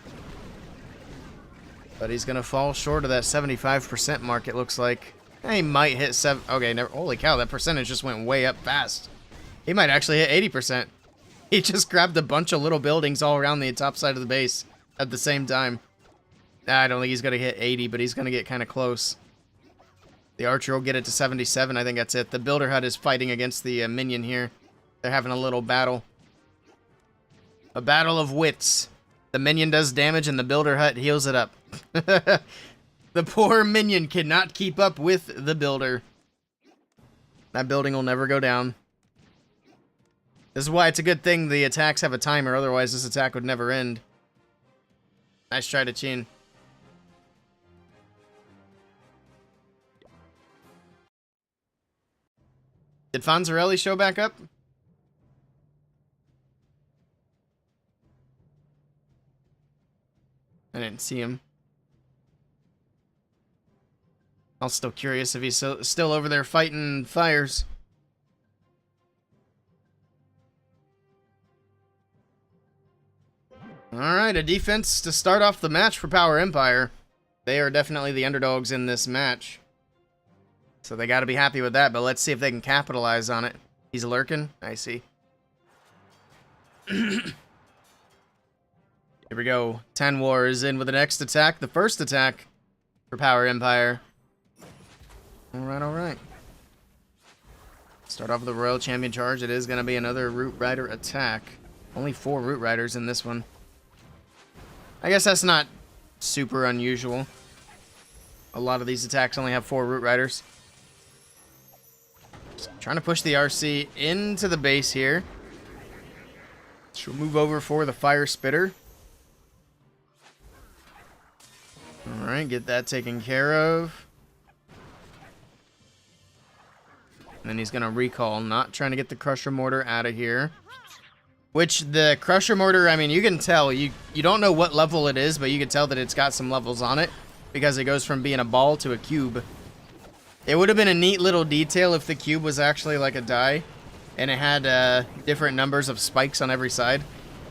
But he's going to fall short of that 75% mark, it looks like. He might hit 7. Okay, never, holy cow, that percentage just went way up fast. He might actually hit 80%. He just grabbed a bunch of little buildings all around the top side of the base at the same time. I don't think he's going to hit 80, but he's going to get kind of close. The archer will get it to 77. I think that's it. The builder hut is fighting against the minion here. They're having a little battle. A battle of wits. The minion does damage and the builder hut heals it up. The poor minion cannot keep up with the builder. That building will never go down. This is why it's a good thing the attacks have a timer, otherwise this attack would never end. Nice try to Chin. Did Fonzarelli show back up? I didn't see him. I'm still curious if he's still over there fighting fires. Alright, a defense to start off the match for Power Empire. They are definitely the underdogs in this match. So they gotta be happy with that, but let's see if they can capitalize on it. He's lurking? I see. Here we go. 10 War is in with the next attack. The first attack for Power Empire. Alright. Start off with the Royal Champion Charge. It is going to be another Root Rider attack. Only 4 Root Riders in this one. I guess that's not super unusual. A lot of these attacks only have 4 Root Riders. Just trying to push the RC into the base here. She'll move over for the Fire Spitter. Alright, get that taken care of. And then he's going to recall, not trying to get the Crusher Mortar out of here. Which, the Crusher Mortar, I mean, you can tell. You don't know what level it is, but you can tell that it's got some levels on it. Because it goes from being a ball to a cube. It would have been a neat little detail if the cube was actually like a die. And it had different numbers of spikes on every side.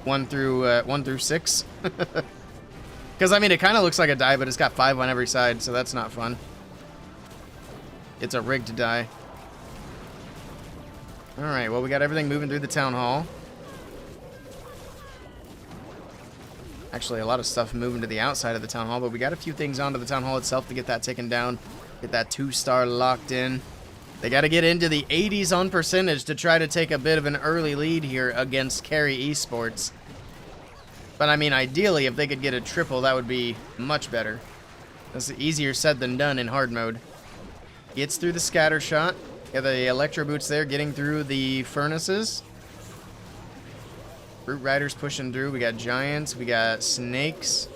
1 through 6. Because, I mean, it kind of looks like a die, but it's got 5 on every side, so that's not fun. It's a rigged die. Alright, well, we got everything moving through the town hall. Actually, a lot of stuff moving to the outside of the town hall, but we got a few things onto the town hall itself to get that taken down. Get that 2-star locked in. They got to get into the 80s on percentage to try to take a bit of an early lead here against Carry Esports. But, I mean, ideally, if they could get a triple, that would be much better. That's easier said than done in hard mode. Gets through the scatter shot. Got the Electro Boots there getting through the furnaces. Root Riders pushing through. We got Giants. We got Snakes.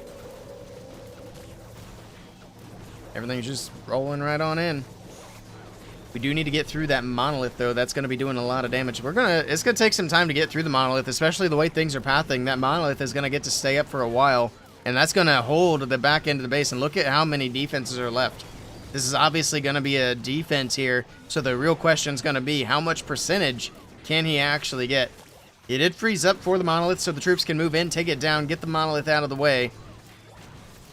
Everything's just rolling right on in. We do need to get through that Monolith, though. That's going to be doing a lot of damage. It's going to take some time to get through the Monolith, especially the way things are pathing. That Monolith is going to get to stay up for a while, and that's going to hold the back end of the base. And look at how many defenses are left. This is obviously going to be a defense here, so the real question is going to be how much percentage can he actually get? He did freeze up for the Monolith, so the troops can move in, take it down, get the Monolith out of the way.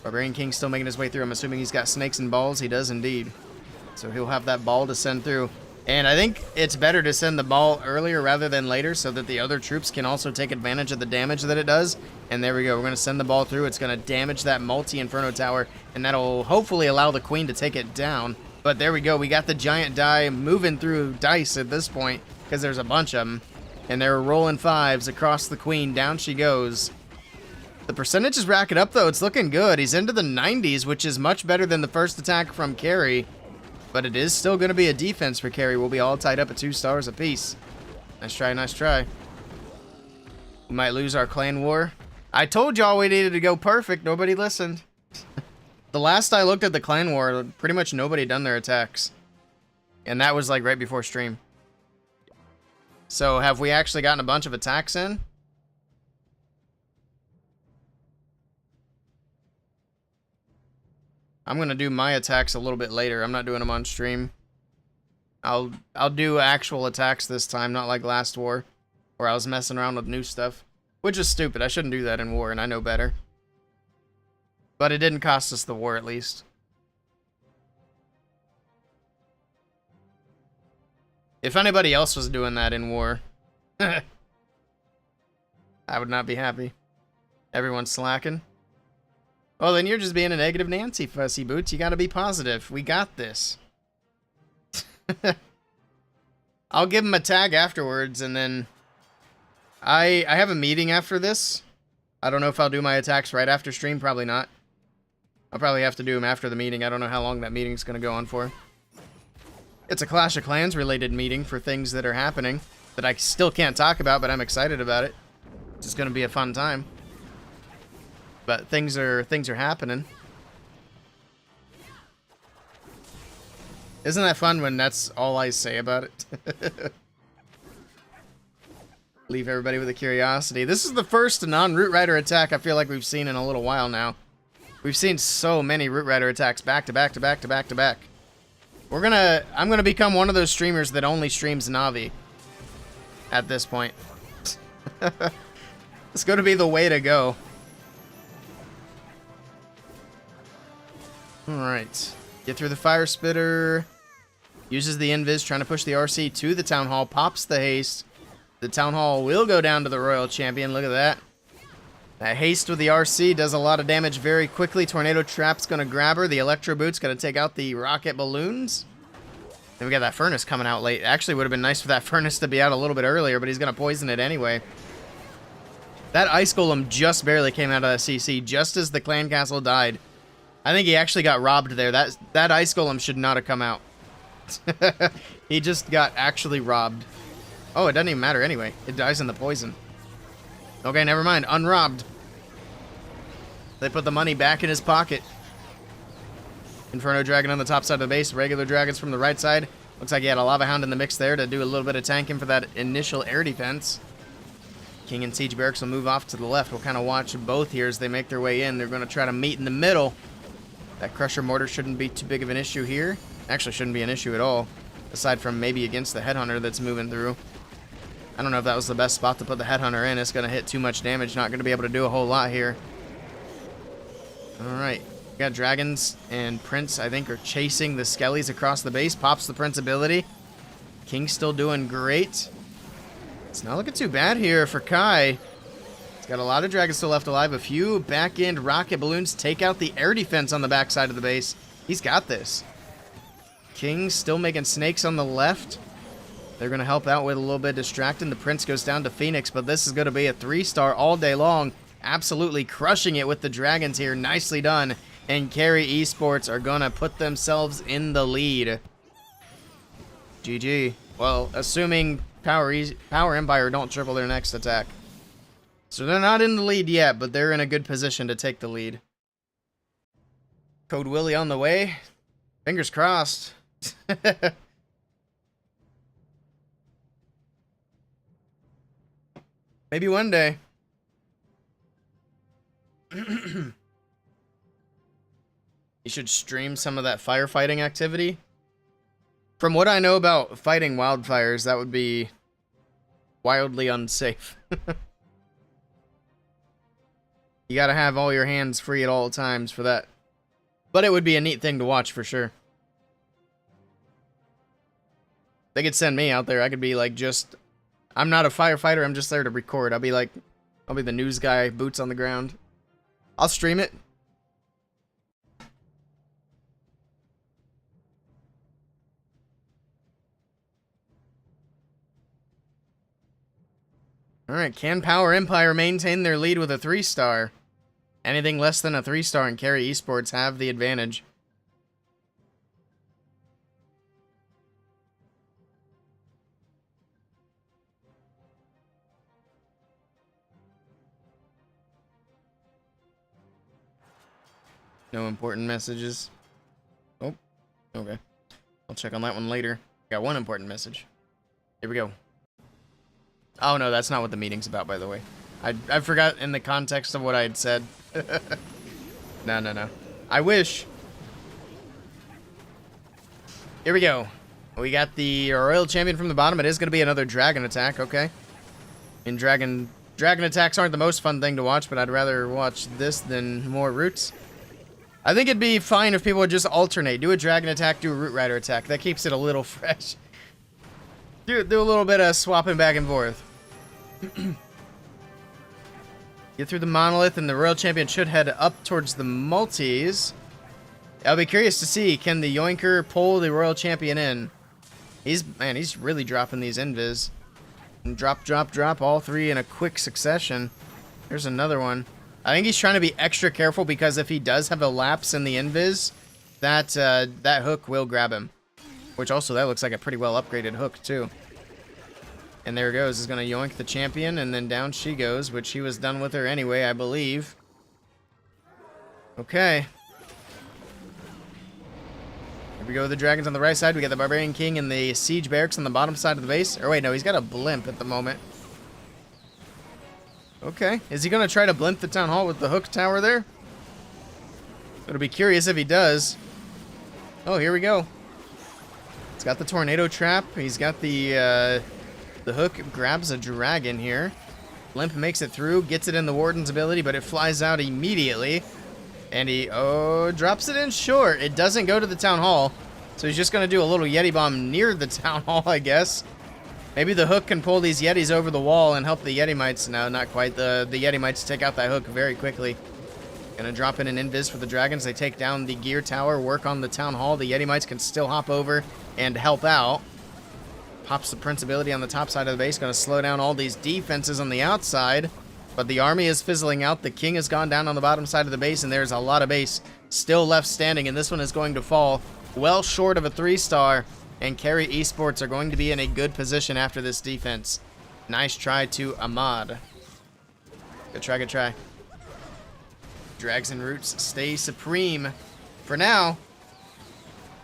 Barbarian King's still making his way through. I'm assuming he's got snakes and balls. He does indeed. So he'll have that ball to send through. And I think it's better to send the ball earlier rather than later so that the other troops can also take advantage of the damage that it does. And there we go. We're going to send the ball through. It's going to damage that multi-Inferno Tower, and that'll hopefully allow the Queen to take it down. But there we go. We got the giant die moving through dice at this point because there's a bunch of them. And they're rolling 5s across the Queen. Down she goes. The percentage is racking up, though. It's looking good. He's into the 90s, which is much better than the first attack from Carry. But it is still going to be a defense for Carry. We'll be all tied up at 2 stars apiece. Nice try, nice try. We might lose our clan war. I told y'all we needed to go perfect. Nobody listened. The last I looked at the clan war, pretty much nobody done their attacks. And that was like right before stream. So have we actually gotten a bunch of attacks in? I'm gonna do my attacks a little bit later. I'm not doing them on stream. I'll do actual attacks this time, not like last war, where I was messing around with new stuff, which is stupid. I shouldn't do that in war, and I know better. But it didn't cost us the war, at least. If anybody else was doing that in war, I would not be happy. Everyone's slacking. Well, then you're just being a negative Nancy, Fussy Boots. You gotta be positive. We got this. I'll give him a tag afterwards, and then... I have a meeting after this. I don't know if I'll do my attacks right after stream. Probably not. I'll probably have to do them after the meeting. I don't know how long that meeting's gonna go on for. It's a Clash of Clans related meeting for things that are happening that I still can't talk about, but I'm excited about it. It's just gonna be a fun time. But things are happening. Isn't that fun when that's all I say about it? Leave everybody with a curiosity. This is the first non-Root Rider attack I feel like we've seen in a little while now. We've seen so many Root Rider attacks back to back to back to back to back. I'm gonna become one of those streamers that only streams NAVI at this point. It's gonna be the way to go. Alright. Get through the Fire Spitter. Uses the Invis, trying to push the RC to the Town Hall. Pops the haste. The Town Hall will go down to the Royal Champion. Look at that. That haste with the RC does a lot of damage very quickly. Tornado Trap's going to grab her. The Electro Boot's going to take out the rocket balloons. Then we got that Furnace coming out late. Actually, would have been nice for that Furnace to be out a little bit earlier, but he's going to poison it anyway. That Ice Golem just barely came out of the CC, just as the clan castle died. I think he actually got robbed there. That Ice Golem should not have come out. He just got actually robbed. Oh, it doesn't even matter anyway. It dies in the poison. Okay, never mind. Unrobbed. They put the money back in his pocket. Inferno Dragon on the top side of the base. Regular dragons from the right side. Looks like he had a Lava Hound in the mix there to do a little bit of tanking for that initial air defense. King and Siege Barracks will move off to the left. We'll kind of watch both here as they make their way in. They're going to try to meet in the middle. That Crusher Mortar shouldn't be too big of an issue here. Actually, shouldn't be an issue at all. Aside from maybe against the Headhunter that's moving through. I don't know if that was the best spot to put the Headhunter in. It's going to hit too much damage. Not going to be able to do a whole lot here. Alright. We got Dragons and Prince, I think, are chasing the Skellies across the base. Pops the Prince ability. King's still doing great. It's not looking too bad here for Kai. He's got a lot of dragons still left alive. A few back-end rocket balloons take out the air defense on the backside of the base. He's got this. King's still making snakes on the left. They're going to help out with a little bit of distracting. The Prince goes down to Phoenix, but this is going to be a 3-star all day long. Absolutely crushing it with the dragons here. Nicely done. And Carry Esports are going to put themselves in the lead. GG. Well, assuming Power Empire don't triple their next attack. So they're not in the lead yet, but they're in a good position to take the lead. Code Willey on the way. Fingers crossed. Maybe one day. You should stream some of that firefighting activity. From what I know about fighting wildfires, that would be wildly unsafe. You gotta have all your hands free at all times for that. But it would be a neat thing to watch for sure. They could send me out there. I could be like I'm not a firefighter, I'm just there to record. I'll be the news guy, boots on the ground. I'll stream it. Alright, can Power Empire maintain their lead with a 3-star? Anything less than a 3-star and Carry Esports have the advantage. No important messages. Oh, okay. I'll check on that one later. Got one important message. Here we go. Oh, no, that's not what the meeting's about, by the way. I forgot in the context of what I had said. No. I wish. Here we go. We got the Royal Champion from the bottom. It is going to be another Dragon attack, okay. And Dragon attacks aren't the most fun thing to watch, but I'd rather watch this than more Roots. I think it'd be fine if people would just alternate. Do a Dragon attack, do a Root Rider attack. That keeps it a little fresh. Do a little bit of swapping back and forth. Get through the Monolith, and the Royal Champion should head up towards the Multis. I'll be curious to see, can the Yoinker pull the Royal Champion in? He's really dropping these invis. And drop, all three in a quick succession. There's another one. I think he's trying to be extra careful because if he does have a lapse in the invis, that hook will grab him. Which also, that looks like a pretty well upgraded hook, too. And there it goes. He's going to yoink the champion, and then down she goes, which he was done with her anyway, I believe. Okay. Here we go with the dragons on the right side. We got the Barbarian King and the Siege Barracks on the bottom side of the base. Or wait, no, he's got a blimp at the moment. Okay. Is he going to try to blimp the Town Hall with the hook tower there? It'll be curious if he does. Oh, here we go. He's got the tornado trap. He's got the hook grabs a dragon here. Blimp makes it through, gets it in the Warden's ability, but it flies out immediately. And he, drops it in short. It doesn't go to the Town Hall. So he's just going to do a little Yeti bomb near the Town Hall, I guess. Maybe the hook can pull these Yetis over the wall and help the Yeti Mites. No, not quite. The Yeti Mites take out that hook very quickly. Gonna drop in an invis for the dragons. They take down the gear tower, work on the Town Hall. The Yeti Mites can still hop over and help out. Pops the Prince ability on the top side of the base. Gonna slow down all these defenses on the outside. But the army is fizzling out. The king has gone down on the bottom side of the base, and there's a lot of base still left standing, and this one is going to fall well short of a 3-star, and Carry Esports are going to be in a good position after this defense. Nice try to Ahmad. Good try, good try. Drags and Roots stay supreme for now.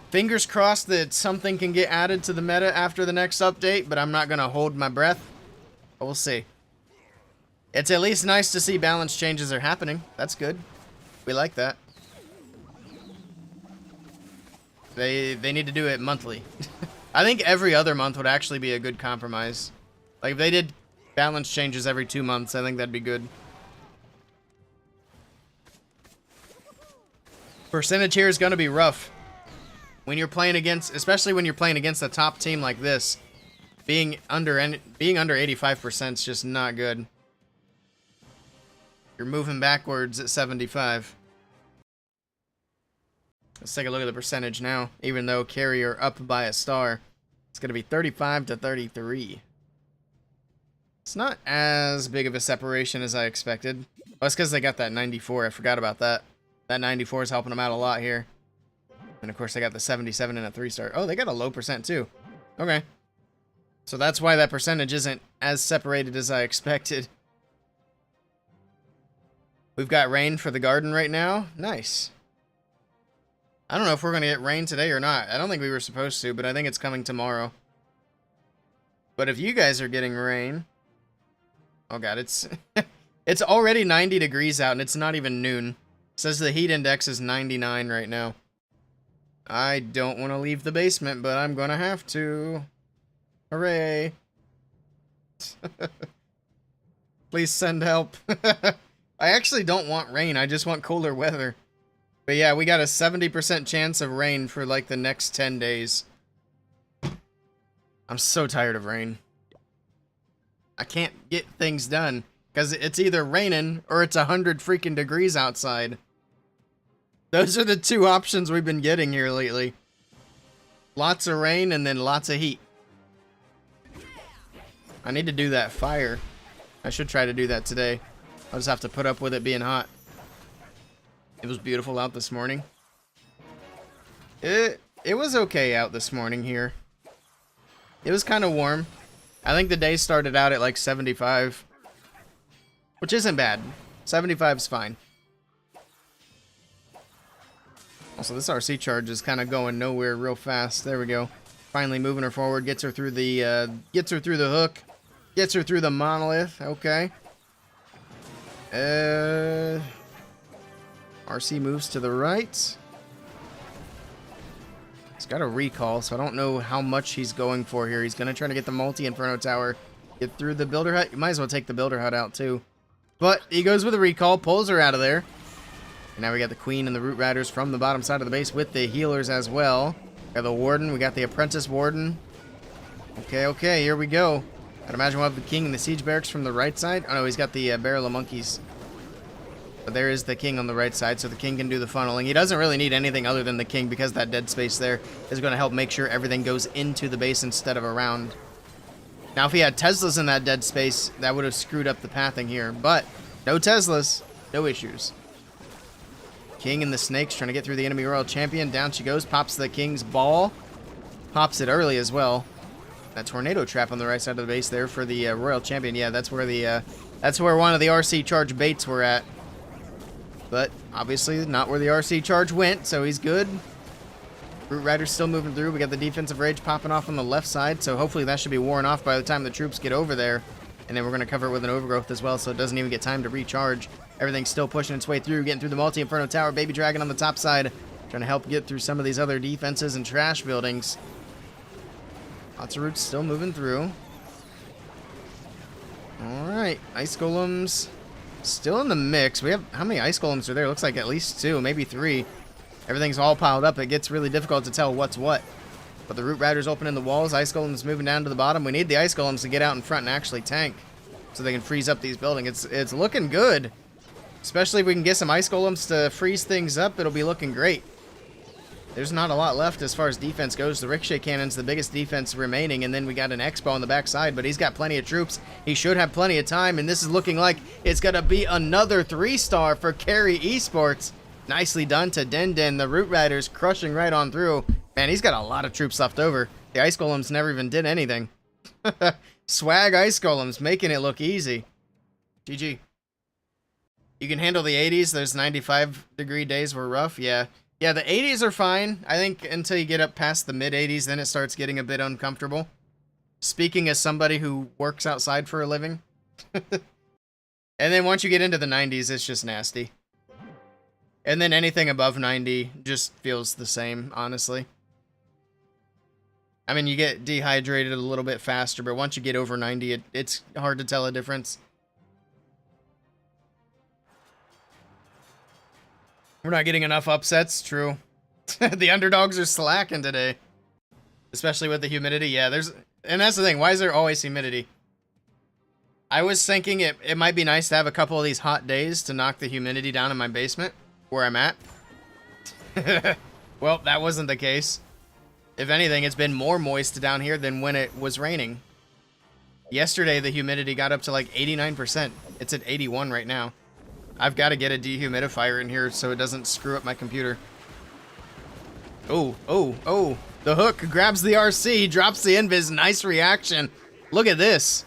Fingers crossed that something can get added to the meta after the next update, but I'm not going to hold my breath. But we'll see. It's at least nice to see balance changes are happening. That's good. We like that. They need to do it monthly. I think every other month would actually be a good compromise. Like, if they did balance changes every 2 months, I think that'd be good. Percentage here is going to be rough. When you're playing against, especially when you're playing against a top team like this, being under 85% is just not good. You're moving backwards at 75. Let's take a look at the percentage now. Even though Carry are up by a star, it's going to be 35 to 33. It's not as big of a separation as I expected. Well, it's because they got that 94. I forgot about that. That 94 is helping them out a lot here. And of course, they got the 77 and a 3-star. Oh, they got a low percent too. Okay. So that's why that percentage isn't as separated as I expected. We've got rain for the garden right now. Nice. I don't know if we're going to get rain today or not. I don't think we were supposed to, but I think it's coming tomorrow. But if you guys are getting rain... Oh god, it's it's already 90 degrees out and it's not even noon. It says the heat index is 99 right now. I don't want to leave the basement, but I'm going to have to. Hooray. Please send help. I actually don't want rain. I just want cooler weather. But yeah, we got a 70% chance of rain for like the next 10 days. I'm so tired of rain. I can't get things done because it's either raining or it's 100 freaking degrees outside. Those are the two options we've been getting here lately. Lots of rain and then lots of heat. I need to do that fire. I should try to do that today. I'll just have to put up with it being hot. It was beautiful out this morning. It was okay out this morning here. It was kind of warm. I think the day started out at like 75. Which isn't bad. 75 is fine. Also, this RC charge is kind of going nowhere real fast. There we go. Finally moving her forward. Gets her through the hook. Gets her through the monolith. Okay. RC moves to the right. He's got a recall, so I don't know how much he's going for here. He's going to try to get the multi-inferno tower. Get through the builder hut. You might as well take the builder hut out, too. But he goes with a recall. Pulls her out of there. And now we got the queen and the root riders from the bottom side of the base with the healers as well. We got the warden. We got the apprentice warden. Okay, here we go. I'd imagine we'll have the king and the siege barracks from the right side. Oh no, he's got the barrel of monkeys. But there is the king on the right side, so the king can do the funneling. He doesn't really need anything other than the king because that dead space there is going to help make sure everything goes into the base instead of around. Now, if he had Teslas in that dead space, that would have screwed up the pathing here. But no Teslas, no issues. King and the snakes trying to get through the enemy royal champion. Down she goes, pops the king's ball. Pops it early as well. That tornado trap on the right side of the base there for the royal champion. Yeah, that's where one of the RC charge baits were at. But obviously not where the RC charge went, so he's good. Root Rider's still moving through. We got the defensive rage popping off on the left side, so hopefully that should be worn off by the time the troops get over there. And then we're going to cover it with an overgrowth as well, so it doesn't even get time to recharge. Everything's still pushing its way through, getting through the multi-inferno tower. Baby Dragon on the top side, trying to help get through some of these other defenses and trash buildings. Lots of roots still moving through. Alright, ice golems still in the mix. We have, how many ice golems are there? Looks like at least 2, maybe 3. Everything's all piled up. It gets really difficult to tell what's what. But the root riders opening the walls. Ice golems moving down to the bottom. We need the ice golems to get out in front and actually tank, so they can freeze up these buildings. It's looking good. Especially if we can get some ice golems to freeze things up, it'll be looking great. there's not a lot left as far as defense goes. The ricochet cannon's the biggest defense remaining, and then we got an Expo on the backside, but he's got plenty of troops. He should have plenty of time, and this is looking like it's going to be another 3-star for Carry Esports. Nicely done to Den. The Root Riders crushing right on through. Man, he's got a lot of troops left over. The Ice Golems never even did anything. Swag Ice Golems, making it look easy. GG. You can handle the 80s. Those 95-degree days were rough. Yeah, the 80s are fine. I think until you get up past the mid-80s, then it starts getting a bit uncomfortable. Speaking as somebody who works outside for a living. And then once you get into the 90s, it's just nasty. And then anything above 90 just feels the same, honestly. I mean, you get dehydrated a little bit faster, but once you get over 90, it's hard to tell a difference. We're not getting enough upsets, true. The underdogs are slacking today. Especially with the humidity. Yeah, and that's the thing, why is there always humidity? I was thinking it might be nice to have a couple of these hot days to knock the humidity down in my basement, where I'm at. Well, that wasn't the case. If anything, it's been more moist down here than when it was raining. Yesterday, the humidity got up to like 89%. It's at 81 right now. I've got to get a dehumidifier in here so it doesn't screw up my computer. Oh. The hook grabs the RC, drops the invis. Nice reaction. Look at this.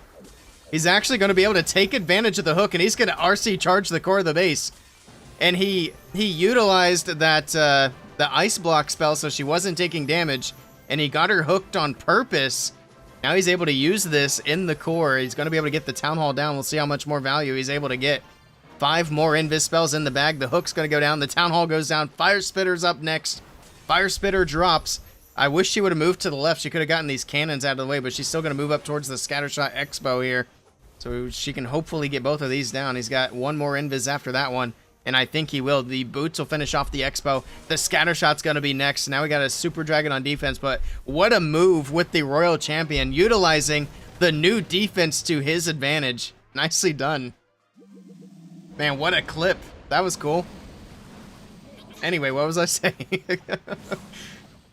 He's actually going to be able to take advantage of the hook, and he's going to RC charge the core of the base. And he utilized that the ice block spell so she wasn't taking damage, and he got her hooked on purpose. Now he's able to use this in the core. He's going to be able to get the Town Hall down. We'll see how much more value he's able to get. 5 more invis spells in the bag. The hook's going to go down. The Town Hall goes down. Fire Spitter's up next. Fire Spitter drops. I wish she would have moved to the left. She could have gotten these cannons out of the way, but she's still going to move up towards the Scattershot Expo here. So she can hopefully get both of these down. He's got one more invis after that one, and I think he will. The boots will finish off the Expo. The Scattershot's going to be next. Now we got a Super Dragon on defense, but what a move with the Royal Champion, utilizing the new defense to his advantage. Nicely done. Man, what a clip. That was cool. Anyway, what was I saying?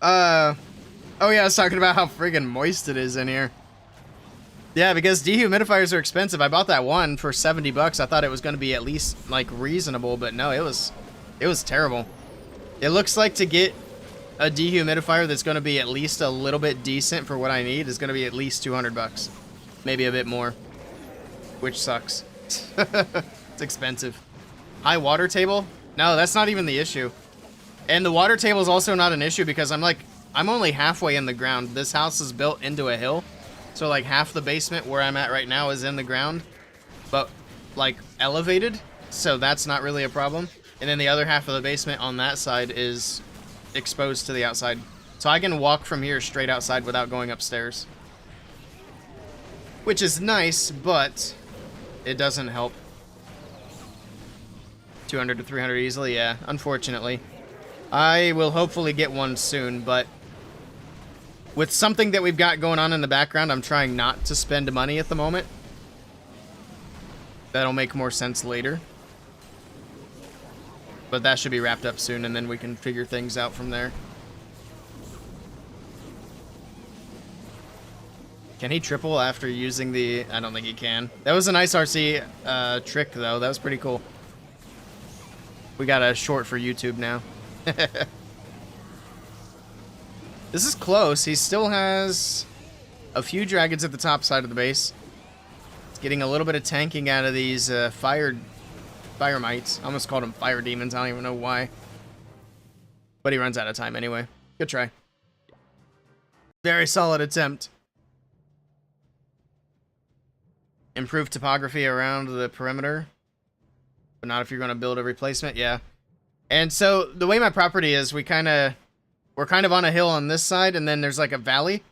Oh yeah, I was talking about how friggin' moist it is in here. Yeah, because dehumidifiers are expensive. I bought that one for 70 bucks. I thought it was going to be at least like reasonable, but no, it was terrible. It looks like to get a dehumidifier that's going to be at least a little bit decent for what I need is going to be at least 200 bucks. Maybe a bit more, which sucks. It's expensive. High water table? No, that's not even the issue. And the water table is also not an issue because I'm only halfway in the ground. This house is built into a hill. So like half the basement where I'm at right now is in the ground, but like elevated. So that's not really a problem. And then the other half of the basement on that side is exposed to the outside. So I can walk from here straight outside without going upstairs. Which is nice, but it doesn't help. 200 to 300 easily, yeah, unfortunately. I will hopefully get one soon, but with something that we've got going on in the background, I'm trying not to spend money at the moment. That'll make more sense later. But that should be wrapped up soon, and then we can figure things out from there. Can he triple after using the... I don't think he can. That was a nice RC trick, though. That was pretty cool. We got a short for YouTube now. This is close. He still has a few dragons at the top side of the base. It's getting a little bit of tanking out of these fire mites. I almost called them fire demons. I don't even know why. But he runs out of time anyway. Good try. Very solid attempt. Improve topography around the perimeter. But not if you're going to build a replacement. Yeah. And so the way my property is, we're kind of on a hill on this side, and then there's like a valley,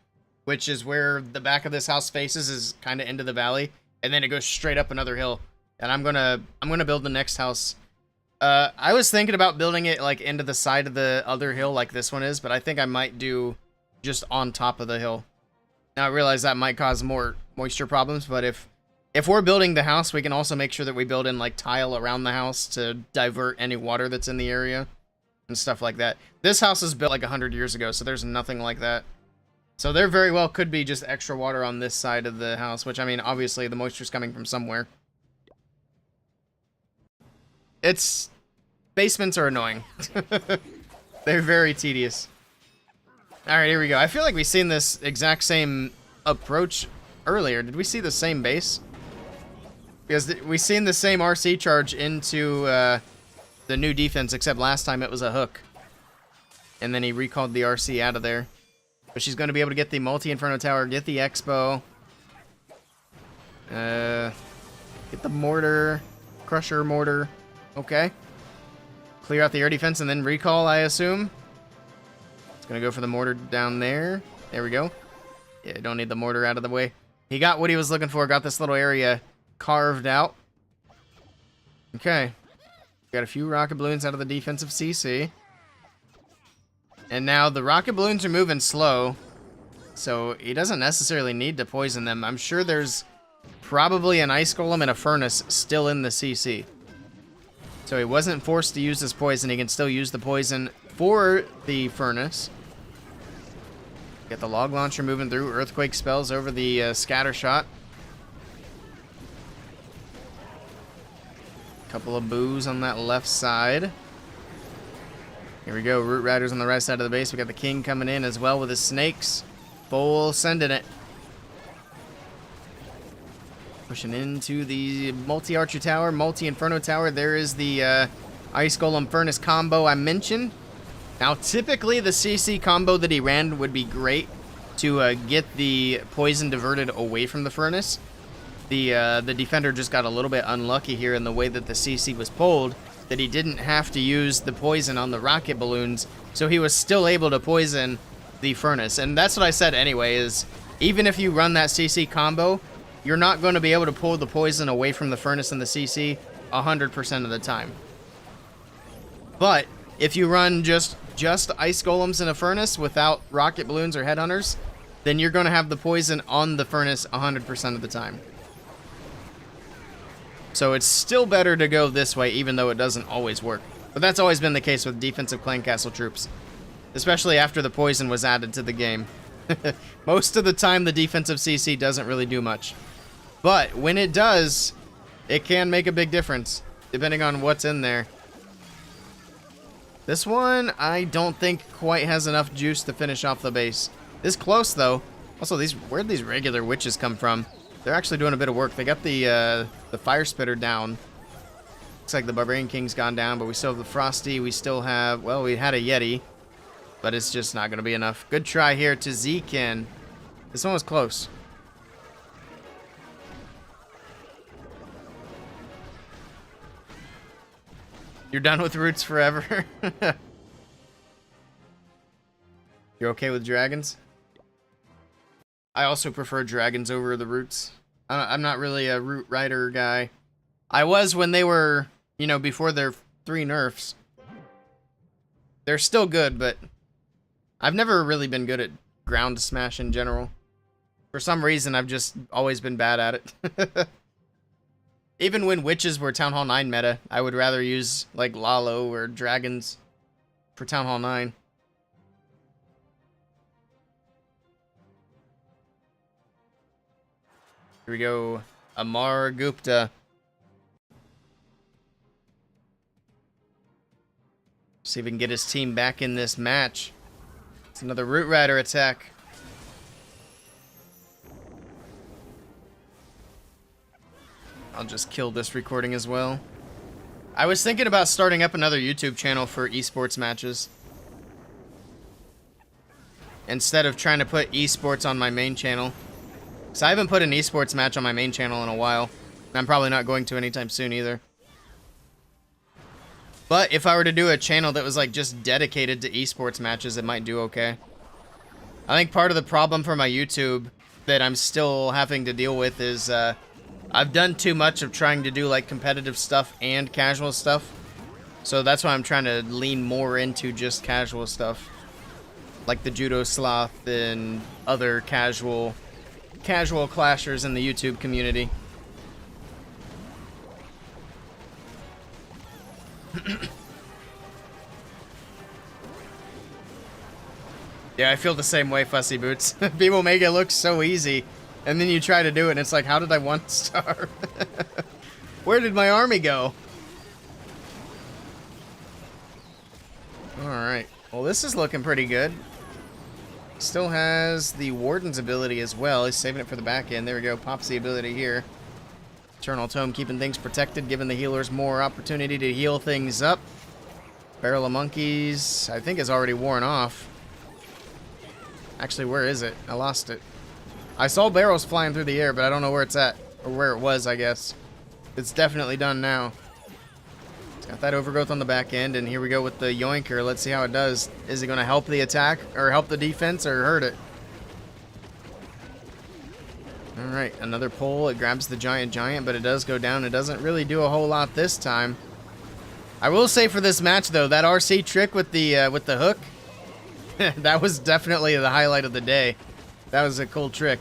which is where the back of this house faces, is kind of into the valley, and then it goes straight up another hill. And I'm gonna build the next house. I was thinking about building it like into the side of the other hill like this one is, but I think I might do just on top of the hill. Now I realize that might cause more moisture problems, but if we're building the house, we can also make sure that we build in like tile around the house to divert any water that's in the area. and stuff like that. This house is built like 100 years ago, so there's nothing like that. So there very well could be just extra water on this side of the house, which, I mean, obviously the moisture's coming from somewhere. Basements are annoying. They're very tedious. Alright, here we go. I feel like we've seen this exact same approach earlier. Did we see the same base? Because we've seen the same RC charge into the new defense, except last time it was a hook. And then he recalled the RC out of there. But she's going to be able to get the multi-inferno tower, get the expo. Get the mortar. Crusher mortar. Okay. Clear out the air defense and then recall, I assume. It's going to go for the mortar down there. There we go. Yeah, don't need the mortar out of the way. He got what he was looking for. Got this little area carved out. Okay. Got a few rocket balloons out of the defensive CC. And now the rocket balloons are moving slow. So he doesn't necessarily need to poison them. I'm sure there's probably an ice golem and a furnace still in the CC. So he wasn't forced to use this poison. He can still use the poison for the furnace. Get the log launcher moving through. Earthquake spells over the scatter shot. Couple of boos on that left side. Here we go. Root Riders on the right side of the base. We got the king coming in as well with his snakes. Full sending it. Pushing into the multi-archer tower, multi-inferno tower. There is the ice golem furnace combo I mentioned. Now, typically the CC combo that he ran would be great to get the poison diverted away from the furnace. The defender just got a little bit unlucky here in the way that the CC was pulled, that he didn't have to use the poison on the rocket balloons, so he was still able to poison the furnace. And that's what I said anyway, is even if you run that CC combo, you're not going to be able to pull the poison away from the furnace and the CC 100% of the time. But if you run just ice golems in a furnace without rocket balloons or headhunters, then you're going to have the poison on the furnace 100% of the time. So it's still better to go this way, even though it doesn't always work. But that's always been the case with defensive clan castle troops, especially after the poison was added to the game. Most of the time, the defensive CC doesn't really do much. But when it does, it can make a big difference, depending on what's in there. This one, I don't think quite has enough juice to finish off the base. It's close, though. Also, where'd these regular witches come from? They're actually doing a bit of work. They got the fire spitter down. Looks like the Barbarian King's gone down, but we still have the Frosty. We still have, well, we had a Yeti, but it's just not going to be enough. Good try here to Zekin. This one was close. You're done with roots forever? You're okay with dragons? I also prefer dragons over the roots. I'm not really a root rider guy. I was when they were, you know, before their 3 nerfs. They're still good, but I've never really been good at ground smash in general. For some reason, I've just always been bad at it. Even when witches were Town Hall 9 meta, I would rather use, like, Lalo or dragons for Town Hall 9. Here we go. Amar Gupta. See if we can get his team back in this match. It's another Root Rider attack. I'll just kill this recording as well. I was thinking about starting up another YouTube channel for esports matches, instead of trying to put esports on my main channel. So I haven't put an esports match on my main channel in a while. And I'm probably not going to anytime soon either. But if I were to do a channel that was like just dedicated to esports matches, it might do okay. I think part of the problem for my YouTube that I'm still having to deal with is I've done too much of trying to do like competitive stuff and casual stuff. So that's why I'm trying to lean more into just casual stuff. Like the Judo Sloth and other casual clashers in the YouTube community. Yeah, I feel the same way, Fussy Boots. People make it look so easy, and then you try to do it, and it's like, how did I 1-star? Where did my army go? Alright. Well, this is looking pretty good. Still has the Warden's ability as well. He's saving it for the back end. There we go. Pops the ability here. Eternal Tome keeping things protected, giving the healers more opportunity to heal things up. Barrel of Monkeys, I think, is already worn off. Actually, where is it? I lost it. I saw barrels flying through the air, but I don't know where it's at. Or where it was, I guess. It's definitely done now. It's got that overgrowth on the back end, and here we go with the Yoinker. Let's see how it does. Is it going to help the attack, or help the defense, or hurt it? Alright, another pull. It grabs the giant, but it does go down. It doesn't really do a whole lot this time. I will say for this match, though, that RC trick with the hook, that was definitely the highlight of the day. That was a cool trick.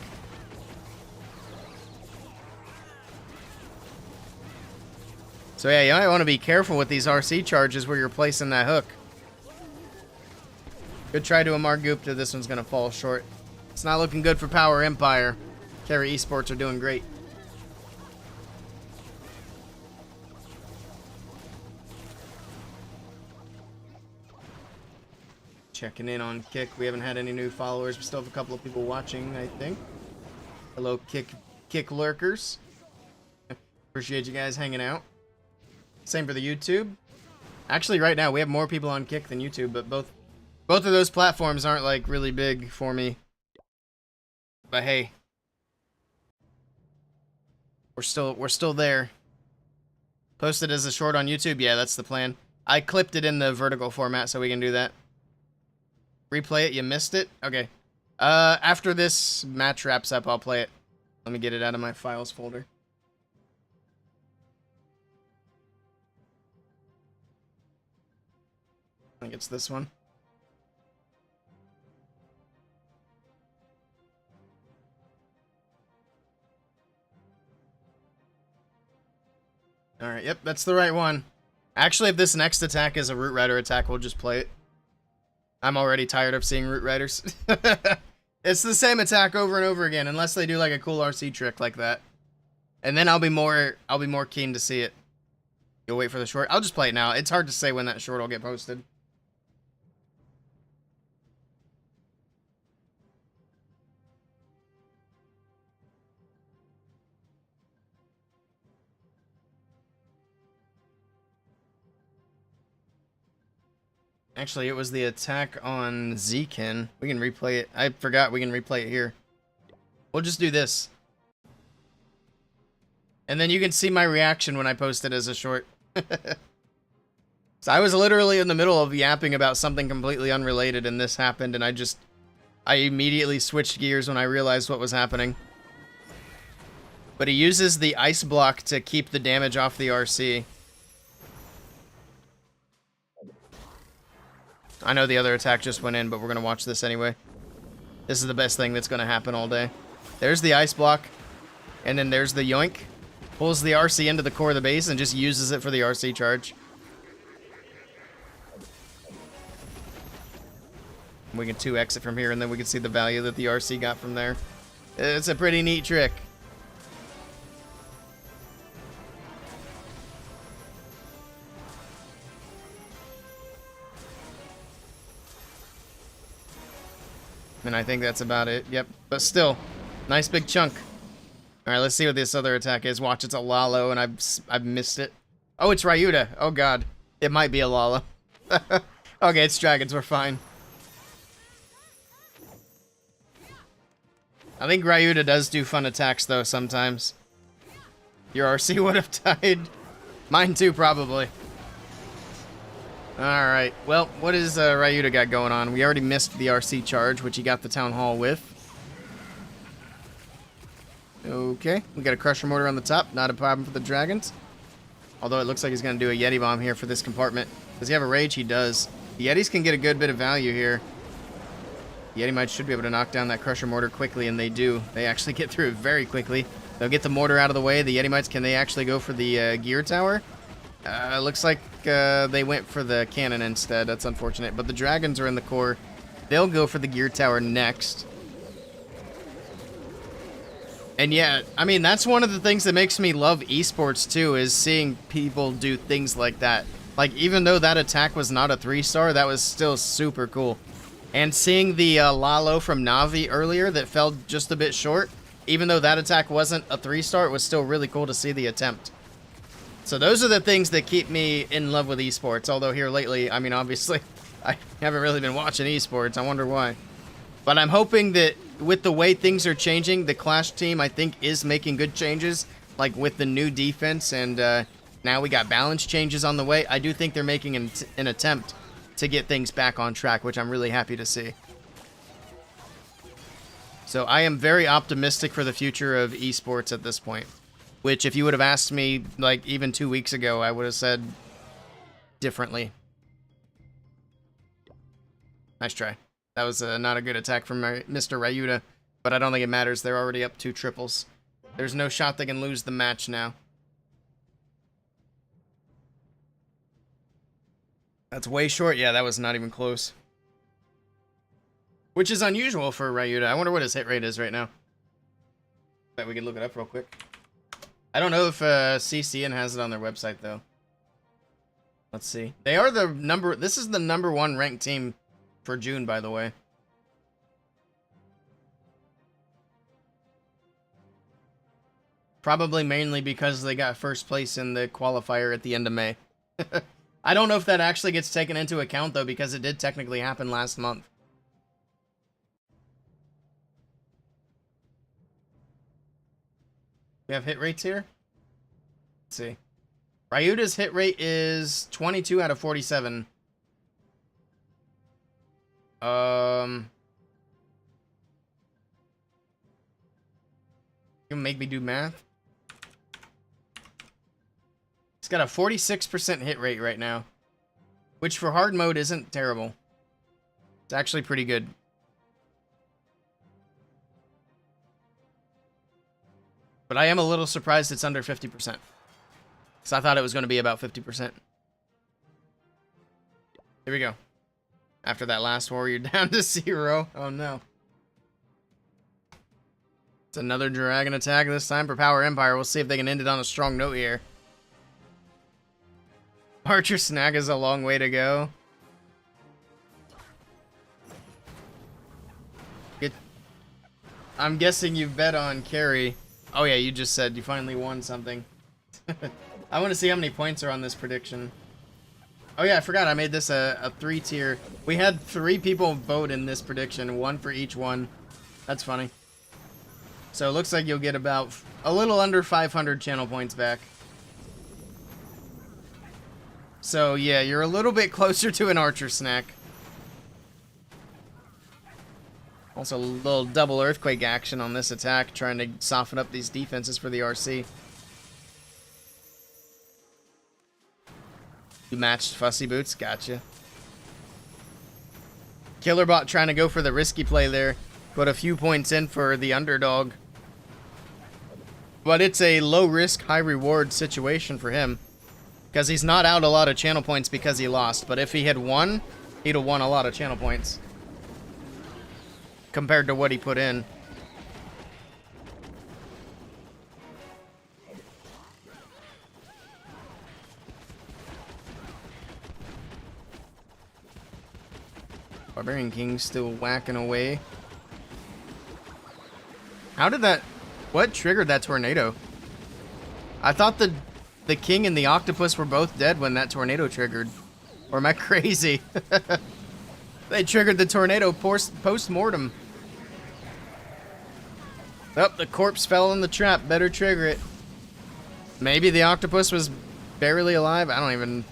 So yeah, you might want to be careful with these RC charges where you're placing that hook. Good try to a Margupta. This one's going to fall short. It's not looking good for Power Empire. Carry Esports are doing great. Checking in on Kick. We haven't had any new followers. We still have a couple of people watching, I think. Hello, Kick lurkers. Appreciate you guys hanging out. Same for the YouTube. Actually, right now we have more people on Kick than YouTube, but both of those platforms aren't like really big for me. But hey, we're still there. Posted as a short on YouTube. Yeah, that's the plan. I clipped it in the vertical format so we can do that. Replay it. You missed it? Okay. After this match wraps up, I'll play it. Let me get it out of my files folder. I think it's this one. Alright, yep, that's the right one. Actually, if this next attack is a Root Rider attack, we'll just play it. I'm already tired of seeing Root Riders. It's the same attack over and over again, unless they do like a cool RC trick like that. And then I'll be more keen to see it. You'll wait for the short. I'll just play it now. It's hard to say when that short will get posted. Actually, it was the attack on Zekin. We can replay it. I forgot we can replay it here. We'll just do this. And then you can see my reaction when I post it as a short. So I was literally in the middle of yapping about something completely unrelated, and this happened, and I immediately switched gears when I realized what was happening. But he uses the ice block to keep the damage off the RC. I know the other attack just went in, but we're going to watch this anyway. This is the best thing that's going to happen all day. There's the ice block, and then there's the yoink. Pulls the RC into the core of the base and just uses it for the RC charge. We can 2x it from here, and then we can see the value that the RC got from there. It's a pretty neat trick. And I think that's about it. Yep. But still, nice big chunk. All right, let's see what this other attack is. Watch, it's a Lalo, and I've missed it. Oh, it's Ryuta. Oh, God. It might be a Lalo. Okay, it's dragons. We're fine. I think Ryuta does do fun attacks, though, sometimes. Your RC would have died. Mine, too, probably. Alright, well, what is Ryuta got going on? We already missed the RC charge, which he got the Town Hall with. Okay, we got a Crusher Mortar on the top. Not a problem for the dragons. Although it looks like he's going to do a Yeti Bomb here for this compartment. Does he have a Rage? He does. The Yetis can get a good bit of value here. The Yeti Mites should be able to knock down that Crusher Mortar quickly, and they do. They actually get through it very quickly. They'll get the Mortar out of the way. The Yeti Mites, can they actually go for the Gear Tower? Looks like they went for the cannon instead. That's unfortunate. But the dragons are in the core. they'll go for the gear tower next. And yeah, I mean, that's one of the things that makes me love esports too, is seeing people do things like that. Like, even though that attack was not a 3-star, that was still super cool. And seeing the Lalo from NAVI earlier that fell just a bit short, even though that attack wasn't a 3-star, it was still really cool to see the attempt. So those are the things that keep me in love with esports. Although here lately, I mean, obviously, I haven't really been watching esports. I wonder why. But I'm hoping that with the way things are changing, the Clash team, I think, is making good changes. Like with the new defense, and now we got balance changes on the way. I do think they're making an attempt to get things back on track, which I'm really happy to see. So I am very optimistic for the future of esports at this point. Which, if you would have asked me, like, even 2 weeks ago, I would have said differently. Nice try. That was not a good attack from Mr. Ryuta, but I don't think it matters. They're already up 2 triples. There's no shot they can lose the match now. That's way short. Yeah, that was not even close. Which is unusual for Ryuta. I wonder what his hit rate is right now. Bet we can look it up real quick. I don't know if CCN has it on their website, though. Let's see. They are the number... This is the #1 ranked team for June, by the way. Probably mainly because they got first place in the qualifier at the end of May. I don't know if that actually gets taken into account, though, because it did technically happen last month. We have hit rates here. Let's see. Ryuta's hit rate is 22 out of 47. You can make me do math. He's got a 46% hit rate right now, which for hard mode isn't terrible. It's actually pretty good. But I am a little surprised it's under 50%. Because I thought it was going to be about 50%. Here we go. After that last warrior down to 0. Oh no. It's another dragon attack this time for Power Empire. We'll see if they can end it on a strong note here. Archer Snag is a long way to go. I'm guessing you've bet on carry. Oh yeah, you just said you finally won something. I want to see how many points are on this prediction. Oh yeah, I forgot I made this a 3-tier. We had 3 people vote in this prediction, 1 for each one. That's funny. So it looks like you'll get about a little under 500 channel points back. So yeah, you're a little bit closer to an Archer Snack. Also a little double earthquake action on this attack, trying to soften up these defenses for the RC. You matched Fussy Boots, gotcha. Killerbot trying to go for the risky play there, put a few points in for the underdog. But it's a low risk, high reward situation for him. Because he's not out a lot of channel points because he lost. But if he had won, he'd have won a lot of channel points. Compared to what he put in. Barbarian King still whacking away. How did that... What triggered that tornado? I thought the King and the Octopus were both dead when that tornado triggered. Or am I crazy? They triggered the tornado post-mortem. Oh, the corpse fell in the trap. Better trigger it. Maybe the Octopus was barely alive. I'm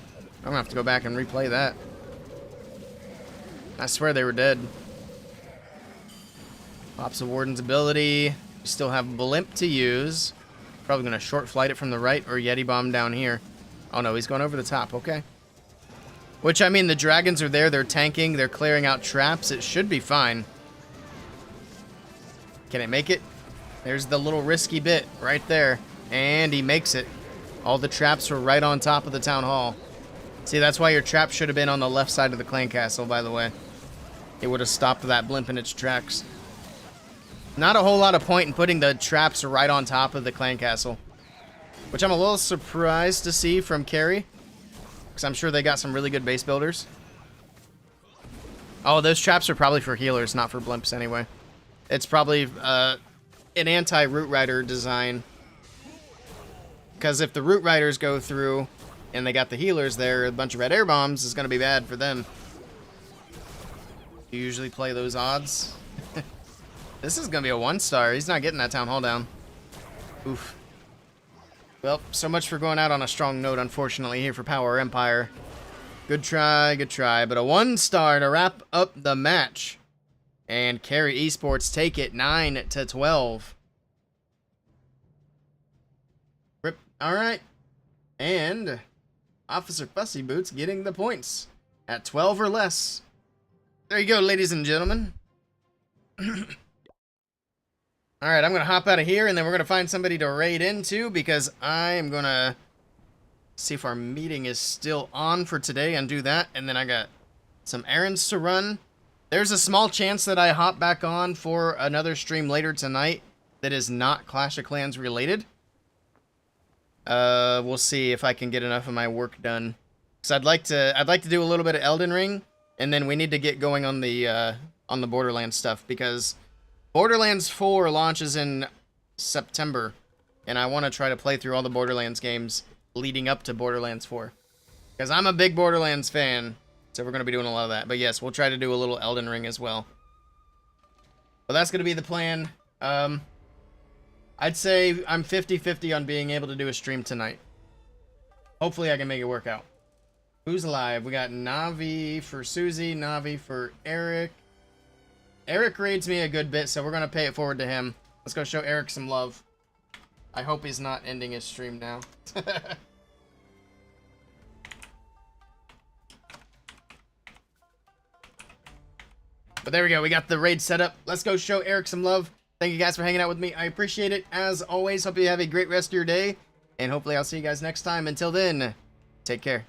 gonna have to go back and replay that. I swear they were dead. Pops the Warden's ability. We still have Blimp to use. Probably gonna short flight it from the right or Yeti Bomb down here. Oh no, he's going over the top. Okay. Which, I mean, the dragons are there. They're tanking. They're clearing out traps. It should be fine. Can it make it? There's the little risky bit right there. And he makes it. All the traps were right on top of the town hall. See, that's why your trap should have been on the left side of the clan castle, by the way. it would have stopped that blimp in its tracks. Not a whole lot of point in putting the traps right on top of the clan castle, which I'm a little surprised to see from Carry, because I'm sure they got some really good base builders. Oh, those traps are probably for healers, not for blimps anyway. It's probably an anti-Root Rider design, because if the Root Riders go through and they got the healers there, a bunch of red air bombs is going to be bad for them. You usually play those odds. This is going to be a 1-star. He's not getting that town hall down. Oof. Well, so much for going out on a strong note, unfortunately, here for Power Empire. Good try, but a 1-star to wrap up the match. And Carry Esports take it 9-12. Rip. All right. And Officer Fussy Boots getting the points at 12 or less. There you go, ladies and gentlemen. Alright, I'm going to hop out of here, and then we're going to find somebody to raid into, because I am going to see if our meeting is still on for today and do that, and then I got some errands to run. There's a small chance that I hop back on for another stream later tonight that is not Clash of Clans related. We'll see if I can get enough of my work done. Because I'd like to do a little bit of Elden Ring, and then we need to get going on the Borderlands stuff, because Borderlands 4 launches in September, and I want to try to play through all the Borderlands games leading up to Borderlands 4. Because I'm a big Borderlands fan, so we're going to be doing a lot of that. But yes, we'll try to do a little Elden Ring as well. But that's going to be the plan. I'd say I'm 50-50 on being able to do a stream tonight. Hopefully I can make it work out. Who's live? We got Navi for Susie, Navi for Eric. Eric raids me a good bit, so we're going to pay it forward to him. Let's go show Eric some love. I hope he's not ending his stream now. But there we go. We got the raid set up. Let's go show Eric some love. Thank you guys for hanging out with me. I appreciate it. As always, hope you have a great rest of your day. And hopefully I'll see you guys next time. Until then, take care.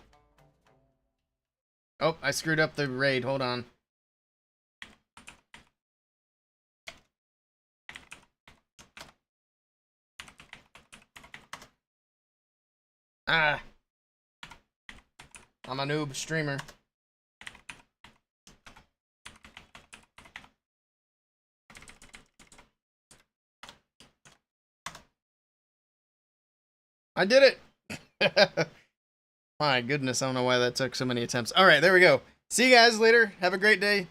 Oh, I screwed up the raid. Hold on. Ah. I'm a noob streamer. I did it! My goodness, I don't know why that took so many attempts. Alright, there we go. See you guys later. Have a great day.